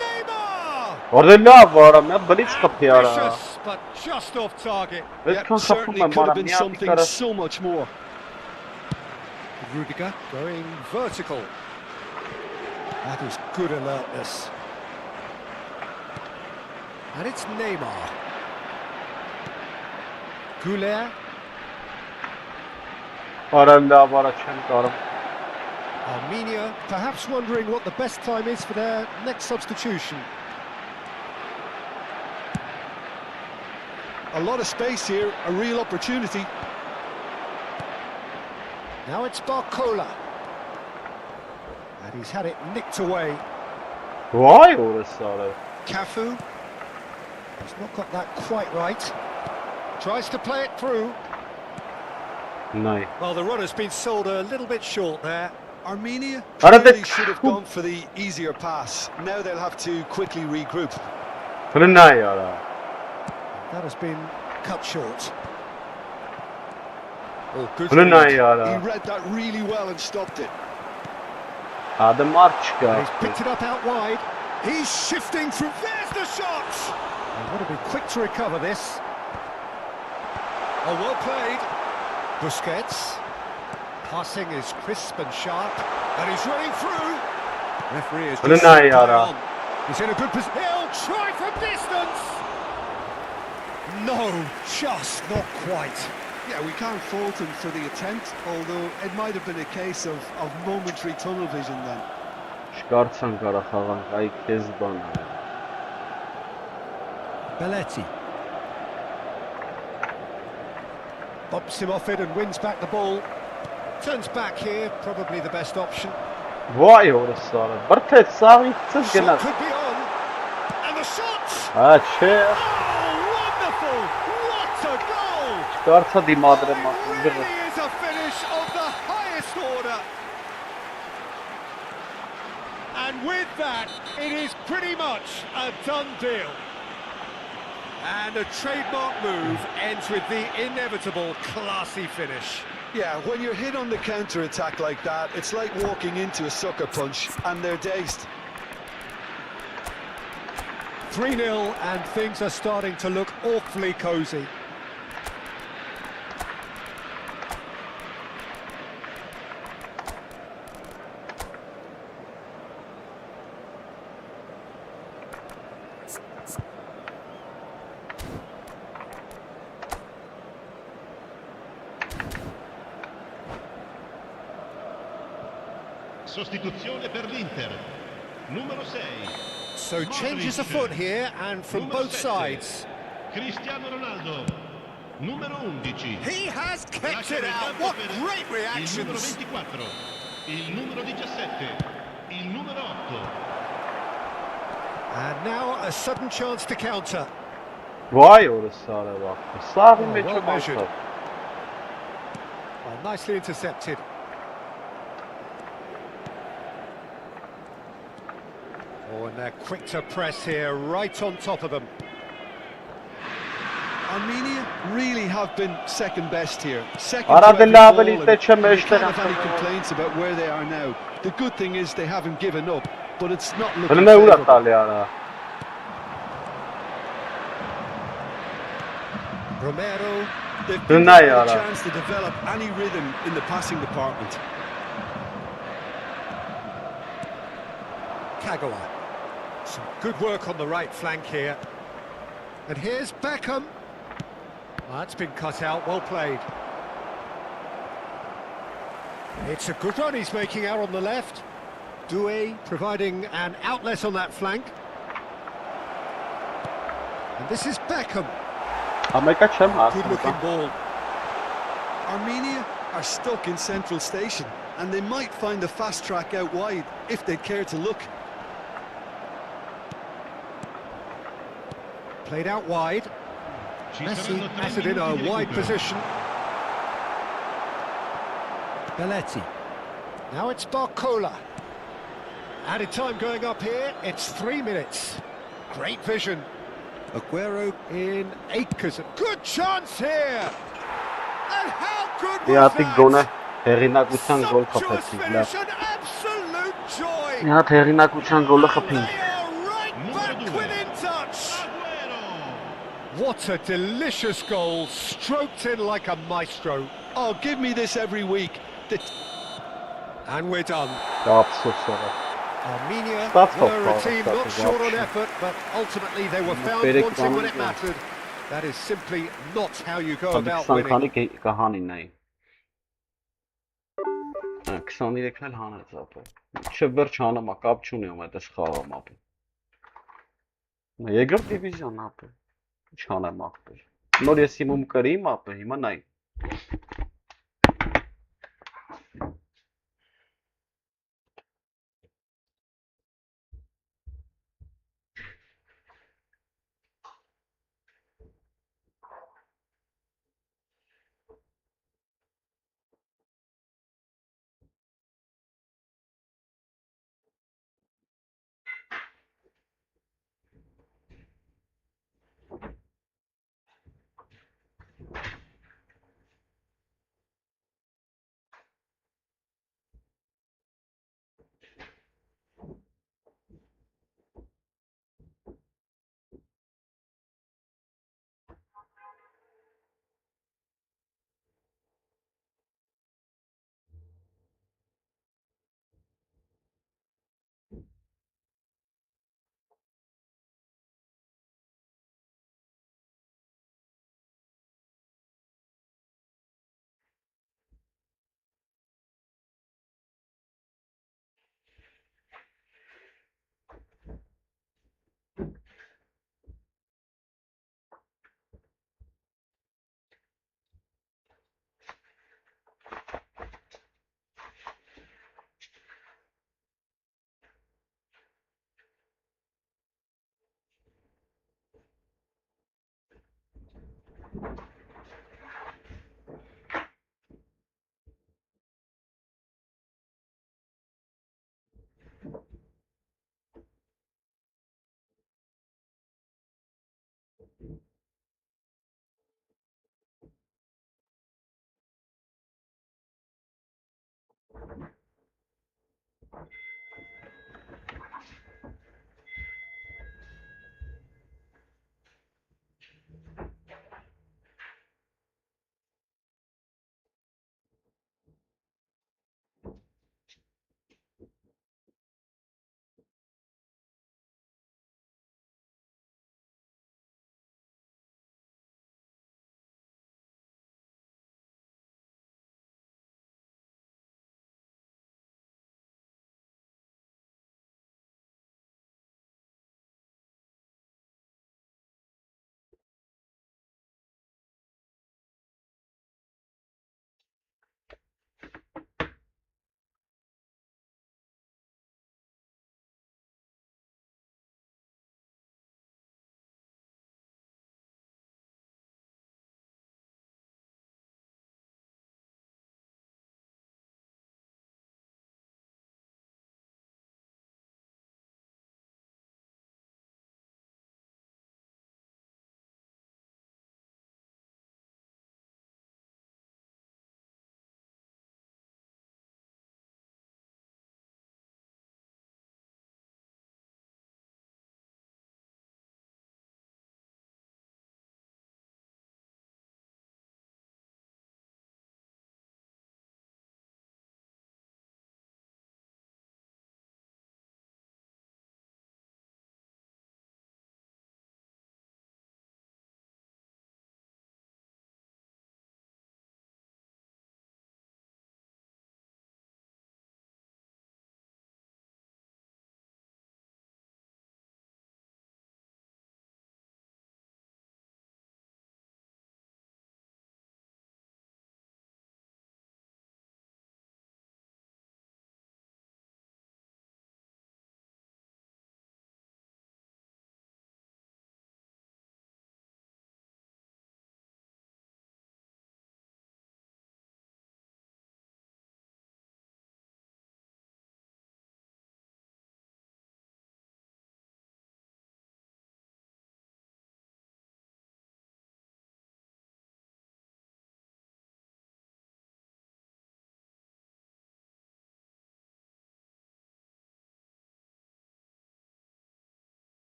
Neymar! Orada ne var ama blitz kapıya ara. Ambitious, but just off target. Yep, certainly could have been something so much more. Rudiger going vertical. That is good alertness. And it's Neymar. Goulet. Orada var açın. Armenia perhaps wondering what the best time is for their next substitution. A lot of space here, a real opportunity. Now it's Barcola. And he's had it nicked away. Vay orası ara. Cafu. He's not got that quite right. Tries to play it through. Nay. Well, the run has been sold a little bit short there. Armenia Arada- clearly should have gone for the easier pass. Now they'll have to quickly regroup. Bunu ne ara? That has been cut short. Oh, good Bunu ne read. He ara? read that really well and stopped it. Adamlar And çıkar. he's picked it up out wide. He's shifting through. There's the shot! They've got to be quick to recover this. Oh, well played. Busquets. Passing is crisp and sharp. And he's running through. Referee is Bunu just ne slipped ara? on. He's in a good position. He'll try from distance. No, just not quite. Yeah, we can't fault him for the attempt, although it might have been a case of momentary tunnel vision then. Çıkarsan Qarabağın ay kez bana. Belletti. Bumps him off it and wins back the ball. Turns back here, probably the best option. Vay orası ara. Bir tek sağ gitsin gene. Shot could be on. And the shot! Ha şey. Oh, wonderful! What a goal! Çıkarsa di madre It really is a finish of the highest order. And with that, it is pretty much a done deal. And a trademark move ends with the inevitable classy finish. Yeah, when you're hit on the counter-attack like that, it's like walking into a sucker punch, and they're dazed. 3-0 and things are starting to look awfully cosy. Sostituzione per l'Inter. Numero 6. So changes afoot here and from Numero both 7. sides. Cristiano Ronaldo. Numero 11. He has kept Lascia it il out. campo What per great Il numero reactions. 24. Il numero 17. Il numero 8. And now a sudden chance to counter. Vay orası ara bak. Sağ Oh, bir well çok measured. altta. Oh, nicely intercepted. Oh, and they're quick to press here, right on top of them. Armenia really have been second best here. Second Ara to every della ball, abilità and c'è they mestre can't have any na. complaints about where they are now. The good thing is they haven't given up, but it's not looking Önüne vur favourable. atal ara. Romero. They've been Deny given a ara. chance to develop any rhythm in the passing department. Kagawa. Some good work on the right flank here. And here's Beckham. That's been cut out, well played. It's a good run he's making out on the left. Doué providing an outlet on that flank. And this is Beckham. Amerika çem Good looking ball. Armenia are stuck in central station, and they might find the fast track out wide if they'd care to look. Played out wide. Ci Messi saranno 3 has it in a minuti di wide recupero. position. Belletti. Now it's Barcola. Added time going up here, it's 3 minutes. Great vision. Aguero in acres. A good chance here! And how good was Իհատիկ that? գոնը հերինակության գոլ Sumptuous խփեցին, finish, լավ։ an absolute joy! Իհատ հերինակության գոլը And խփին։ they are right back within touch! Aguero! What a delicious goal, stroked in like a maestro. Oh, give me this every week. And we're done. Ափսոս արա։ Armenia That's not were a far, team that's not a short on option. effort, but ultimately they were found Bere wanting when it կանում mattered. That is simply not how you go Ադի about 20 winning. քանի կհանին նայ։ 23-ն էլ հանեց ապա։ Չէ վերջ հանամա, կապ չունի ում այդպես խաղամ ապա։ Երկրորդ դիվիզիոն ապա։ Ինչ հանեմ ապա։ Նոր ես իմում կրիմ ապա, հիմա նայ։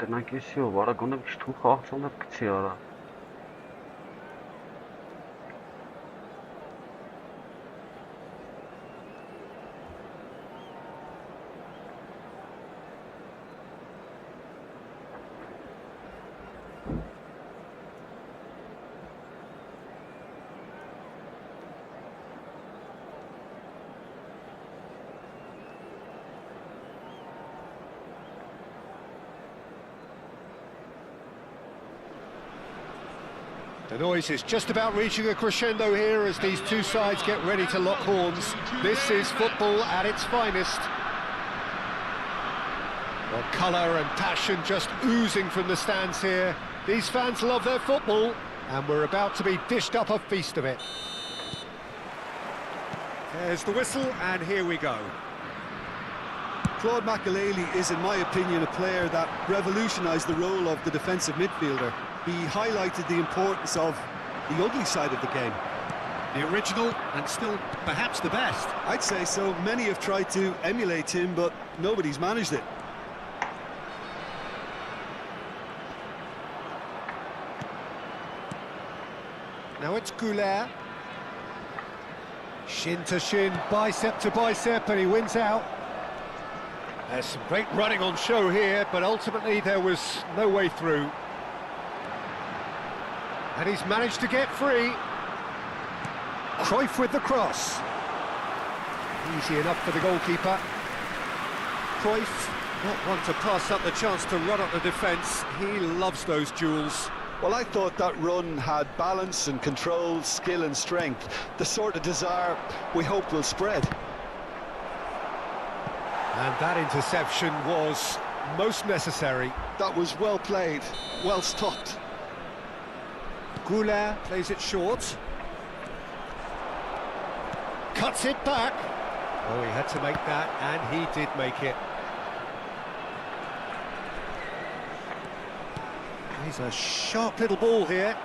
Տնակ եսի ով, արա գոնը չթու խաղցանով կցի արա։ The noise is just about reaching a crescendo here as these two sides get ready to lock horns. This is football at its finest. Well, colour and passion just oozing from the stands here. These fans love their football, and we're about to be dished up a feast of it. There's the whistle, and here we go. Claude Makelele is, in my opinion, a player that revolutionised the role of the defensive midfielder. He highlighted the importance of the ugly side of the game. The original, and still perhaps the best. I'd say so. Many have tried to emulate him, but nobody's managed it. Now it's Goulet. Shin to shin, bicep to bicep, and he wins out. There's some great running on show here, but ultimately there was no way through. And he's managed to get free. Cruyff with the cross. Easy enough for the goalkeeper. Cruyff, not one to pass up the chance to run up the defence. He loves those duels. Well, I thought that run had balance and control, skill and strength. The sort of desire we hope will spread. And that interception was most necessary. That was well played, well stopped. Goulet plays it short. Cuts it back. Oh, he had to make that, and he did make it. He's a sharp little ball here.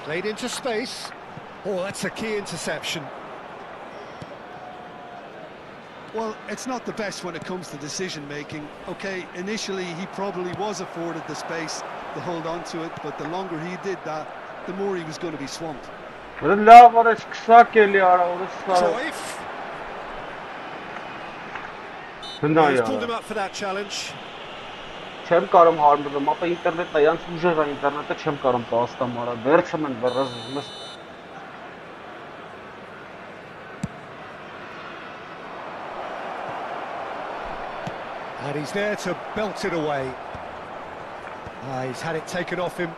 Played into space. Oh, that's a key interception. Well, it's not the best when it comes to decision-making. OK, initially he probably was afforded the space to hold on to it, but the longer he did that, the more he was going to be swamped. Cruyff. He's pulled him up for that challenge. Չեմ կարում հարմարում, ապա ինտերնետն է, յանց ուժեղ է ինտերնետը, չեմ կարում տաստամ արա, վերցեմ են վերազում ես։ And he's there to belt it away. He's had it taken off him.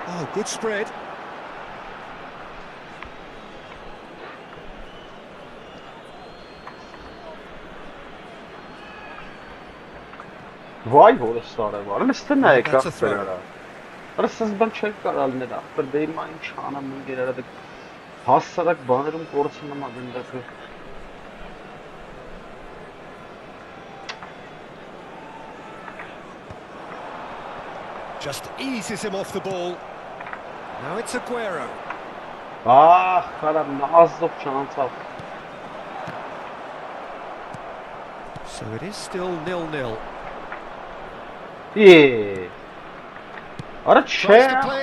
Oh, good spread. Vay որս սարև, արել ես տնա եկավ պերարա։ Արել սզբան չեք կարալներ ախպր դեի մա ինչ անամ ինգեր արա դեք հասարակ բաներում կորցն նմա դնդակը։ Just eases him off the ball. Now it's Aguero. Խարամ նահազով չանցավ։ So it is still 0-0. Արա չէ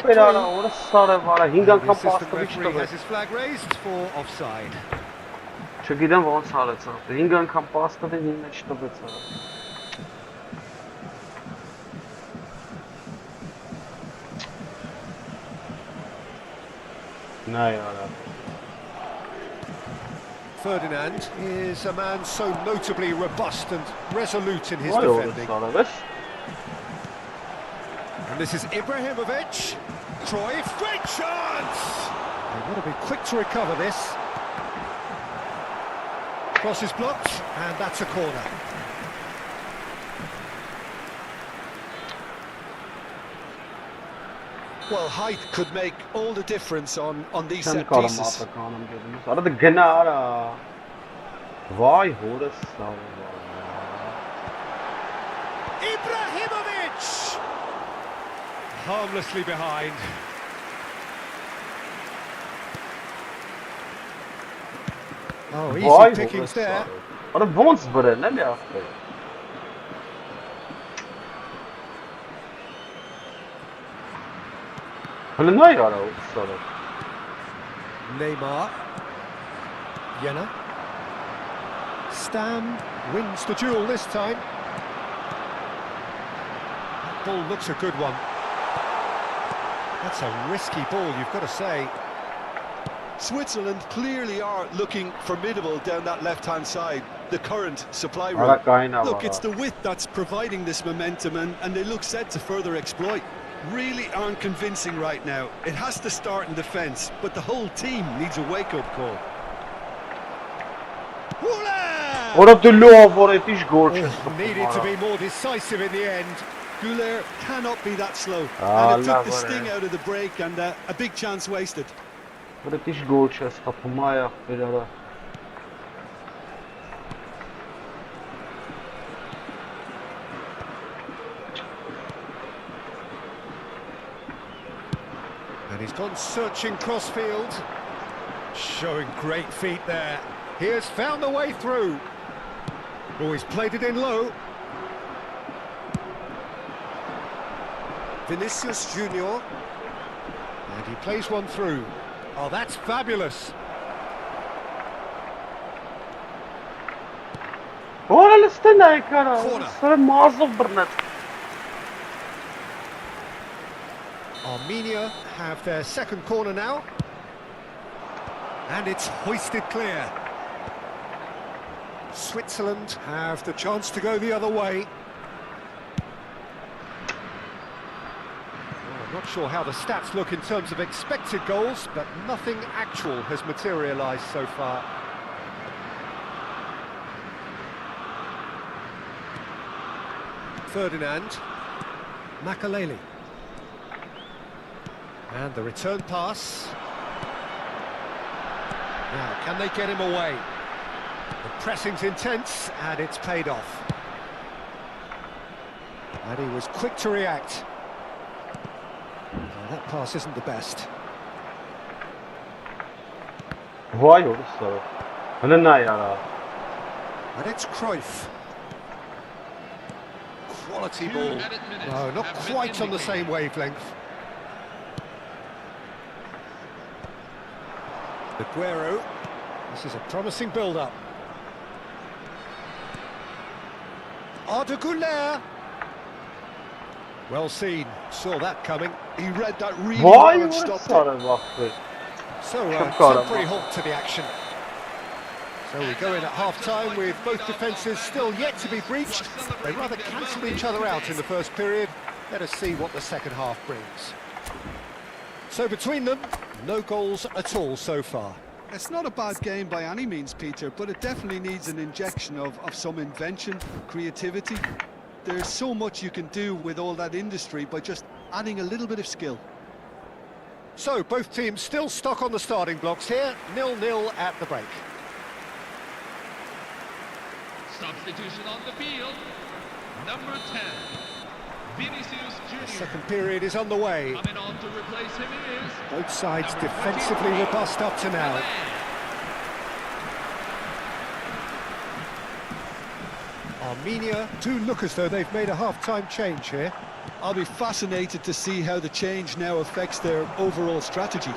պերարա, որս սարև արա, 5 անգամ պաստովի չտվեց։ Has his flag raised for offside. Չգիտեմ ոնց արեց, 5 անգամ պաստովին 9 չտվեց արա։ نه یارا Ferdinand is a man so notably robust and resolute in his وای defending. سارا And this is Ibrahimovic. Cruyff, great chance! They've got to be quick to recover this. Cross is blocked, and that's a corner. Well, height could make all the difference on these Sen set karım pieces. Afrikanım gözümüz. Arada gene ara. Vay horas sağ Ibrahimovic! Harmlessly behind. Oh, Vay easy horas pickings there. sağ. Arada bonus böyle ne mi yaptı? Hani ne yara o sarı? Neymar. Jena. Stam wins the duel this time. That ball looks a good one. That's a risky ball, you've got to say. Switzerland clearly are looking formidable down that left-hand side, the current supply Ara route. kaynağı Look, var. it's the width that's providing this momentum, and they look set to further exploit. Really aren't convincing right now. It has to start in defence, but the whole team needs a wake-up call. Orada low tiş gol Needed to be more decisive in the end. Goulet cannot be that slow. Allah And it took the var sting ya. out of the break, and a big chance wasted. Orada tiş gol çes kapıma ayak bir ara. And he's gone searching crossfield. Showing great feet there. He has found the way through. Oh, he's played it in low. Vinicius Junior. And he plays one through. Oh, that's fabulous. Orada stene kara. Corner. Sarı mazlum birnet. Armenia have their second corner now. And it's hoisted clear. Switzerland have the chance to go the other way. Well, I'm not sure how the stats look in terms of expected goals, but nothing actual has materialised so far. Ferdinand. Makaleli. And the return pass. Now, can they get him away? The pressing's intense, and it's paid off. And he was quick to react. Well, that pass isn't the best. Vay orada sarı. Hani ne yara? And it's Cruyff. Quality ball. No, not quite on the same wavelength. Aguero. This is a promising build-up. Arda Güler. Well seen. Saw that coming. He read that really Vay well and orada stopped it. sarı baktı. So Çok kahraman. temporary halt to the action. So we go in at half-time with both defences still yet to be breached. They rather cancelled each other out in the first period. Let us see what the second half brings. So between them, no goals at all so far. It's not a bad game by any means, Peter, but it definitely needs an injection of some invention, creativity. There's so much you can do with all that industry by just adding a little bit of skill. So both teams still stuck on the starting blocks here, 0-0 at the break. Substitution on the field. Number 10, Vinicius The Junior. second period is underway. Coming on to replace him is Both sides number defensively 23, robust up to now. Alik. Armenia do look as though they've made a half-time change here. I'll be fascinated to see how the change now affects their overall strategy.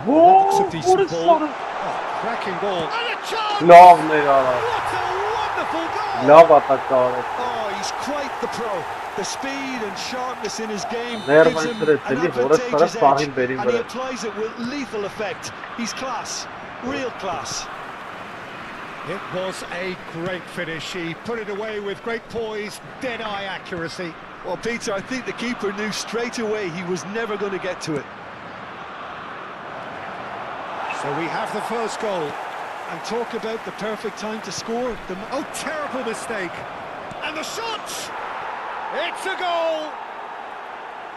Looks a Vay decent orada ball. sarı. Oh, cracking ball. And a chance! Lav ne yara? What a wonderful goal! Lav atak davet. Oh, he's quite the pro. The speed and sharpness in his game Never gives him mind, an Siri, Boris advantageous Sarah edge, Fahim Berim and he Berim. applies it with lethal effect. He's class, real class. It was a great finish. He put it away with great poise, dead-eye accuracy. Well, Peter, I think the keeper knew straight away he was never going to get to it. So we have the first goal. And talk about the perfect time to score. Oh, terrible mistake. And the shot! It's a goal!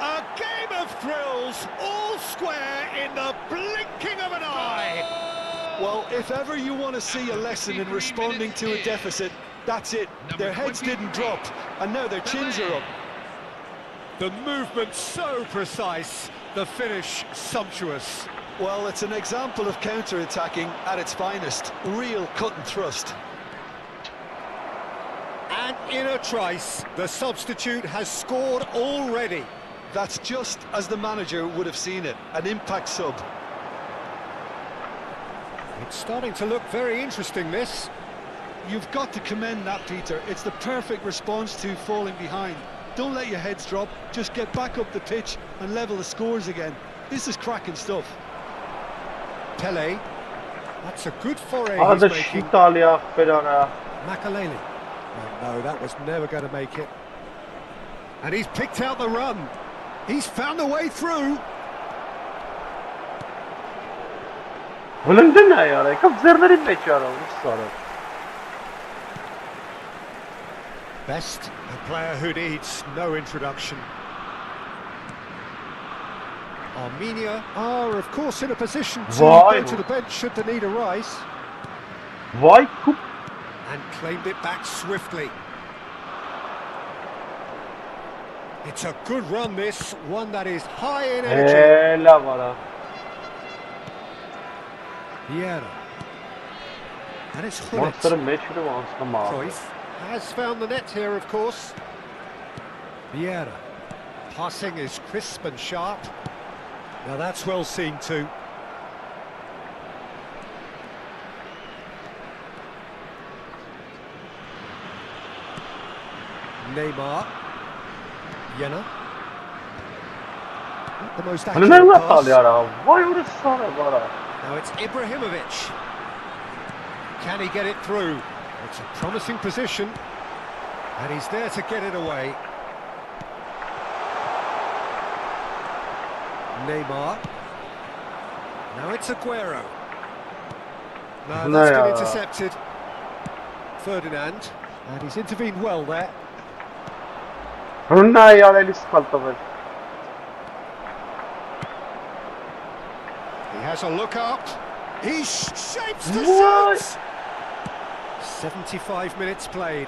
A game of thrills, all square in the blinking of an eye. Well, if ever you want to see a lesson in responding to a deficit, that's it. Their heads didn't drop, and now their chins are up. The movement so precise, the finish sumptuous. Well, it's an example of counter-attacking at its finest. Real cut and thrust. And in a trice, the substitute has scored already. That's just as the manager would have seen it, an impact sub. It's starting to look very interesting, this. You've got to commend that, Peter. It's the perfect response to falling behind. Don't let your heads drop, just get back up the pitch and level the scores again. This is cracking stuff. Pele, that's a good foray Hadi he's şu making. İtalya Ferrara. Makaleli. Oh, no, that was never going to make it. And he's picked out the run. He's found a way through. Bunun ne ya? Kapzerleri meçara sonra. Best, a player who needs no introduction. Armenia are, of course, in a position to go to the bench should the need arise. Vay kup. And claimed it back swiftly. It's a good run, this, one that is high in energy. Hela vara. Vieira. And it's Monster Hullet. meçhuru aslında mavi. Cruyff has found the net here, of course. Vieira. Passing is crisp and sharp. Now that's well seen too. Neymar. Jena. Not the most Hani ne accurate yapar pass. ya? Vay orası sana vara. Now it's Ibrahimovic. Can he get it through? It's a promising position. And he's there to get it away. Neymar. Now it's Aguero. No, that's been intercepted. Ferdinand. And he's intervened well there. Ne ya Elis kaltamış. He has a look up. He shapes the What? shot. 75 minutes played.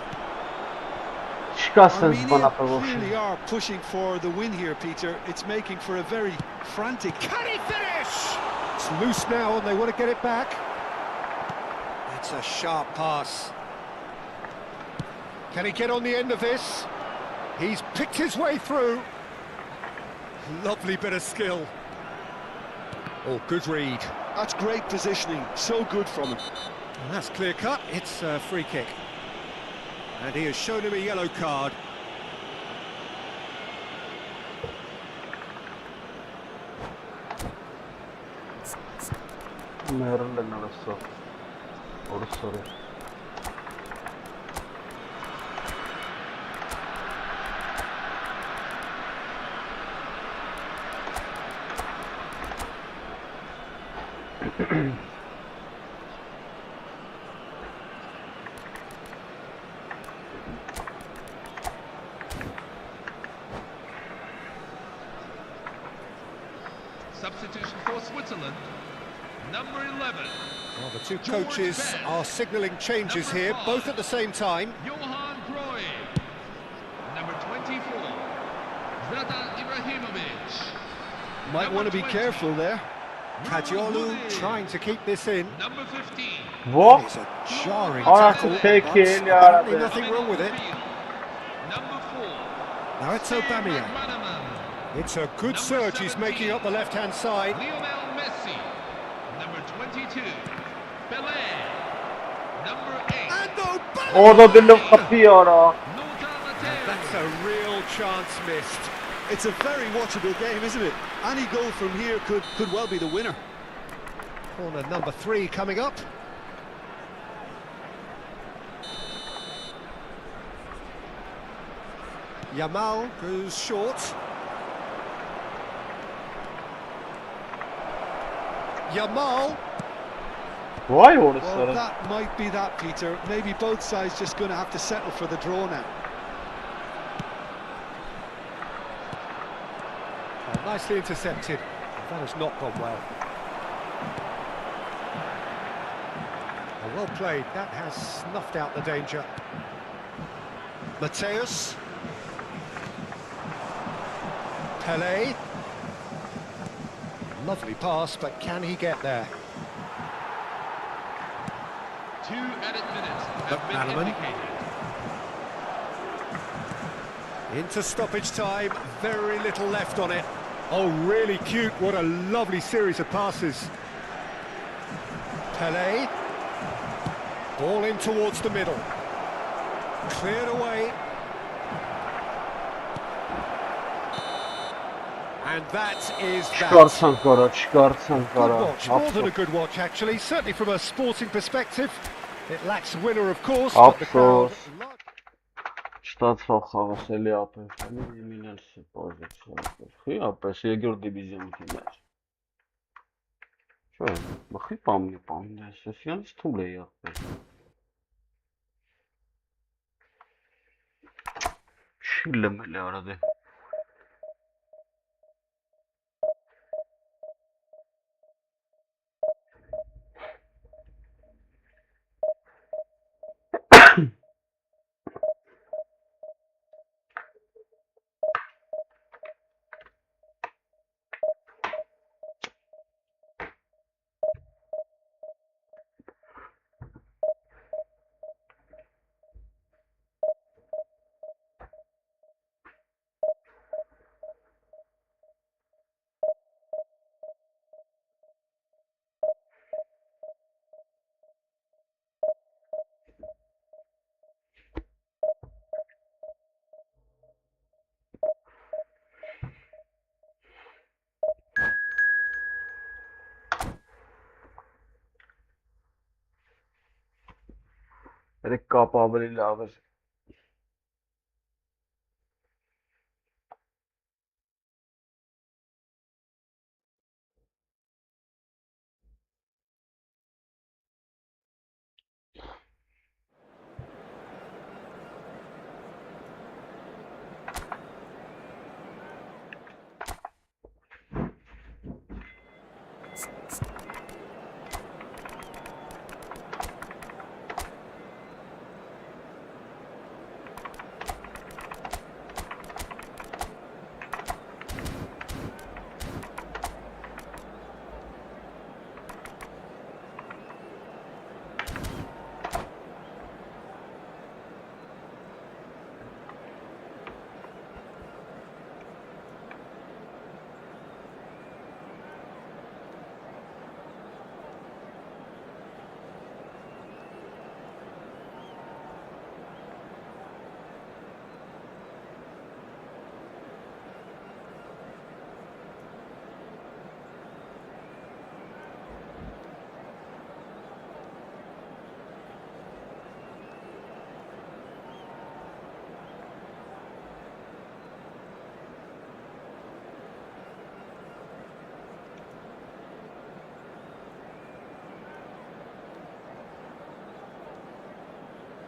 Çıkarsınız bana Armenia promotion. really are pushing for the win here, Peter. It's making for a very frantic... Can he finish? It's loose now and they want to get it back. That's a sharp pass. Can he get on the end of this? He's picked his way through. Lovely bit of skill. Oh, good read. That's great positioning, so good from him. And that's clear cut. It's a free kick. And he has shown him a yellow card. Meron din orası. Orası soruyor. Substitution for Switzerland, number 11. Well, the two coaches are signalling changes here, both at the same time. Johan Cruyff, number 24. Zlatan Ibrahimovic. Might want to be careful there. Kadiolu trying to keep this in. Number 15. What? It's a jarring Anasını tackle, but tekeyim ya apparently Rabbi. nothing wrong with it. Number 4. Now it's Aubameyang. It's a good surge he's making up the left-hand side. Lionel Messi, number 22. Pelé, number 8. And Aubameyang! Orada dilim kapıyor ha. Lothar That's a real chance missed. It's a very watchable game, isn't it? Any goal from here could well be the winner. Corner number 3 coming up. Yamal goes short. Yamal. Vay orası. Well, that might be that, Peter. Maybe both sides just going to have to settle for the draw now. Oh, nicely intercepted. That has not gone well. Oh, well played. That has snuffed out the danger. Mateus. Pelé. Lovely pass, but can he get there? 2 added minutes have been McManaman. indicated. Into stoppage time, very little left on it. Oh, really cute, what a lovely series of passes. Pelé. Ball in towards the middle. Cleared away. And that is that. Çıkarsan kara, çıkarsan Good kara. watch, more than a good watch actually, certainly from a sporting perspective. It lacks winner of course, but the crowd... Շտացավ խաղասելի ապենքանի իմանալսի պոզիցիա։ Խի ապես երկրորդ դիվիզիոնի թիմեր։ Չէ, մխի պամն է, սեսյանից թուլ է եղբեր։ Չի լմել է արադե։ Երեք կապ ավելի լավ էր։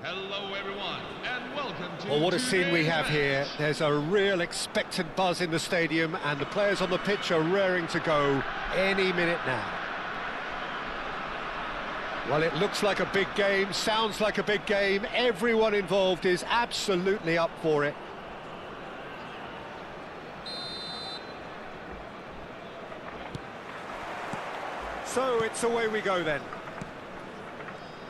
Hello everyone, and welcome to Well, what a scene we today's have match. here. There's a real expectant buzz in the stadium and the players on the pitch are raring to go any minute now. Well, it looks like a big game, sounds like a big game. Everyone involved is absolutely up for it. So it's away we go then.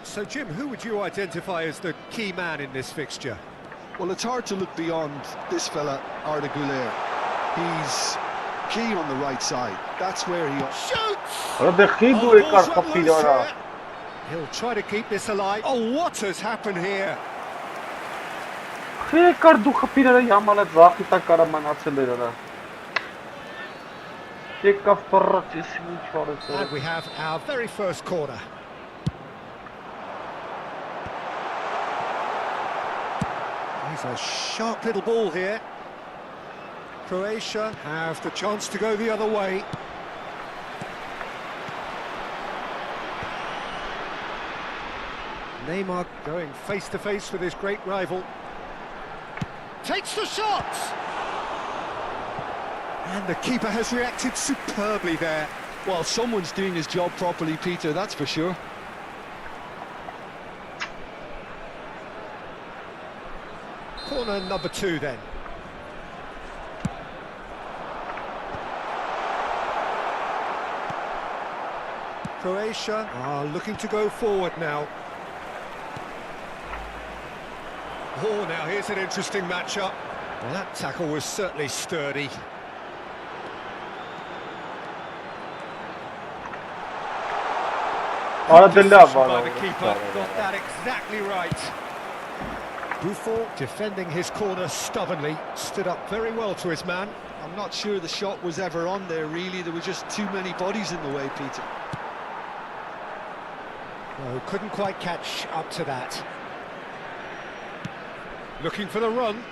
So, Jim, who would you identify as the key man in this fixture? Well, it's hard to look beyond this fella, Arda Güler. He's key on the right side. That's where he... Shoots! Arada xid Oh, ու the եկար ball's խփիր run արա։ loose here. He'll try to keep this alive. Oh, what has happened here? Եկար դու խփիրը յամալը ծախի տակ կարա մնացել էր արա։ Եկավ պռռաց ինչ արեց։ And we have our very first corner. He's a sharp little ball here. Croatia have the chance to go the other way. Neymar going face to face with his great rival. Takes the shot! And the keeper has reacted superbly there. Well, someone's doing his job properly, Peter, that's for sure. Corner number 2 then. Croatia are looking to go forward now. Oh, now here's an interesting matchup. Well, that tackle was certainly sturdy. By the keeper, got that exactly right. Buffon, defending his corner stubbornly, stood up very well to his man. I'm not sure the shot was ever on there, really. There were just too many bodies in the way, Peter. No, couldn't quite catch up to that. Looking for the run.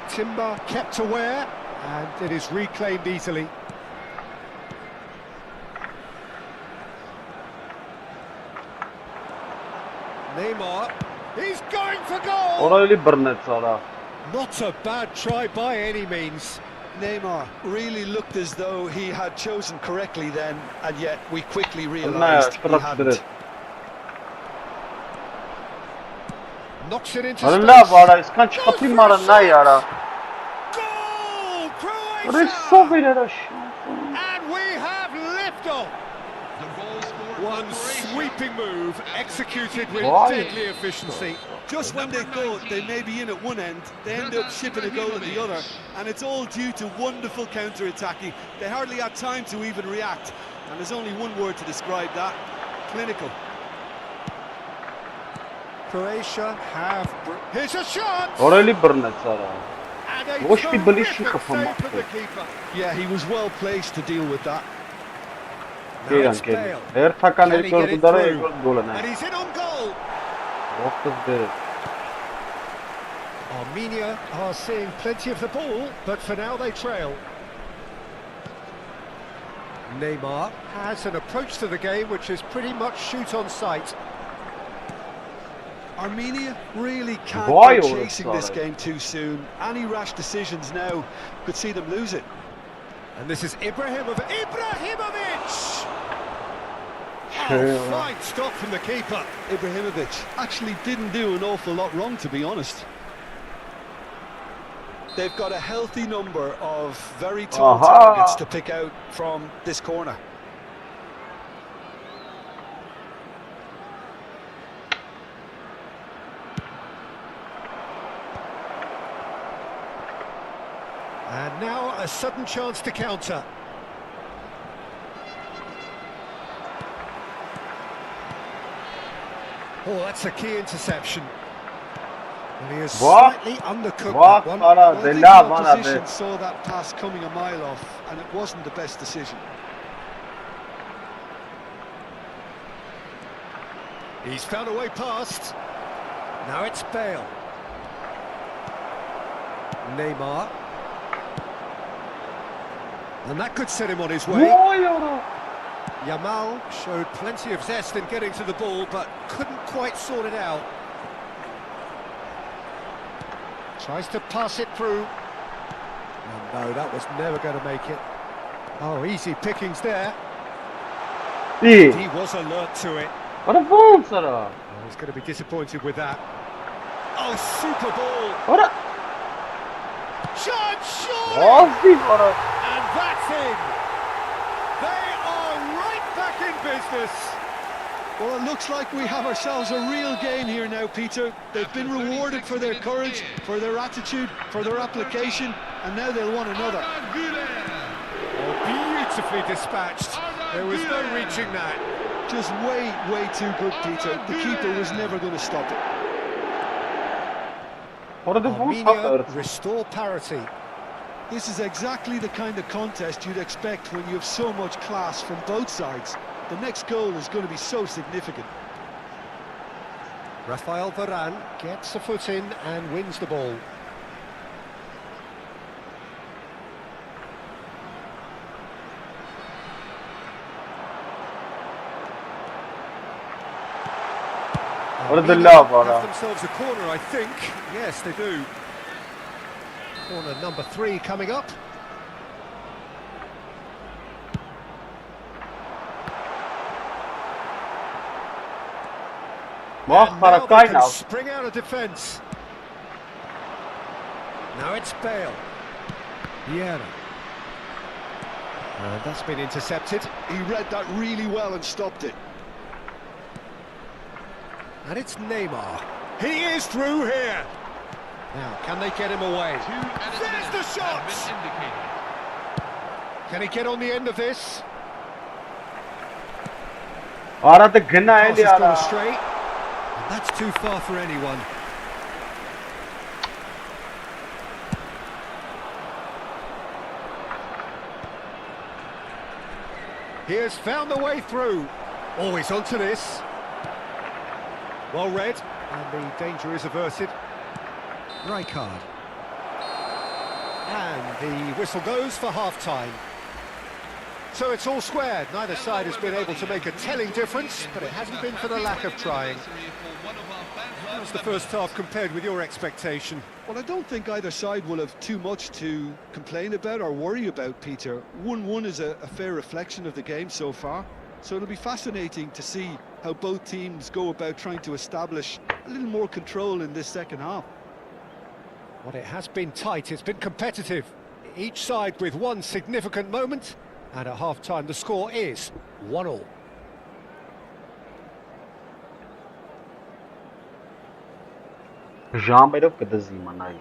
Timber kept aware, and it is reclaimed easily. Neymar, he's going for goal! Not a bad try by any means. Neymar really looked as though he had chosen correctly then, and yet we quickly realised he hadn't. Knocks it into space. Goal, Croatia! And we have liftoff. One sweeping move executed with deadly efficiency. Just when they thought they may be in at one end, they end up shipping a goal at the other, and it's all due to wonderful counter-attacking. They hardly had time to even react, and there's only one word to describe that: clinical. Croatia have... Here's a shot! And a terrific save from the keeper. Yeah, he was well placed to deal with that. Now it's Bale. Can he get it through? And he's in on goal. Armenia are seeing plenty of the ball, but for now they trail. Neymar has an approach to the game which is pretty much shoot on sight. Armenia really can't go chasing this game too soon. Any rash decisions now could see them lose it. And this is Ibrahimovic. Oh, fine stop from the keeper. Ibrahimovic actually didn't do an awful lot wrong, to be honest. They've got a healthy number of very tall targets to pick out from this corner. And now a sudden chance to counter. Oh, that's a key interception. And he is slightly undercooked that one. Well, I think the opposition saw that pass coming a mile off, and it wasn't the best decision. He's found a way past. Now it's Bale. Neymar. And that could set him on his way. Yamal showed plenty of zest in getting to the ball, but couldn't quite sort it out. Tries to pass it through. Oh, no, that was never going to make it. Oh, easy pickings there. He was alert to it. What a ball, Sarah! Oh, he's going to be disappointed with that. Oh, super ball! What a... Shot, surely! And that's in! They are right back in business! Well, it looks like we have ourselves a real game here now, Peter. They've been rewarded for their courage, for their attitude, for their application, and now they'll want another. Oh, beautifully dispatched. There was no reaching that. Just way too good, Peter. The keeper was never going to stop it. What are the Armenia restore parity. This is exactly the kind of contest you'd expect when you have so much class from both sides. The next goal is going to be so significant. Rafael Varane gets a foot in and wins the ball. What are the love, have themselves a corner, I think. Yes, they do. Corner number 3 coming up. And now they can spring out of defence. Now it's Bale. Vieira. And that's been intercepted. He read that really well and stopped it. And it's Neymar. He is through here. Now, can they get him away? There's the shot! Can he get on the end of this? Pass has gone astray. And that's too far for anyone. He has found the way through. Oh, he's onto this. Well read, and the danger is averted. Rijkaard. And the whistle goes for half-time. So it's all squared. Neither side has been able to make a telling difference, but it hasn't been for the lack of trying. How's the first half compared with your expectation? Well, I don't think either side will have too much to complain about or worry about, Peter. 1-1 is a fair reflection of the game so far. So it'll be fascinating to see how both teams go about trying to establish a little more control in this second half. Well, it has been tight, it's been competitive. Each side with one significant moment, and at half-time the score is 1-1. Ժամերով կդզիմանայի։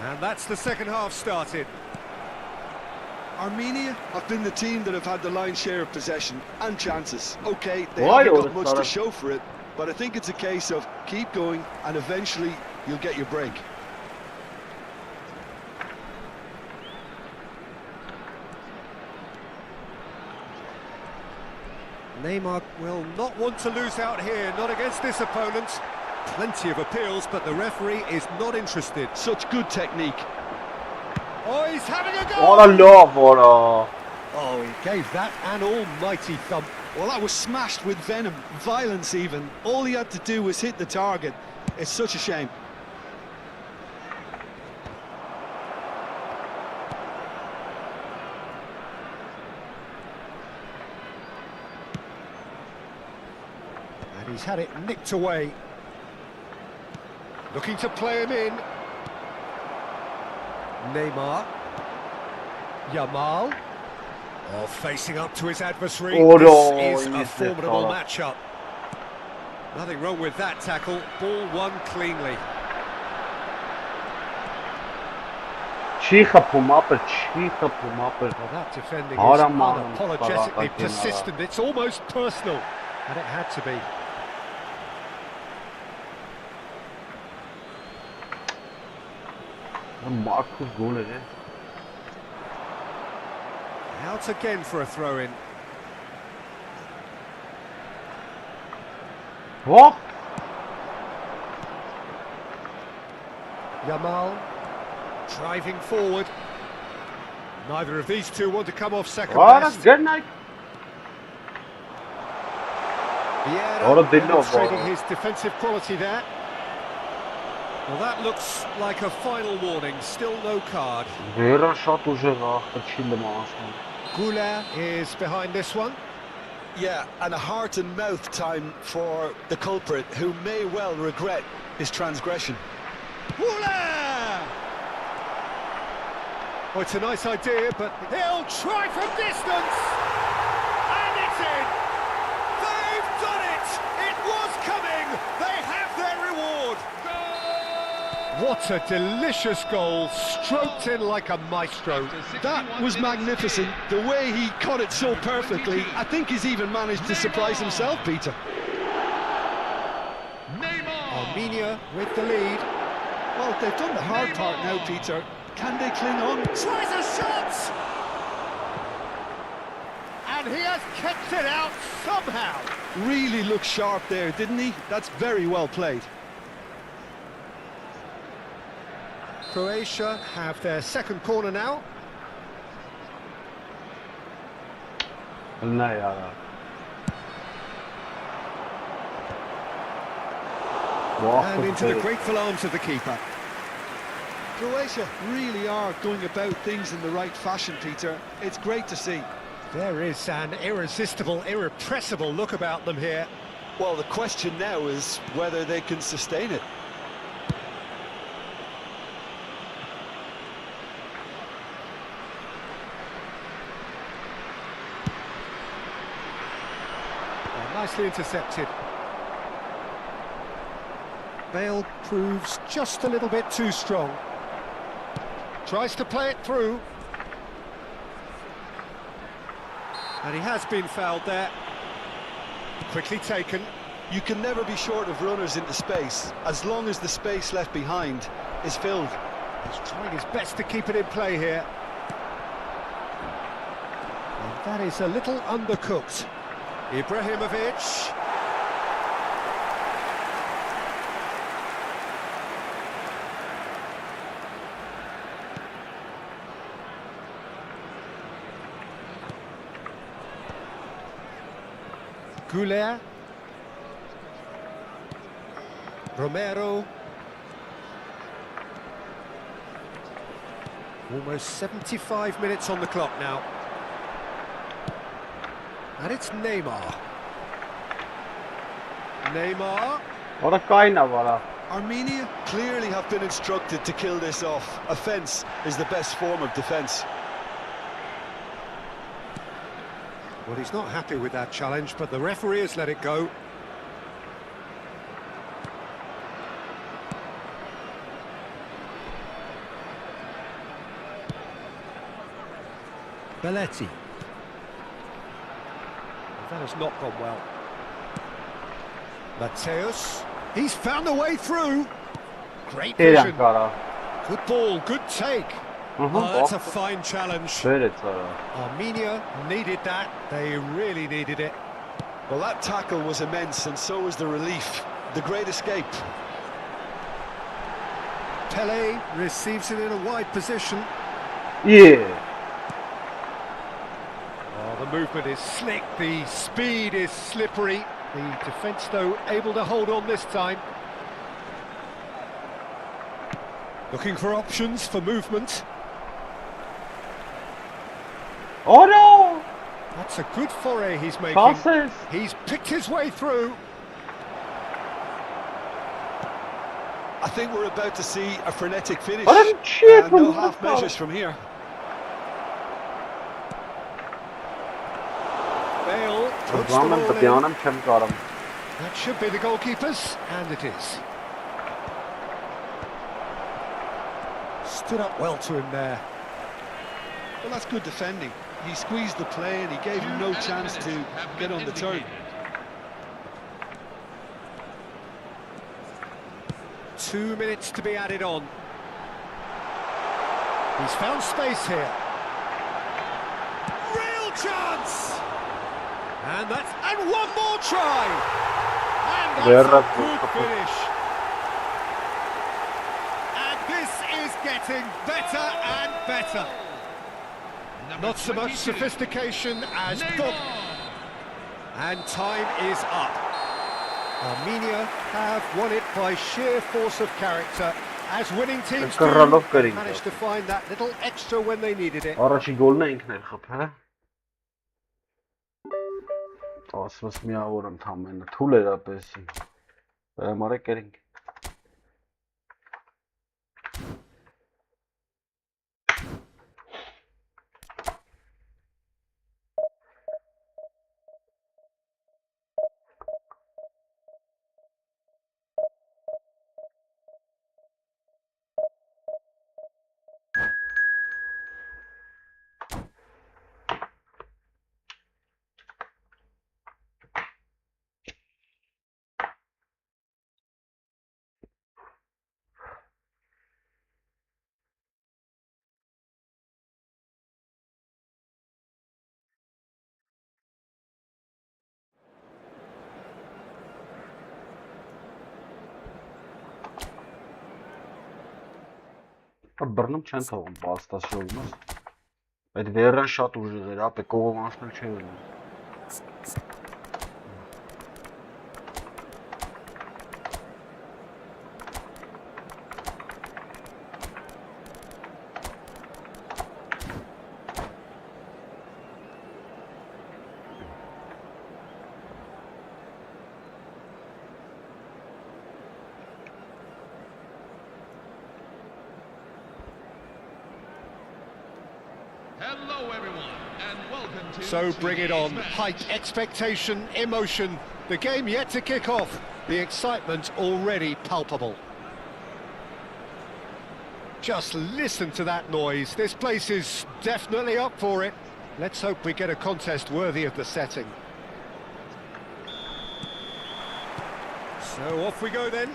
And that's the second half started. Armenia have been the team that have had the lion's share of possession and chances. Okay, they haven't got much to show for it, but I think it's a case of keep going and eventually you'll get your break. Neymar will not want to lose out here, not against this opponent. Plenty of appeals, but the referee is not interested. Such good technique. Oh, he's having a go! What a love, what a... Oh, he gave that an almighty thump. Well, that was smashed with venom, violence even. All he had to do was hit the target. It's such a shame. And he's had it nicked away. Looking to play him in. Neymar. Yamal. Oh, facing up to his adversary. This is a formidable matchup. Nothing wrong with that tackle. Ball won cleanly. Well, that defending is unapologetically persistent. It's almost personal. And it had to be. Out again for a throw-in. What? Yamal driving forward. Neither of these two want to come off second That's best. good night. Vieira demonstrating his defensive quality there. Well, that looks like a final warning. Still no card. Goulart is behind this one. Yeah, and a heart and mouth time for the culprit, who may well regret his transgression. Goulart! Oh, it's a nice idea, but he'll try from distance! And it's in! They've done it! It was coming! They have their reward! What a delicious goal, stroked in like a maestro. That was magnificent. The way he caught it so perfectly. I think he's even managed to surprise himself, Peter. Armenia with the lead. Well, they've done the hard part now, Peter. Can they cling on? Tries a shot! And he has kept it out somehow. Really looked sharp there, didn't he? That's very well played. Croatia have their second corner now. Ne ya. And into the grateful arms of the keeper. Croatia really are going about things in the right fashion, Peter. It's great to see. There is an irresistible, irrepressible look about them here. Well, the question now is whether they can sustain it. Nicely intercepted. Bale proves just a little bit too strong. Tries to play it through. And he has been fouled there. Quickly taken. You can never be short of runners into space, as long as the space left behind is filled. He's trying his best to keep it in play here. And that is a little undercooked. Ibrahimovic. Goulet. Romero. Almost 75 minutes on the clock now. And it's Neymar. Neymar. What a kind of Armenia clearly have been instructed to kill this off. Offence is the best form of defence. Well, he's not happy with that challenge, but the referee has let it go. Belletti. That has not gone well. Mateus. He's found a way through. Great vision. Good ball, good take. That's a fine challenge. Armenia needed that. They really needed it. Well, that tackle was immense, and so was the relief. The great escape. Pele receives it in a wide position. Yeah. Oh, the movement is slick, the speed is slippery. The defence, though, able to hold on this time. Looking for options for movement. Oh no! That's a good foray he's making. Passes. He's picked his way through. I think we're about to see a frenetic finish. Shit, no half measures from here. Bale puts the ball in. him. That should be the goalkeeper's, and it is. Stood up well to him there. Well, that's good defending. He squeezed the play and he gave him no chance to get on the turn. Two minutes to be added on. He's found space here. Real chance! And one more try! And that's a good finish. And this is getting better and better. Not so much sophistication as thought. And time is up. Armenia have won it by sheer force of character. As winning teams do, they managed to find that little extra when they needed it. Առաջի գոլն է ինքն էր խփել։ Ասես միավոր ընդամենը թուլ էր ապեսի։ Մարեք երինք։ Բռնում չեն թողում պաստասյոլմս։ Այդ վերան շատ ուժեղ էր, ապե կողով անցնել չէր լինում։ Hello everyone and welcome to So bring it on. today's match. Height, expectation, emotion. The game yet to kick off. The excitement already palpable. Just listen to that noise. This place is definitely up for it. Let's hope we get a contest worthy of the setting. So off we go then.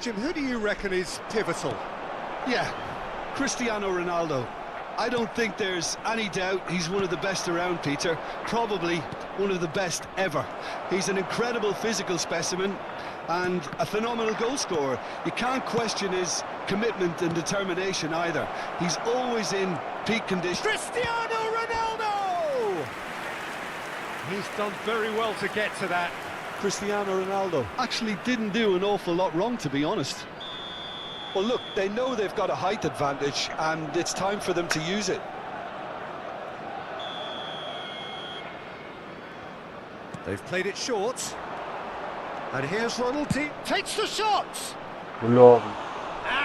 Jim, who do you reckon is pivotal? Yeah, Cristiano Ronaldo. I don't think there's any doubt he's one of the best around, Peter. Probably one of the best ever. He's an incredible physical specimen and a phenomenal goal scorer. You can't question his commitment and determination either. He's always in peak condition. Cristiano Ronaldo! He's done very well to get to that. Cristiano Ronaldo actually didn't do an awful lot wrong, to be honest. Well, look, they know they've got a height advantage, and it's time for them to use it. They've played it short. And here's Ronaldo. Takes the shot! Լավ։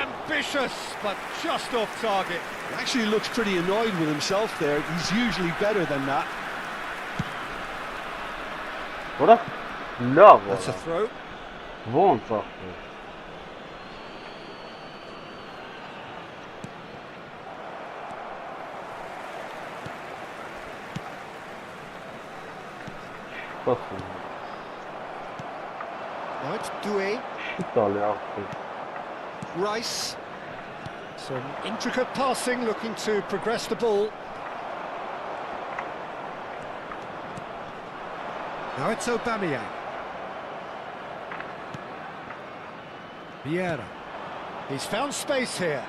Ambitious, but just off target. He actually looks pretty annoyed with himself there. He's usually better than that. Որա։ Լավ։ That's a throw. Ոնց ախր։ Պատմում։ Now it's Doué. Տալի ախր։ Rice. Some intricate passing, looking to progress the ball. Now it's Aubameyang. Vieira. He's found space here.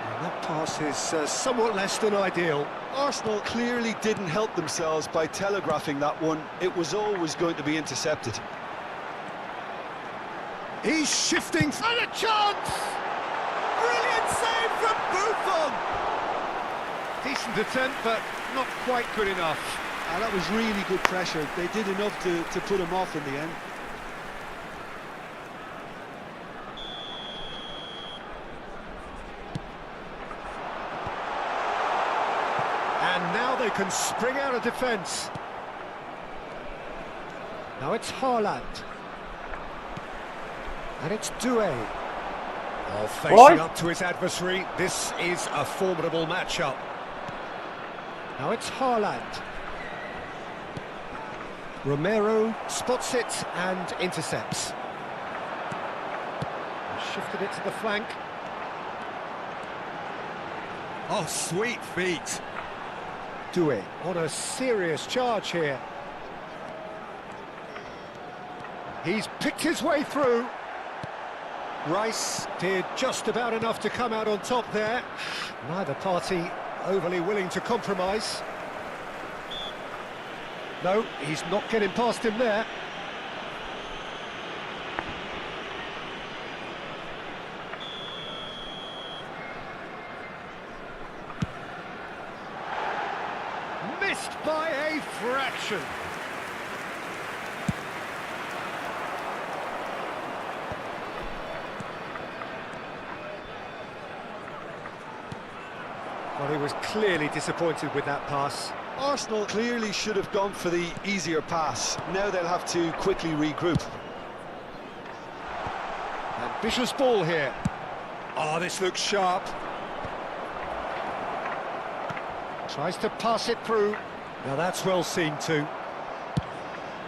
And that pass is somewhat less than ideal. Arsenal clearly didn't help themselves by telegraphing that one. It was always going to be intercepted. He's shifting and a chance! Brilliant save from Buffon! Decent attempt, but not quite good enough. And that was really good pressure. They did enough to put him off in the end. And now they can spring out of defence. Now it's Haaland. And it's Doué. Oh, facing What? up to his adversary. This is a formidable matchup. Now it's Haaland. Romero spots it and intercepts. Shifted it to the flank. Oh, sweet feet. Doué on a serious charge here. He's picked his way through. Rice did just about enough to come out on top there. Neither party overly willing to compromise. No, he's not getting past him there. Missed by a fraction. Well, he was clearly disappointed with that pass. Arsenal clearly should have gone for the easier pass. Now they'll have to quickly regroup. Ambitious ball here. Oh, this looks sharp. Tries to pass it through. Now that's well seen too.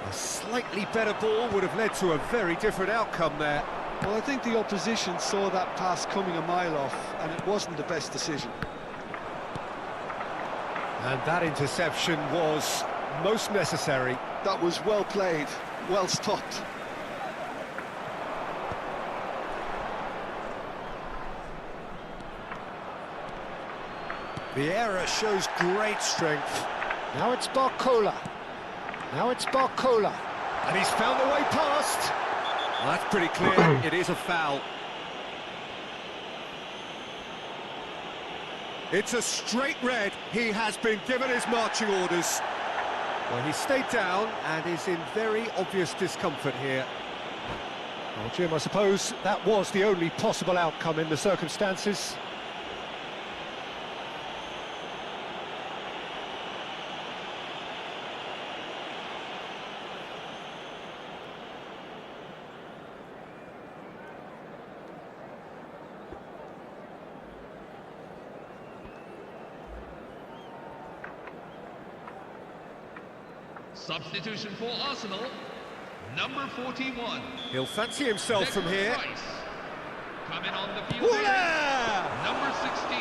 A slightly better ball would have led to a very different outcome there. Well, I think the opposition saw that pass coming a mile off, and it wasn't the best decision. And that interception was most necessary. That was well played, well stopped. The error shows great strength. Now it's Barcola. Now it's Barcola. And he's found a way past. Well, that's pretty clear. It is a foul. It's a straight red. He has been given his marching orders. Well, he stayed down and is in very obvious discomfort here. Well, Jim, I suppose that was the only possible outcome in the circumstances. Substitution for Arsenal, number 41. He'll fancy himself from here. Rice. Coming on the field, number 16.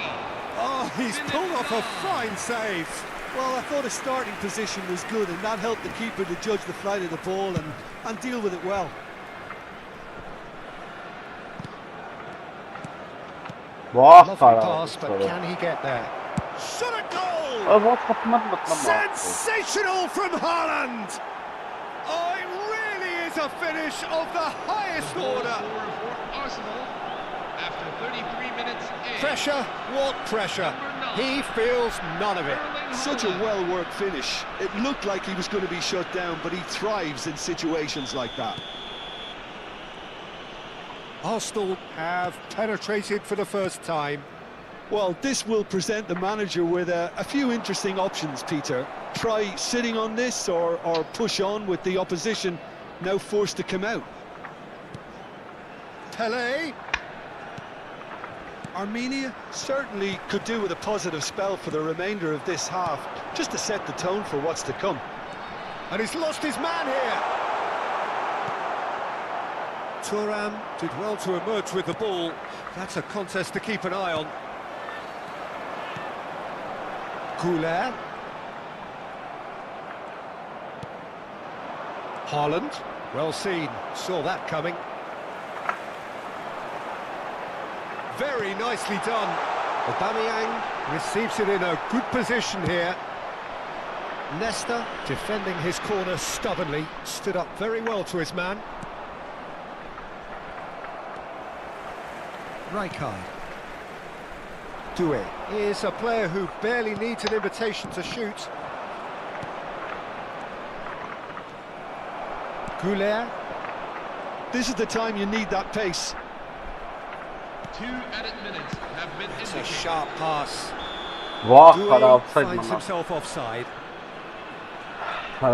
Oh, he's pulled off a fine save. Well, I thought his starting position was good, and that helped the keeper to judge the flight of the ball and deal with it well. Lovely pass, but can he get there? Shot a goal! Sensational from Haaland! Oh, it really is a finish of the highest order. Arsenal after 33 minutes. Pressure, what pressure? He feels none of it. Such a well-worked finish. It looked like he was going to be shut down, but he thrives in situations like that. Arsenal have penetrated for the first time. Well, this will present the manager with a few interesting options, Peter. Try sitting on this or push on with the opposition now forced to come out. Pelé. Armenia certainly could do with a positive spell for the remainder of this half, just to set the tone for what's to come. And he's lost his man here. Thuram did well to emerge with the ball. That's a contest to keep an eye on. Goulet. Haaland. Well seen. Saw that coming. Very nicely done. Aubameyang receives it in a good position here. Nesta, defending his corner stubbornly, stood up very well to his man. Rijkaard. Doué is a player who barely needs an invitation to shoot. Goulet. This is the time you need that pace. 2 added minutes have been It's a indicated. sharp pass. Wow, Doué finds himself offside. The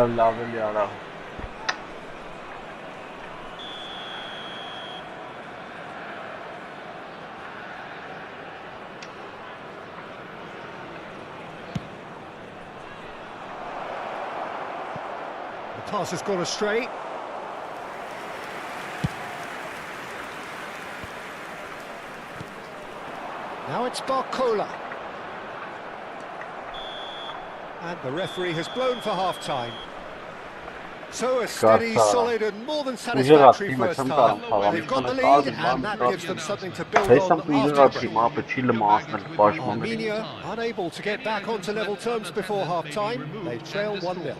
pass has gone astray. Now it's Barcola. And the referee has blown for half-time. So a steady, solid and more than satisfactory first half. They've got the lead and that gives them something to build on after break. Armenia unable to get back onto level terms before half-time. They trail 1-0.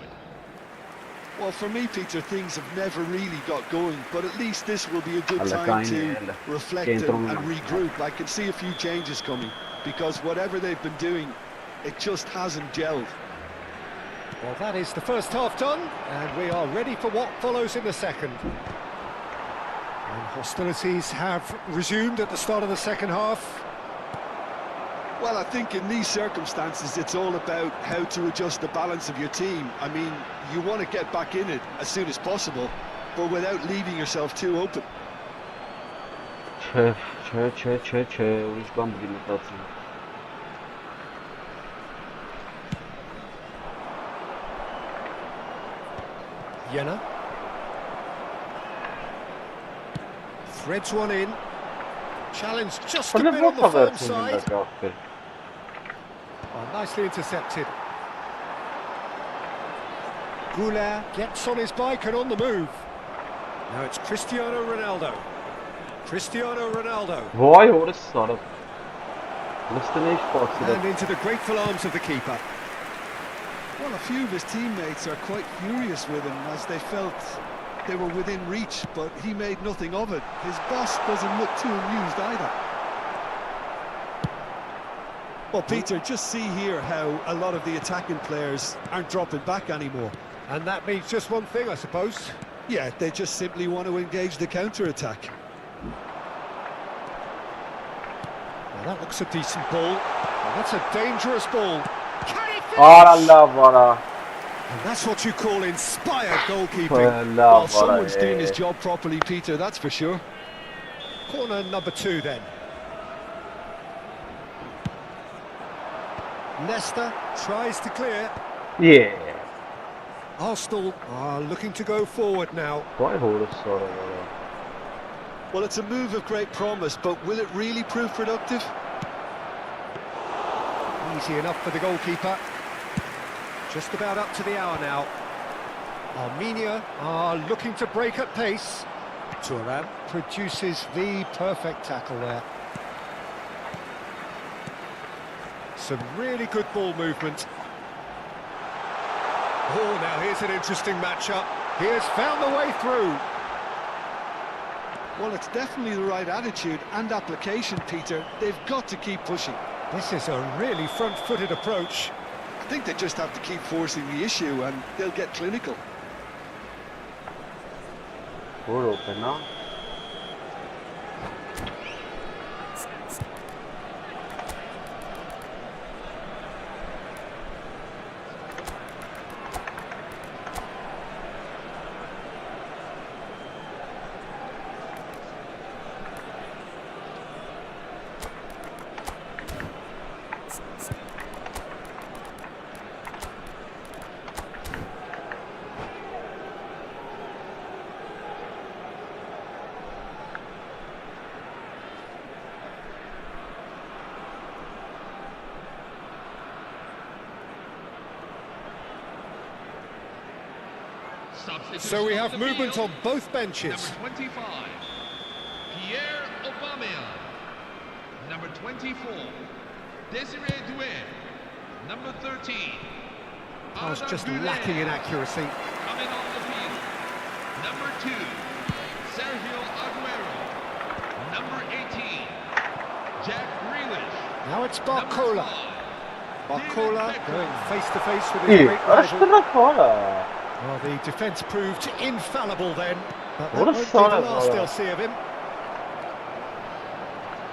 Well, for me, Peter, things have never really got going, but at least this will be a good time to reflect and regroup. I can see a few changes coming, because whatever they've been doing, it just hasn't gelled. Well, that is the first half done, and we are ready for what follows in the second. And hostilities have resumed at the start of the second half. Well, I think in these circumstances, it's all about how to adjust the balance of your team. I mean, you want to get back in it as soon as possible, but without leaving yourself too open. Jenna. Threads one in. Challenge just a bit on the firm side. Oh, nicely intercepted. Goulet gets on his bike and on the move. Now it's Cristiano Ronaldo. Cristiano Ronaldo. Vay orası sarı. And into the grateful arms of the keeper. Well, a few of his teammates are quite furious with him as they felt they were within reach, but he made nothing of it. His boss doesn't look too amused either. Well, Peter, just see here how a lot of the attacking players aren't dropping back anymore. And that means just one thing, I suppose. Yeah, they just simply want to engage the counter-attack. Well, that looks a decent ball. Well, that's a dangerous ball. Can he finish? And that's what you call inspired goalkeeping. Well, someone's doing his job properly, Peter, that's for sure. Corner number 2 then. Leicester tries to clear. Yeah. Arsenal are looking to go forward now. Well, it's a move of great promise, but will it really prove productive? Easy enough for the goalkeeper. Just about up to the hour now. Armenia are looking to break at pace. Thuram produces the perfect tackle there. Some really good ball movement. Oh, now here's an interesting matchup. He has found the way through. Well, it's definitely the right attitude and application, Peter. They've got to keep pushing. This is a really front-footed approach. I think they just have to keep forcing the issue and they'll get clinical. We're open now. So we have movement on both benches. Number 25, Pierre Aubameyang. Number 24, Desiree Doué. Number 13, I was just Arda Güler. lacking in accuracy. Coming on the field, number 2, Sergio Aguero. Number 18, Jack Grealish. Now it's Number Barcola. 5, Barcola David Beckham. going face-to-face with his great rival. Well, the defence proved infallible then, but that What a won't be the solid last ball. they'll see of him.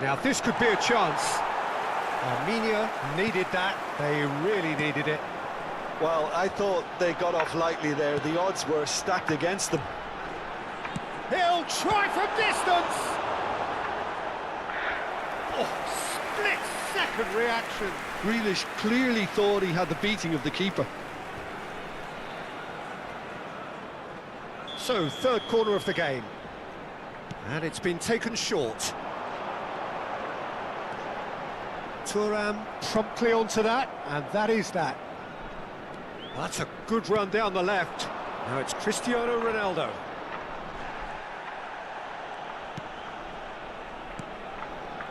Now this could be a chance. Armenia needed that, they really needed it. Well, I thought they got off lightly there. The odds were stacked against them. He'll try from distance! Oh, split-second reaction. Grealish clearly thought he had the beating of the keeper. So, third corner of the game. And it's been taken short. Thuram promptly onto that, and that is that. That's a good run down the left. Now it's Cristiano Ronaldo.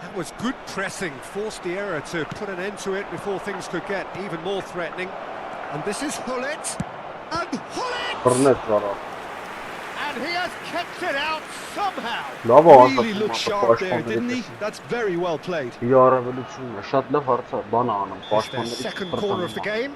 That was good pressing, forced the error to put an end to it before things could get even more threatening. And this is Hullet. And Hullet! And he has kept it out somehow. Really looked sharp there, didn't he? That's very well played. It's their second corner of the game.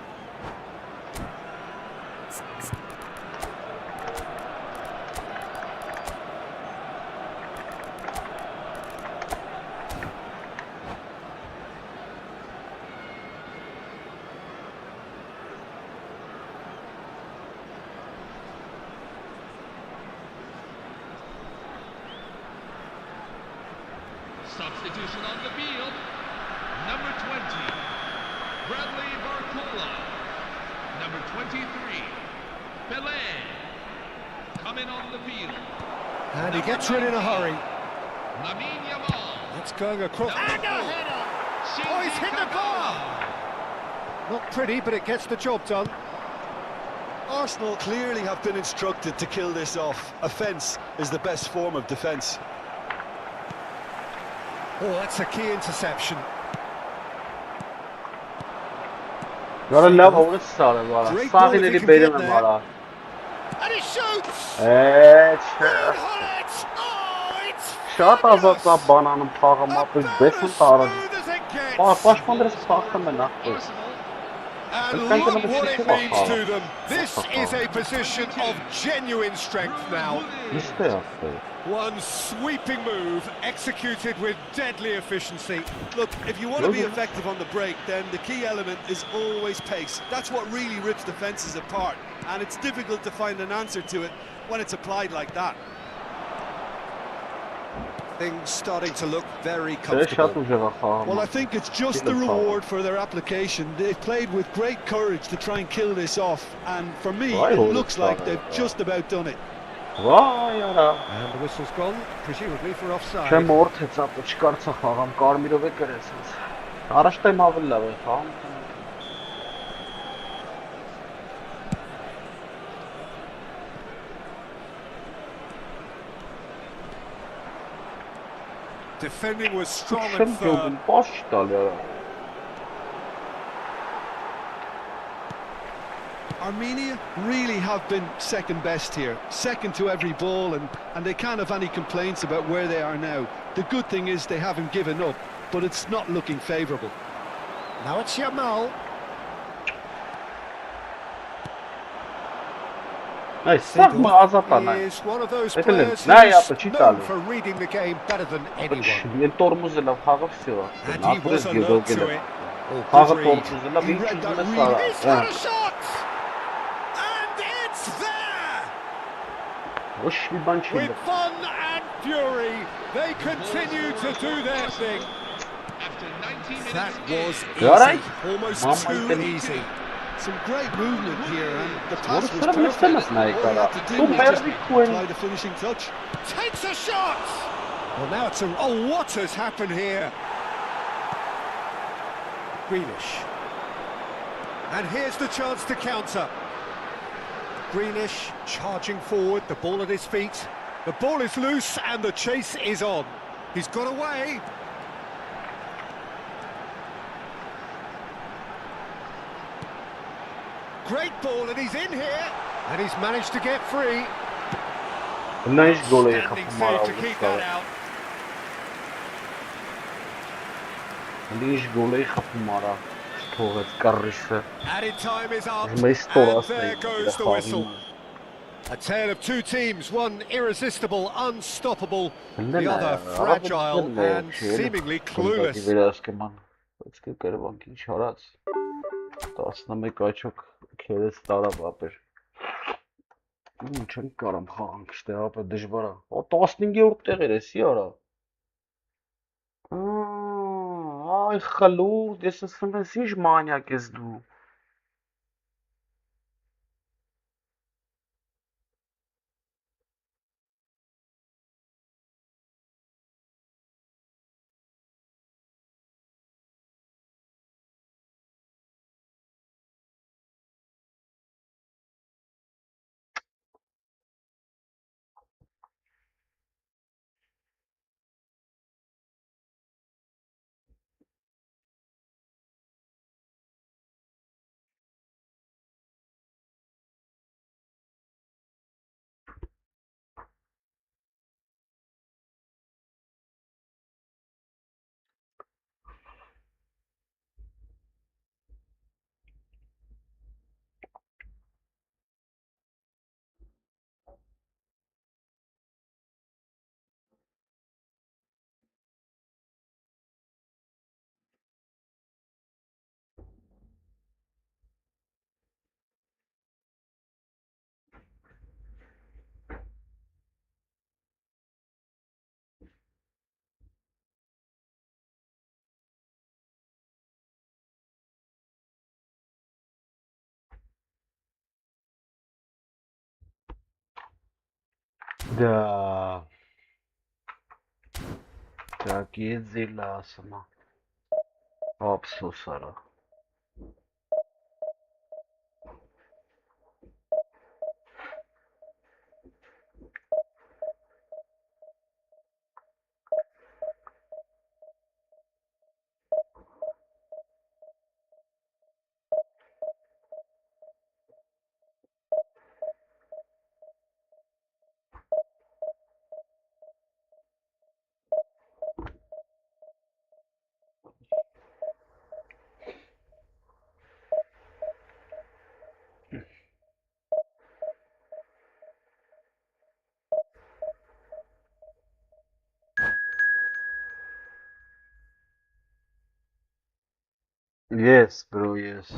Substitution on the field. Number 20, Bradley Barcola. Number 23, Pelé. Coming on the field. And he gets rid in a hurry. Lamine Yamal. That's going across. And a header! Oh, he's hit the bar! Not pretty, but it gets the job done. Arsenal clearly have been instructed to kill this off. Offence is the best form of defence. Oh, that's a key interception. Գարը լավ հորը սարը վարա, Great ball if սաղիների he can բերեմ get եմ there. արա։ And he shoots! Չէ, Good on it! Oh, it's շատ ազատ fabulous! նա բանանում փաղը մապի բես About են as տարը։ smooth as it gets. Պաշտպաններս փախտում են ախպեր։ And Ըստ կան look կնոմը what չի it թողա means խաղը։ to them. This is a position of genuine strength now. Իսկ է ախպեր։ One sweeping move executed with deadly efficiency. Look, if you want to be effective on the break, then the key element is always pace. That's what really rips defences apart, and it's difficult to find an answer to it when it's applied like that. Things starting to look very Չէ, շատ comfortable. ուժեղ է խաղը։ Well, I think it's just the reward for their application. They've played with great courage to try and kill this off, and for me, it looks like they've just about done it. Վայ արա։ And the whistle's gone, presumably for offside. Չեմ օրթեց ապա չկարծա խաղամ կարմիրով է գրեց ինձ։ Առաջ տայմ ավելի լավ է խաղում։ Defending was strong Չեմ and firm. գյուղում, պաշ չտալի արա։ Armenia really have been second best here, second to every ball, and they can't have any complaints about where they are now. The good thing is they haven't given up, but it's not looking favourable. Now it's Yamal. Այ սաղմը ազատան այ։ Is one of those Þetta er players Nei, ja, who's počítali. known for reading the game better than anyone. Jen tormuz laf xağıb всё. And he was alert to it. Oh, Xağıb good read. tormuz laf He bir read that cümle really sara. He's got a shot! And it's there! Hoş bir ban With şimdi. fun and fury, they continue to do their thing. That was Alright. easy, almost Mama too can- easy. Some great movement here, and the pass was Որը perfect. մստել All ես նայ he կարա։ had to do Դու was just մերդի քույն։ apply the finishing touch. Takes a shot! Well, now it's a... Oh, what has happened here? Greenish. And here's the chance to counter. Greenish charging forward, the ball at his feet. The ball is loose and the chase is on. He's got away. Great ball and he's in here. And he's managed to get free. Նայış գոլ է Standing խփում save to արավ։ keep that out. Նայış գոլ է խփում արավ։ Թողեց կառիսը։ Added time is up. Մեծ And տորած there goes the whistle. A tale of two teams, one irresistible, unstoppable, the other fragile and seemingly clueless. Վերահսկման։ Բայց կերվանքին չարած։ 11 աչոք քերես տարավ ապեր։ Չեմ կարամ խաղանք շտե ապա դժվար է։ Օ 15-րդ տեղեր է, սի արա։ Ay xalur, ես ասում ես ինչ մանյակ ես դու։ Да. Так ездила сама. Абсусара. Yes, bro, yes.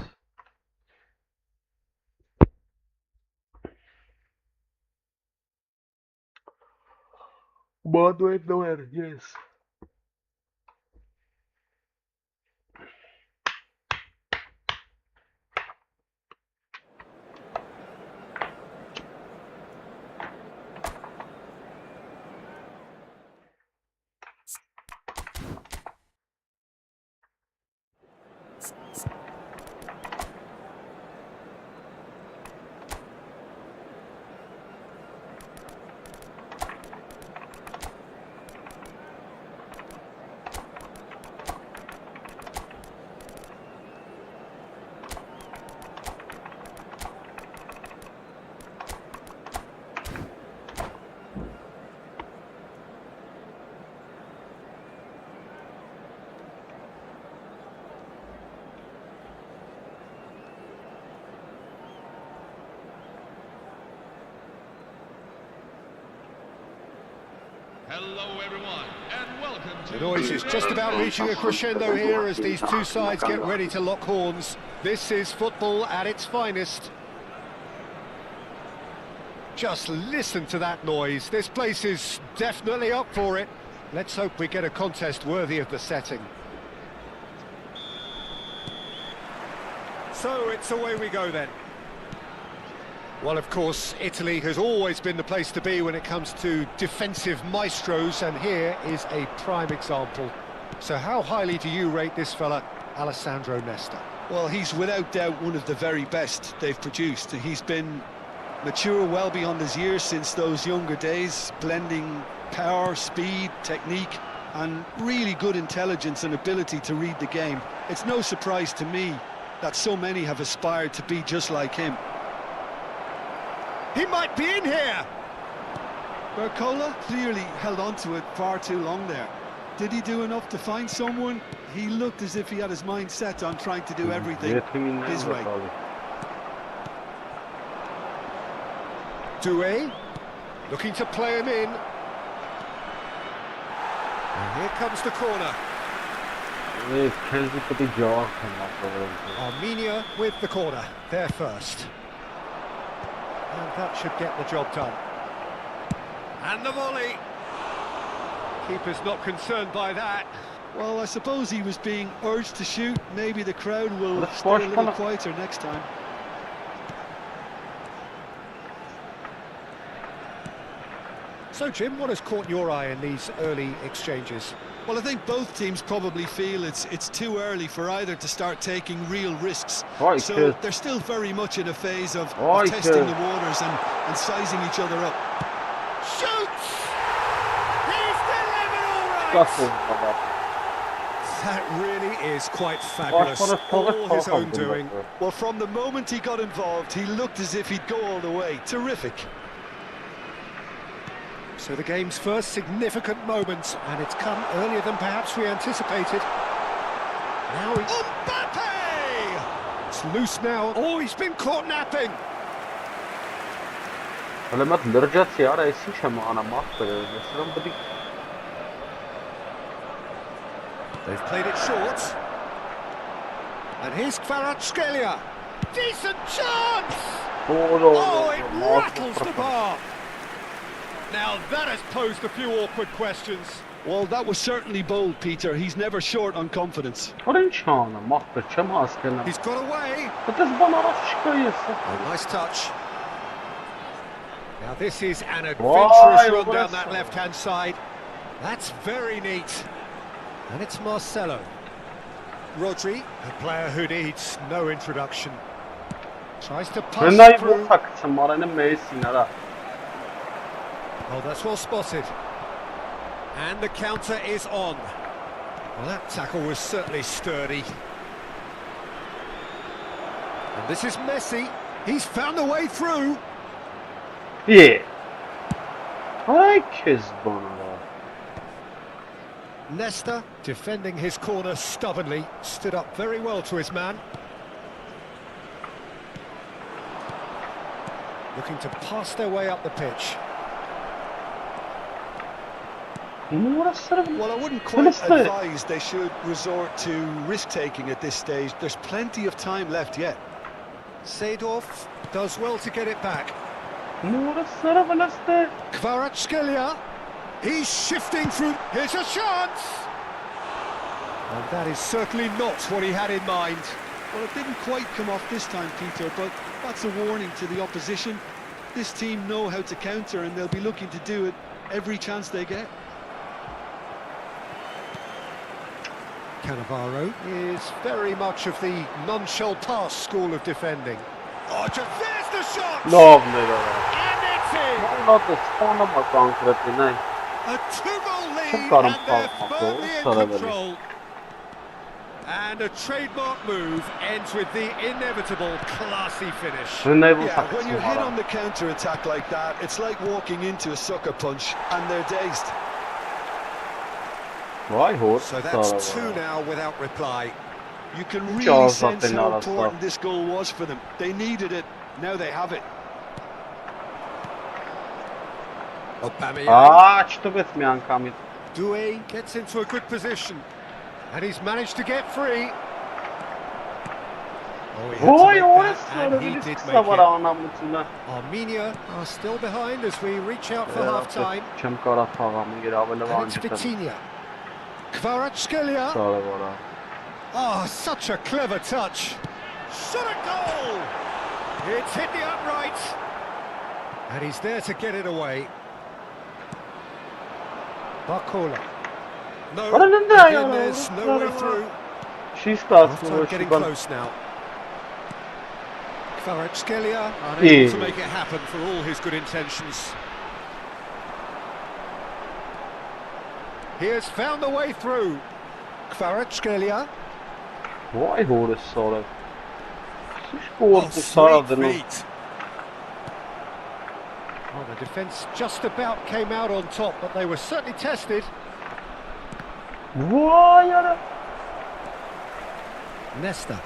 But wait, nowhere, yes. Hello everyone, and welcome to... The noise is just about reaching a crescendo here as these two sides get ready to lock horns. This is football at its finest. Just listen to that noise. This place is definitely up for it. Let's hope we get a contest worthy of the setting. So it's away we go then. Well, of course, Italy has always been the place to be when it comes to defensive maestros, and here is a prime example. So how highly do you rate this fella, Alessandro Nesta? Well, he's without doubt one of the very best they've produced. He's been mature well beyond his years since those younger days, blending power, speed, technique, and really good intelligence and ability to read the game. It's no surprise to me that so many have aspired to be just like him. He might be in here! Barcola clearly held on to it far too long there. Did he do enough to find someone? He looked as if he had his mind set on trying to do everything his way. Doué, looking to play him in. And here comes the corner. Armenia with the corner, there first. And that should get the job done. And the volley. Keeper's not concerned by that. Well, I suppose he was being urged to shoot. Maybe the crowd will stay a little quieter next time. So, Jim, what has caught your eye in these early exchanges? Well, I think both teams probably feel it's too early for either to start taking real risks. So they're still very much in a phase of testing the waters and sizing each other up. Shoots! He's delivered all right! That really is quite fabulous. All his own doing. Well, from the moment he got involved, he looked as if he'd go all the way. Terrific. So the game's first significant moment, and it's come earlier than perhaps we anticipated. Now he... Mbappe! It's loose now. Oh, he's been caught napping. They've played it short. And here's Kvaratskhelia. Decent chance! Oh, it rattles the bar. Now that has posed a few awkward questions. Well, that was certainly bold, Peter. He's never short on confidence. He's got away. Oh, nice touch. Now this is an adventurous run down that left-hand side. That's very neat. And it's Marcelo. Rodri, a player who needs no introduction. Tries to pass through. Oh, that's well spotted. And the counter is on. Well, that tackle was certainly sturdy. And this is Messi. He's found a way through. Yeah. Nesta, defending his corner stubbornly, stood up very well to his man. Looking to pass their way up the pitch. Well, I wouldn't quite advise they should resort to risk-taking at this stage. There's plenty of time left yet. Seedorf does well to get it back. Kvaratskhelia. Kvaratskhelia. He's shifting through. Here's a chance. And that is certainly not what he had in mind. Well, it didn't quite come off this time, Peter, but that's a warning to the opposition. This team know how to counter, and they'll be looking to do it every chance they get. Cannavaro is very much of the non-shall-pass school of defending. Oh, just there's the shot! Lovely. And it's in! Not the spawn of a concrete, A 2-goal lead, got and him they're far, firmly in sorry, control. And a trademark move ends with the inevitable classy finish. Yeah, when you hit on the counter-attack like that, it's like walking into a sucker punch, and they're dazed. So that's 2 now without reply. You can really sense how important this goal was for them. They needed it, now they have it. Doué gets into a good position. And he's managed to get free. Oh, he had to make that, and he did make it. Armenia are still behind as we reach out for half-time. And it's Vitinha. Kvaratskhelia. Oh, such a clever touch. Shot a goal! It's hit the upright. And he's there to get it away. Barcola. No, again, there's no way through. Half-time getting close now. Kvaratskhelia unable to make it happen for all his good intentions. He has found the way through. Kvaratskhelia. Vay horus sonra. Well, the defence just about came out on top, but they were certainly tested. Nesta.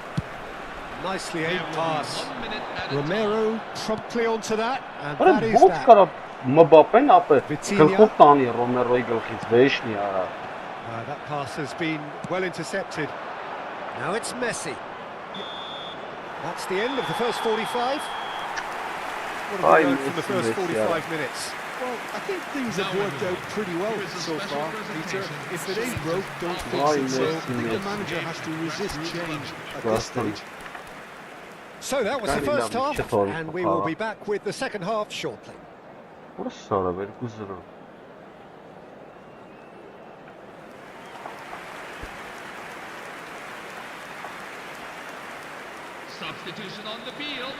Nicely aimed pass. Romero promptly onto that, and that is that. That pass has been well intercepted. Now it's Messi. That's the end of the first 45. What have we learned from the first 45 minutes? Well, I think things have worked out pretty well so far, Peter. If it ain't broke, don't fix it. So I think the manager has to resist change at this stage. So that was the first half, and we will be back with the second half shortly. Substitution on the field,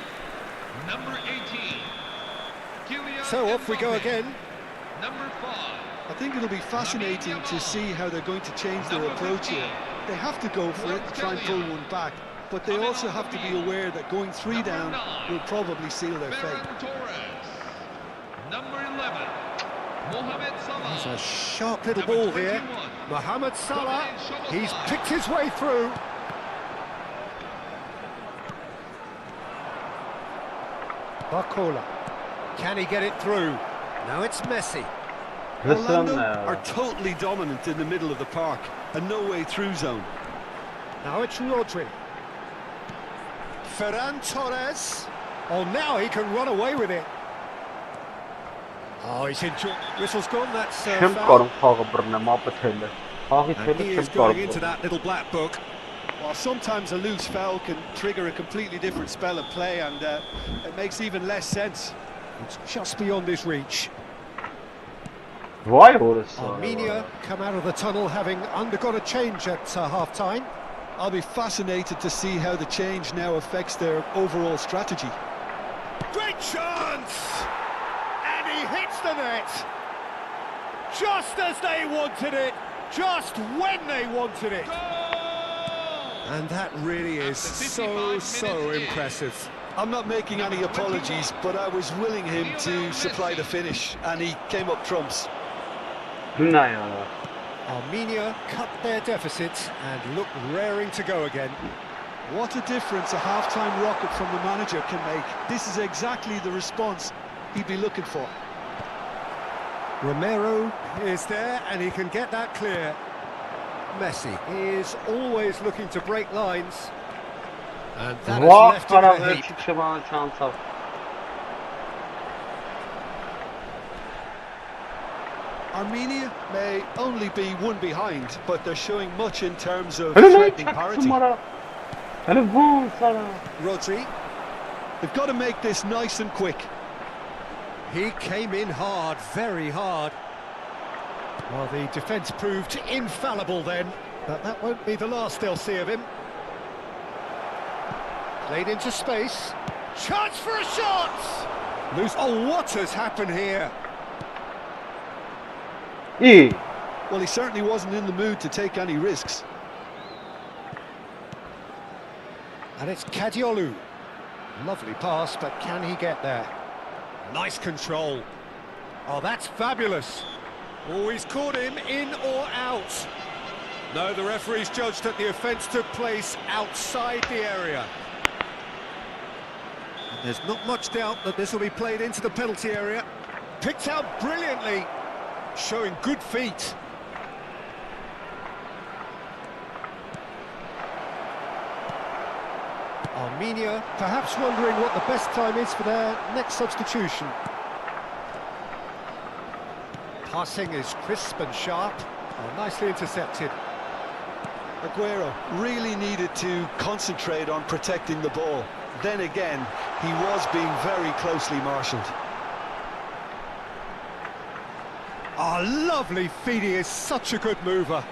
number 18. So off we go again. Number 5. I think it'll be fascinating to see how they're going to change their approach here. They have to go for it, try and pull one back, but they also have to be aware that going 3 down will probably seal their fate. Number 11. Mohamed Salah. There's a sharp little ball here. Mohamed Salah, he's picked his way through. Barcola. Can he get it through? Now it's Messi. Orlando are totally dominant in the middle of the park, a no-way through zone. Now it's Rodri. Ferran Torres. Oh, now he can run away with it. Oh, he's injured. Whistle's gone, that's foul. And he is going into that little black book. Well, sometimes a loose foul can trigger a completely different spell of play, and it makes even less sense. It's just beyond his reach. Armenia come out of the tunnel having undergone a change at half-time. I'll be fascinated to see how the change now affects their overall strategy. Great chance! And he hits the net! Just as they wanted it, just when they wanted it. And that really is so impressive. I'm not making any apologies, but I was willing him to supply the finish, and he came up trumps. Armenia cut their deficit and look raring to go again. What a difference a half-time rocket from the manager can make. This is exactly the response he'd be looking for. Romero is there and he can get that clear. Messi is always looking to break lines. And that has Vah left him in a karaver heap. çıkışı bana çansa. Armenia may only be one behind, but they're showing much in terms of Hele ne threatening çaksın parity. bana. Hele vur sana. Rodri, They've got to make this nice and quick. he came in hard, very hard. Well, the defence proved infallible then, but that won't be the last they'll see of him. Played into space. Chance for a shot! Loose. Oh, what has happened here? İyi. Well, he certainly wasn't in the mood to take any risks. And it's Kadiolu. Lovely pass, but can he get there? Nice control. Oh, that's fabulous. Oh, he's caught him in or out. No, the referee's judged that the offence took place outside the area. And there's not much doubt that this will be played into the penalty area. Picked out brilliantly, showing good feet. Armenia perhaps wondering what the best time is for their next substitution. Passing is crisp and sharp. Oh, nicely intercepted. Aguero really needed to concentrate on protecting the ball. Then again, he was being very closely marshalled. Oh, lovely feet. He is such a good mover.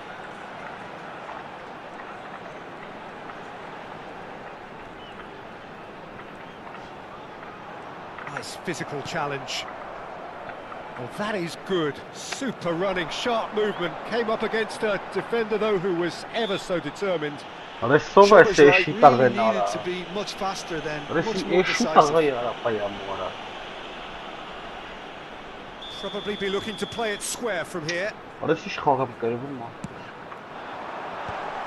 Nice physical challenge. Well, that is good. Super running, sharp movement. Came up against a defender, though, who was ever so determined. Ale super Showers się like jeśli tak really wygląda. needed to be much faster then, Ale much jeśli more jeśli tak decisive. wygląda mora. Probably be looking to play it square from here. Ale jeśli szkoda wygląda mora.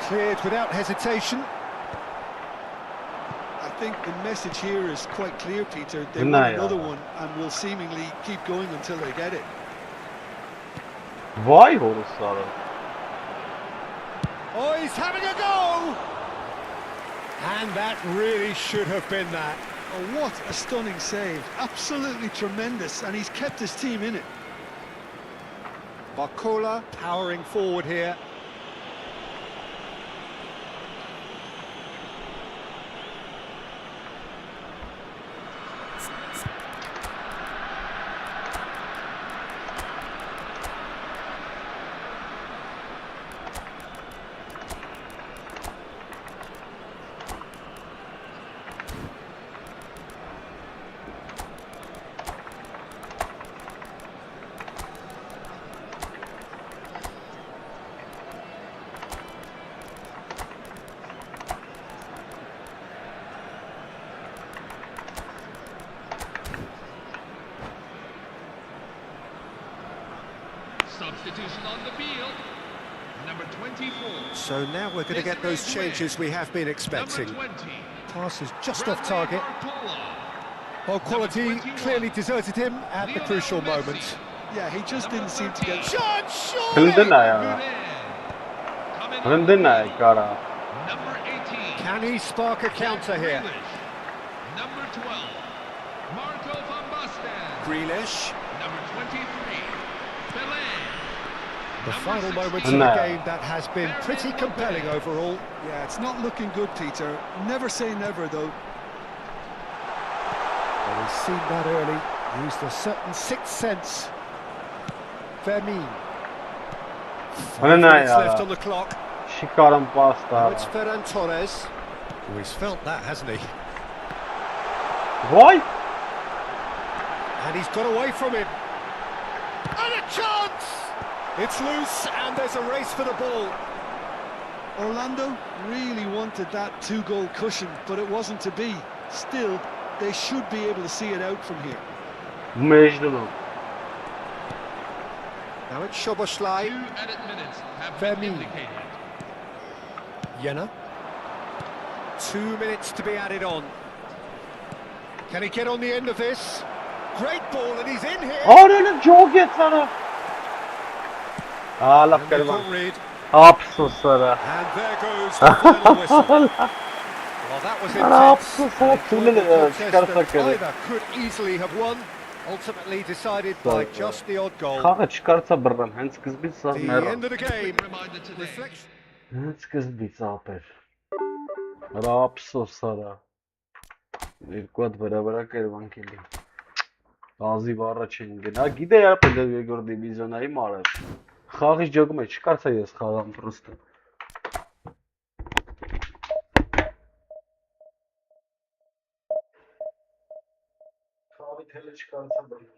Cleared without hesitation. I think the message here is quite clear, Peter. They No, want yeah. another one and will seemingly keep going until they get it. Vay horusları. Oh, he's having a go! And that really should have been that. Oh, what a stunning save. Absolutely tremendous, and he's kept his team in it. Barcola powering forward here. Substitution on the field. Number 24. So now we're going to get those changes we have been expecting. Number 20. Pass is just off target. Barcola. Well, quality Number 21. clearly deserted him at the Lionel crucial Messi. moment. Yeah, he just didn't seem to get... Shot, Hındın surely! ayağı. Hındın ayağı kara. Number 18. Can he spark a counter here? Grealish. Number 12. Marco van Basten. Grealish. Number 23. Pelé. The Number final 16. moments of the No. game that has been pretty compelling overall. Yeah, it's not looking good, Peter. Never say never, though. Well, he's seen that early. Used a certain sixth sense. Vermin. Hındın 5 minutes left ayağı. on the clock. Şikarım Now pasta. it's Ferran Torres. Oh, he's felt that, hasn't he? Vay. And he's got away from him. And a chance! It's loose and there's a race for the ball. Orlando really wanted that two-goal cushion, but it wasn't to be. Still, they should be able to see it out from here. Mecnunum. Now it's Szoboszlai. 2 added minutes have Vermin. been indicated. Jenna. 2 minutes to be added on. Can he get on the end of this? Great ball and he's in here. Aa öyle çok et sana. Laf And the qilman. full read. Afsuslara. And there goes the final whistle. Well, that was intense. An enjoyable contest that either could easily have won, ultimately decided by just the odd goal. Խաղը չկարծա բռնեմ, հենց սկզբից սա The մեռա։ end of the game. Reminder today. Reflection. Հենց սկզբից ապեր։ Հրա ափսոսարա։ Երկու հատ վրա կերվանք էլի։ Ազիվ առաջ են գնա։ Գիտե երբ էլ երկրորդ դիվիզիոնայի մարաշ։ Խաղի ջոգում է, չկարծա ես խաղամ պրոստը։ Խաղի թելը չկարծա բռնեմ։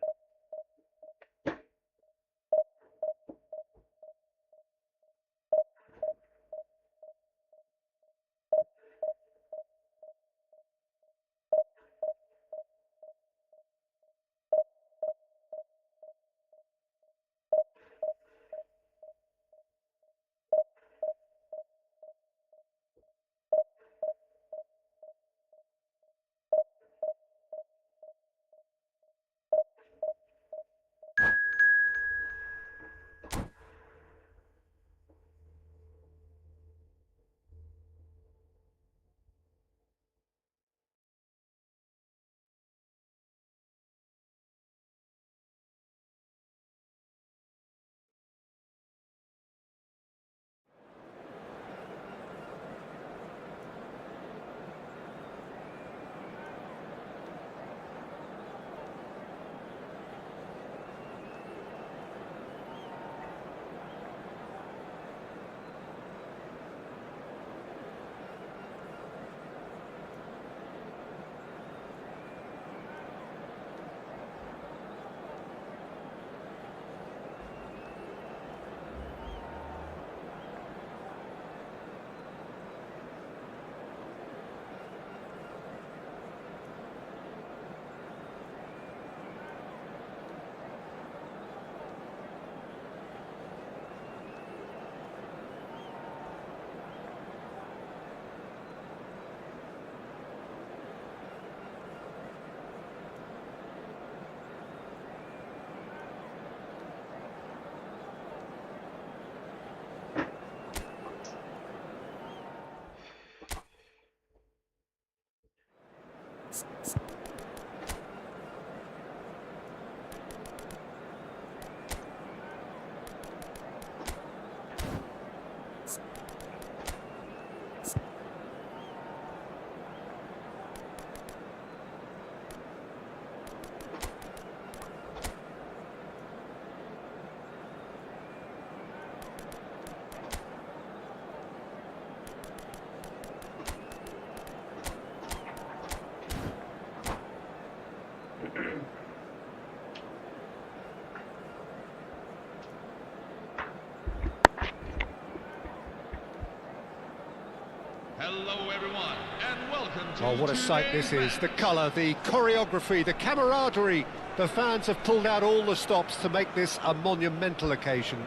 Hello everyone, and welcome to Oh, what a sight this is. The colour, the choreography, the camaraderie. The fans have pulled out all the stops to make this a monumental occasion.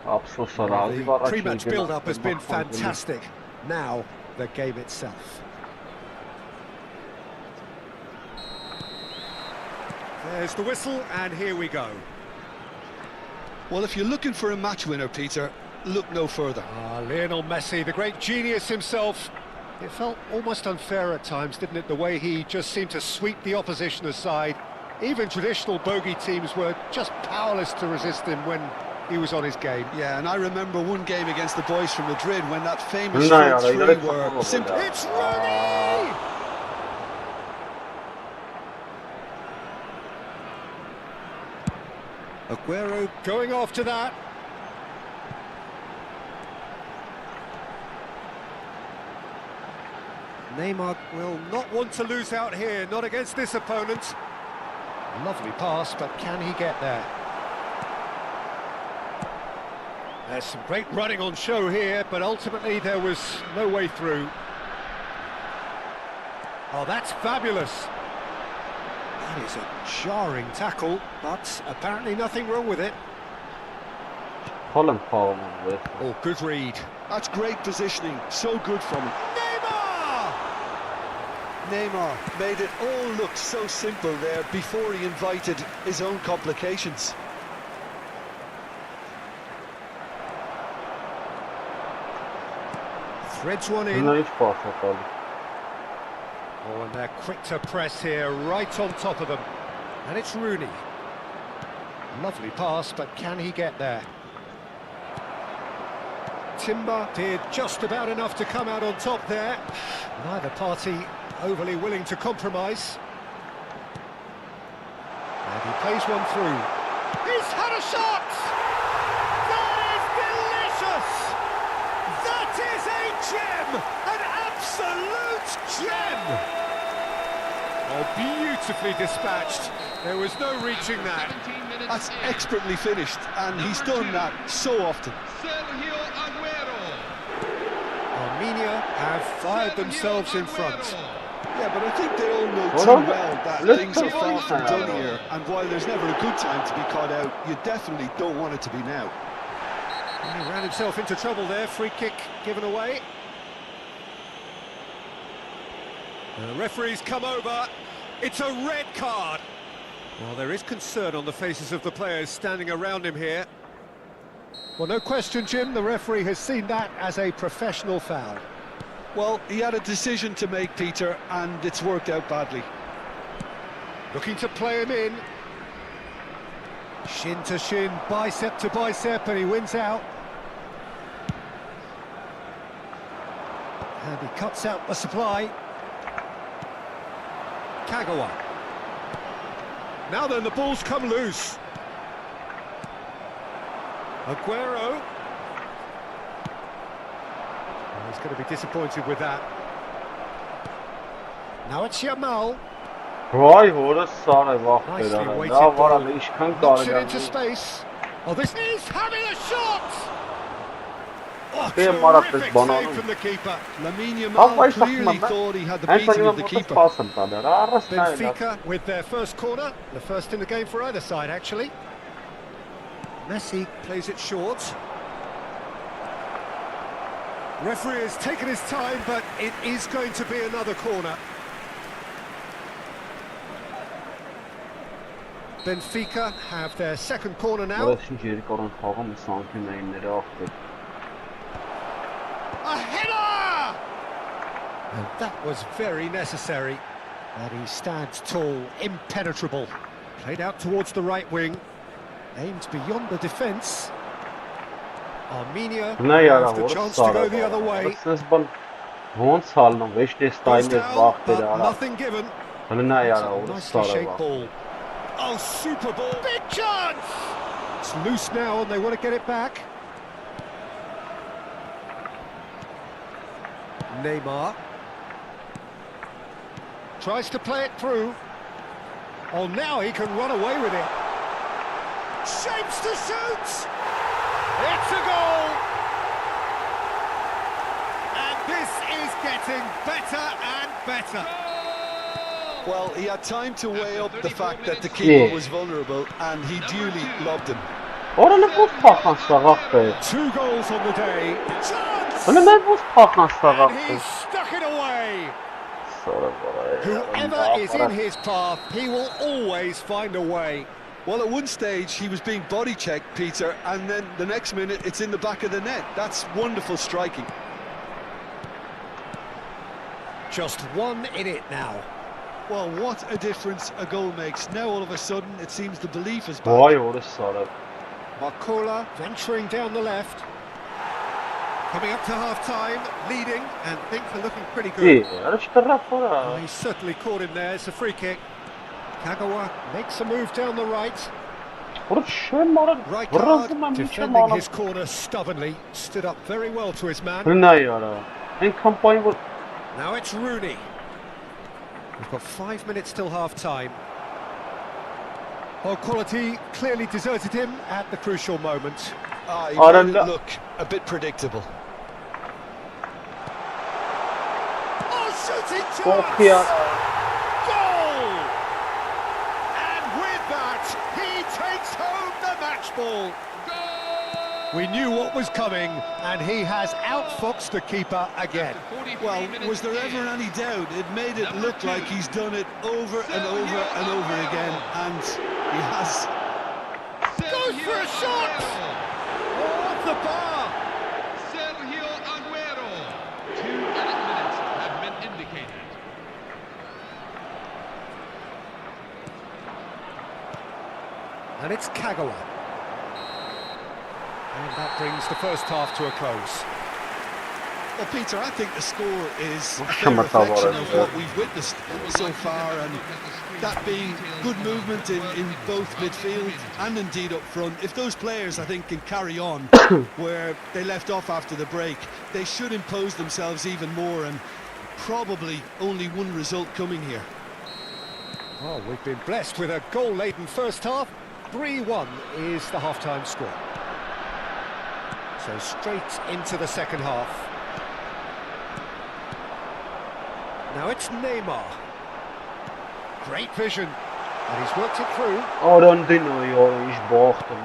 The pre-match build-up has been fantastic. Now, the game itself. There's the whistle, and here we go. Well, if you're looking for a match winner, Peter, look no further. Lionel Messi, the great genius himself. It felt almost unfair at times, didn't it? The way he just seemed to sweep the opposition aside. Even traditional bogey teams were just powerless to resist him when he was on his game. Yeah, and I remember one game against the boys from Madrid when that famous 4-3 were simple. It's Rooney! Aguero going after that. Neymar will not want to lose out here, not against this opponent. A lovely pass, but can he get there? There's some great running on show here, but ultimately there was no way through. Oh, that's fabulous. That is a jarring tackle, but apparently nothing wrong with it. Oh, good read. That's great positioning, so good from him. Neymar made it all look so simple there before he invited his own complications. Threads one in. Bunlar hiç pas hatalı. Oh, and they're quick to press here, right on top of them. And it's Rooney. Lovely pass, but can he get there? Timber did just about enough to come out on top there. Neither party overly willing to compromise. And he plays one through. He's had a shot! That is delicious! That is a gem! An absolute gem! Oh, beautifully dispatched. There was no reaching that. 17 minutes That's in. expertly finished, and he's done that so often. Sergio Aguero. Armenia have fired themselves in front. Yeah, but I think they all know Hold too on. well that Let's things are go far on. from done here, and while there's never a good time to be caught out, you definitely don't want it to be now. He ran himself into trouble there, free kick given away. The referee's come over, it's a red card. Well, there is concern on the faces of the players standing around him here. Well, no question, Jim, the referee has seen that as a professional foul. Well, he had a decision to make, Peter, and it's worked out badly. Looking to play him in. Shin to shin, bicep to bicep, and he wins out. And he cuts out the supply. Kagawa. Now then, the ball's come loose. Aguero. Oh, he's going to be disappointed with that. Now it's Yamal. Vay orası sarı bak Nicely bedava. weighted Daha var ball. abi işkan Knocks it karı into geldi. space. Oh, this is having a shot! Oh, Benim Marat terrific bana save onu. from the keeper. Lamine Tam Yamal baş clearly takmadan. thought he had the En beating tanıyorum of the bu keeper. pasım tabii. Arası ne? Benfica with their first corner, the first in the game for either side, actually. Messi plays it short. Referee has taken his time, but it is going to be another corner. Benfica have their second corner now. Burası geri kalan takım sanki neyinleri aktı. A header! And that was very necessary. But he stands tall, impenetrable. Played out towards the right wing. Aimed beyond the defence. Armenia Ne yara have the orası chance to go sarı the other bak. way. Orası ben Von saldım. Beş Goes destayını down, baktı but ara. nothing given. Hani ne yara It's a orası nicely sarı shaped bak. ball. Oh, super ball. Big chance! It's loose now and they want to get it back. Neymar. Tries to play it through. Oh, now he can run away with it. Shapes to shoot! It's a goal! And this is getting better and better. Well, he had time to weigh up the fact that the keeper Yeah. was vulnerable, and he duly lobbed him. Oranı buz paklan sağaq be. 2 goals on the day. Chance! Hani ben buz paklan sağaq And be. he's stuck it away. Sarı bak. Whoever is in his path, he will always find a way. Well, at one stage, he was being body-checked, Peter, and then the next minute, it's in the back of the net. That's wonderful striking. Just one in it now. Well, what a difference a goal makes. Now, all of a sudden, it seems the belief is back. Vay orası sarı. Marcola venturing down the left. Coming up to half-time, leading, and things are looking pretty good. İyi. Yarış taraf var ha. Oh, he's certainly caught him there. It's a free kick. Kagawa makes a move down the right. Burası şöyle mara. Right Burası ben guard bir şey defending mara. his corner stubbornly. Stood up very well to his man. Hani ne yara. En kampanya bu. Now it's Rooney. We've got 5 minutes till half-time. Well, quality clearly deserted him at the crucial moment. Ah, he Aranda- made it look a bit predictable. Oh, shooting Çok chance! ya. Goal! And with that, he takes home the match ball. We knew what was coming, and he has outfoxed the keeper again. Well, was there ever any doubt? It made it look like he's done it over and over and over again, and he has. Goes for a shot! Off the bar! Sergio Aguero. And it's Kagawa. And that brings the first half to a close. Well, Peter, I think the score is a Come fair on, Tavo, reflection of yeah. what we've witnessed so far, and that being good movement in both midfield and indeed up front. If those players, I think, can carry on where they left off after the break, they should impose themselves even more, and probably only one result coming here. Oh, we've been blessed with a goal-laden first half. 3-1 is the half-time score. So straight into the second half. Now it's Neymar. Great vision. And he's worked it through. Arandino joh, iş boğdum.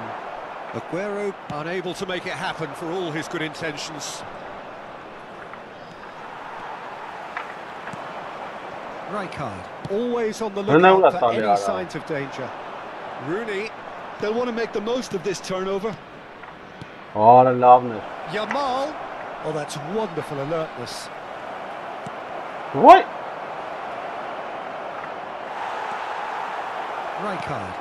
Aguero unable to make it happen for all his good intentions. Rijkaard, always on the lookout for any signs of danger. Rooney. They'll want to make the most of this turnover. Ara lavner. Yamal. Oh, that's wonderful alertness. Vay. Rijkaard.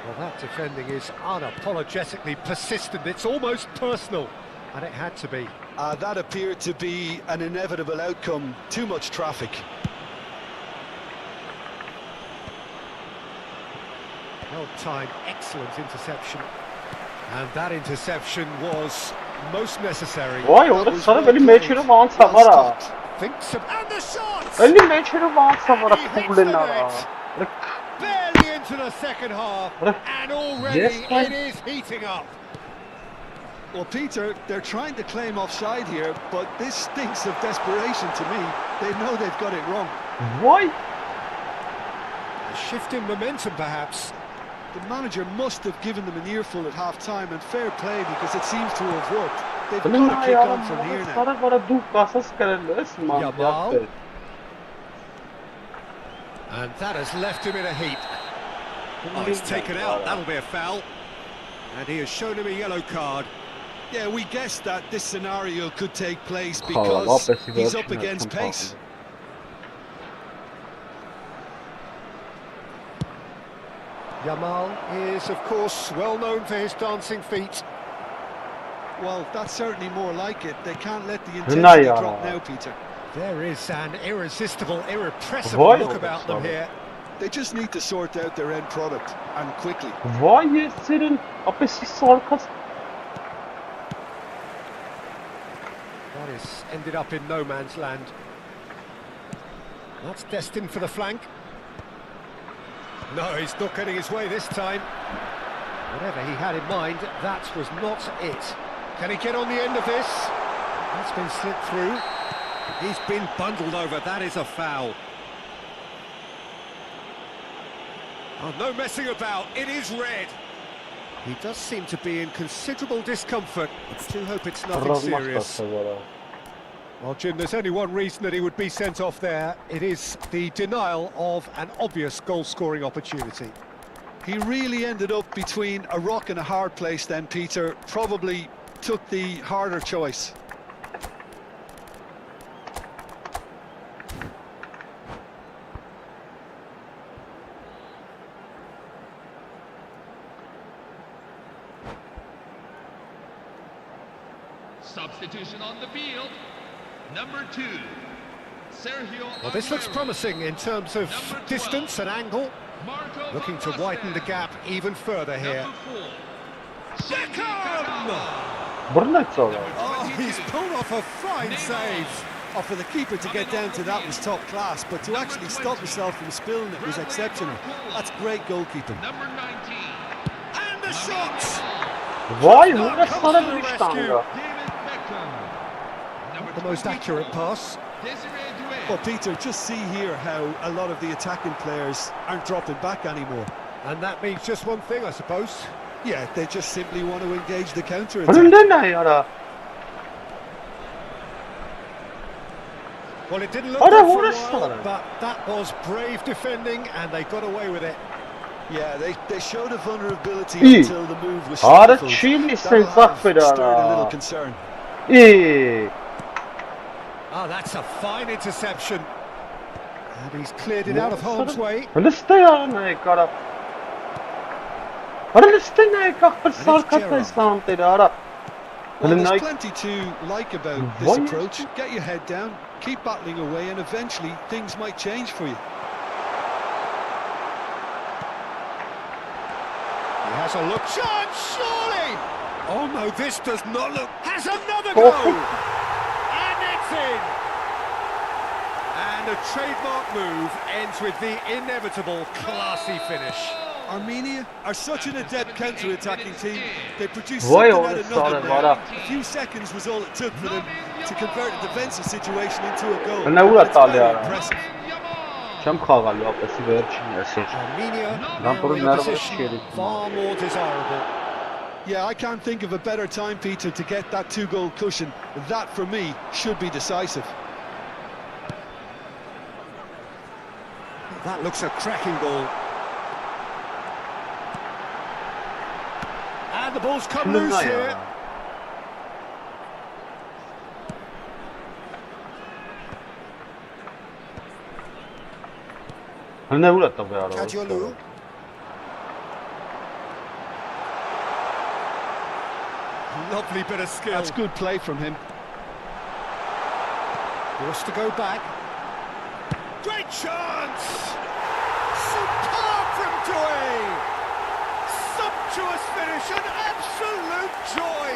Well, that defending is unapologetically persistent. It's almost personal, and it had to be. That appeared to be an inevitable outcome. Too much traffic. Well-timed, excellent interception. And that interception was most necessary. Vay orada sana böyle meçhulü vansa var ha. Thinks of, and the shot! Öyle meçhulü vansa var And he hits the ha. net. Barely into the second half, and already it is heating up. Well, Peter, they're trying to claim offside here, but this stinks of desperation to me. They know they've got it wrong. Vay. A shift in momentum, perhaps. The manager must have given them an earful at half-time, and fair play because it seems to have worked. They've got to kick on from here now. Sana bana du pasas kararlı Yamal. And that has left him in a heap. Oh, it's taken out, that'll be a foul. And he has shown him a yellow card. Yeah, we guessed that this scenario could take place because he's up against pace. Yamal is, of course, well known for his dancing feet. Well, that's certainly more like it. They can't let the intensity drop now, Peter. There is an irresistible, irrepressible look about them here. They just need to sort out their end product, and quickly. Vay senin apesi sarkas. That is ended up in no man's land. That's destined for the flank. No, he's not getting his way this time. Whatever he had in mind, that was not it. Can he get on the end of this? That's been slipped through. He's been bundled over. That is a foul. Oh, no messing about. It is red. He does seem to be in considerable discomfort. I do hope it's nothing serious. Well, Jim, there's only one reason that he would be sent off there. It is the denial of an obvious goal-scoring opportunity. He really ended up between a rock and a hard place then, Peter. Probably took the harder choice. Substitution on the field. Number 2, Sergio. Well, this looks promising in terms of distance and angle. Looking to widen the gap even further here. Beckham! Oh, he's pulled off a fine save. Oh, for the keeper to get down to that was top class, but to actually stop himself from spilling it was exceptional. That's great goalkeeping. Number 19. And the shot! Vay burada sana bir tanga. The most accurate pass. Well, Peter, just see here how a lot of the attacking players aren't dropping back anymore. And that means just one thing, I suppose. Yeah, they just simply want to engage the counter-attack. Önünde ne yara? Well, it didn't look Ara good for a vurursa while, ara. but that was brave defending, and they got away with it. Yeah, they showed a vulnerability İyi. until the move was Ara stifled. Çinli sen That'll have zafer stirred a little ara. concern. İyi. Oh, that's a fine interception. And he's cleared it out of harm's way. Öyle iste ya ne kara. Արա լստեն է կախր it's սարկատ է Gerrard. սանտերը, արա։ Well, Հələ there's նայ plenty to like about this Why is approach. it- Get your head down, keep battling away, and eventually things might change for you. He has a look. Chance, surely! Oh no, this does not look. Has another Oh. goal! And it's in! And a trademark move ends with the inevitable classy finish. Armenia are such an adept counter-attacking team. They produce Why something all out this of nothing sort of there. vara? A few seconds was all it took for them to convert a defensive situation into a goal. Հələ ուրա It's տալի very արա։ impressive. Չեմ խաղալու ապեսի վերջին այսօր։ Armenia Нам now порой in a нервы position щелит. far more desirable. Yeah, I can't think of a better time, Peter, to get that two-goal cushion. That, for me, should be decisive. That looks a cracking ball. And the ball's come loose Հələ here. Հələ ուրա տվե արա։ Kadiolu. Lovely bit of skill. That's good play from him. Forced to go back. Great chance! Superb from Douay! Sumptuous finish, an absolute joy!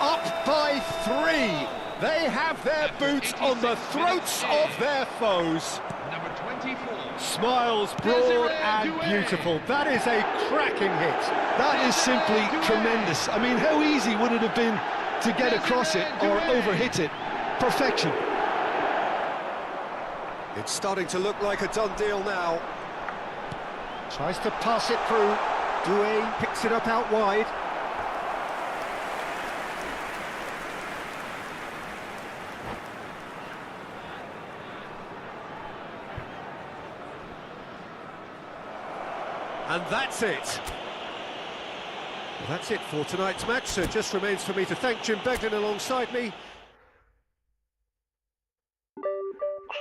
Up by 3. They have their boots on the throats of their foes. Number 24. Smiles broad and beautiful. That is a cracking hit. That is simply tremendous. I mean, how easy would it have been to get across it or overhit it? Perfection. It's starting to look like a done deal now. Tries to pass it through. Douay picks it up out wide. And that's it. Well, that's it for tonight's match, so it just remains for me to thank Jim Begden alongside me.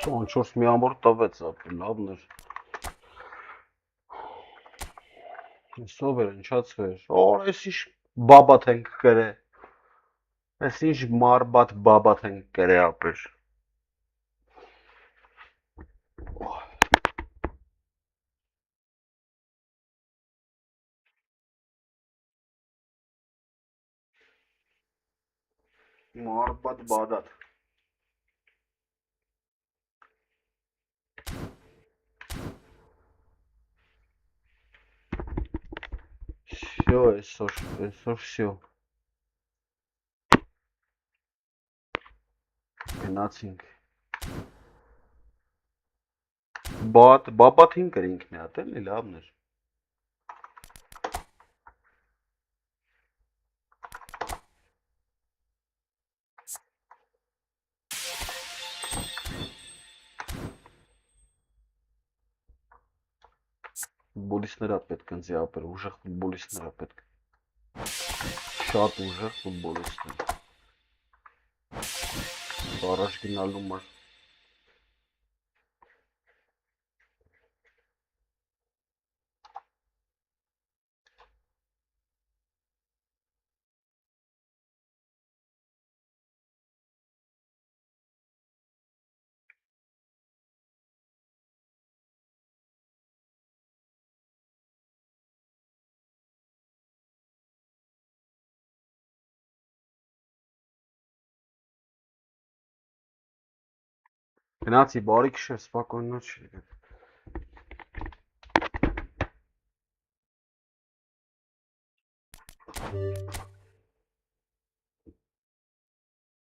24 մի ամբողջ տվեց ապրի, լավն էր։ Սով էր, ինչած վեր։ Օր, ես ինչ բաբատ ենք կրե։ Ես ինչ մարբատ բաբատ ենք կրե ապր։ Մարբատ բադատ։ Всё, այսօր всё։ Գնացինք։ Բաբաթին կրինք մի հատ, էլի լավն էր։ Ֆուտբոլիստները պետք են զիապեր, ուժեղ ֆուտբոլիստները պետք։ Շատ ուժեղ ֆուտբոլիստներ։ Առաջ գնալու մար։ Գնացի բարի քիշեր, սպокойно չի եկել։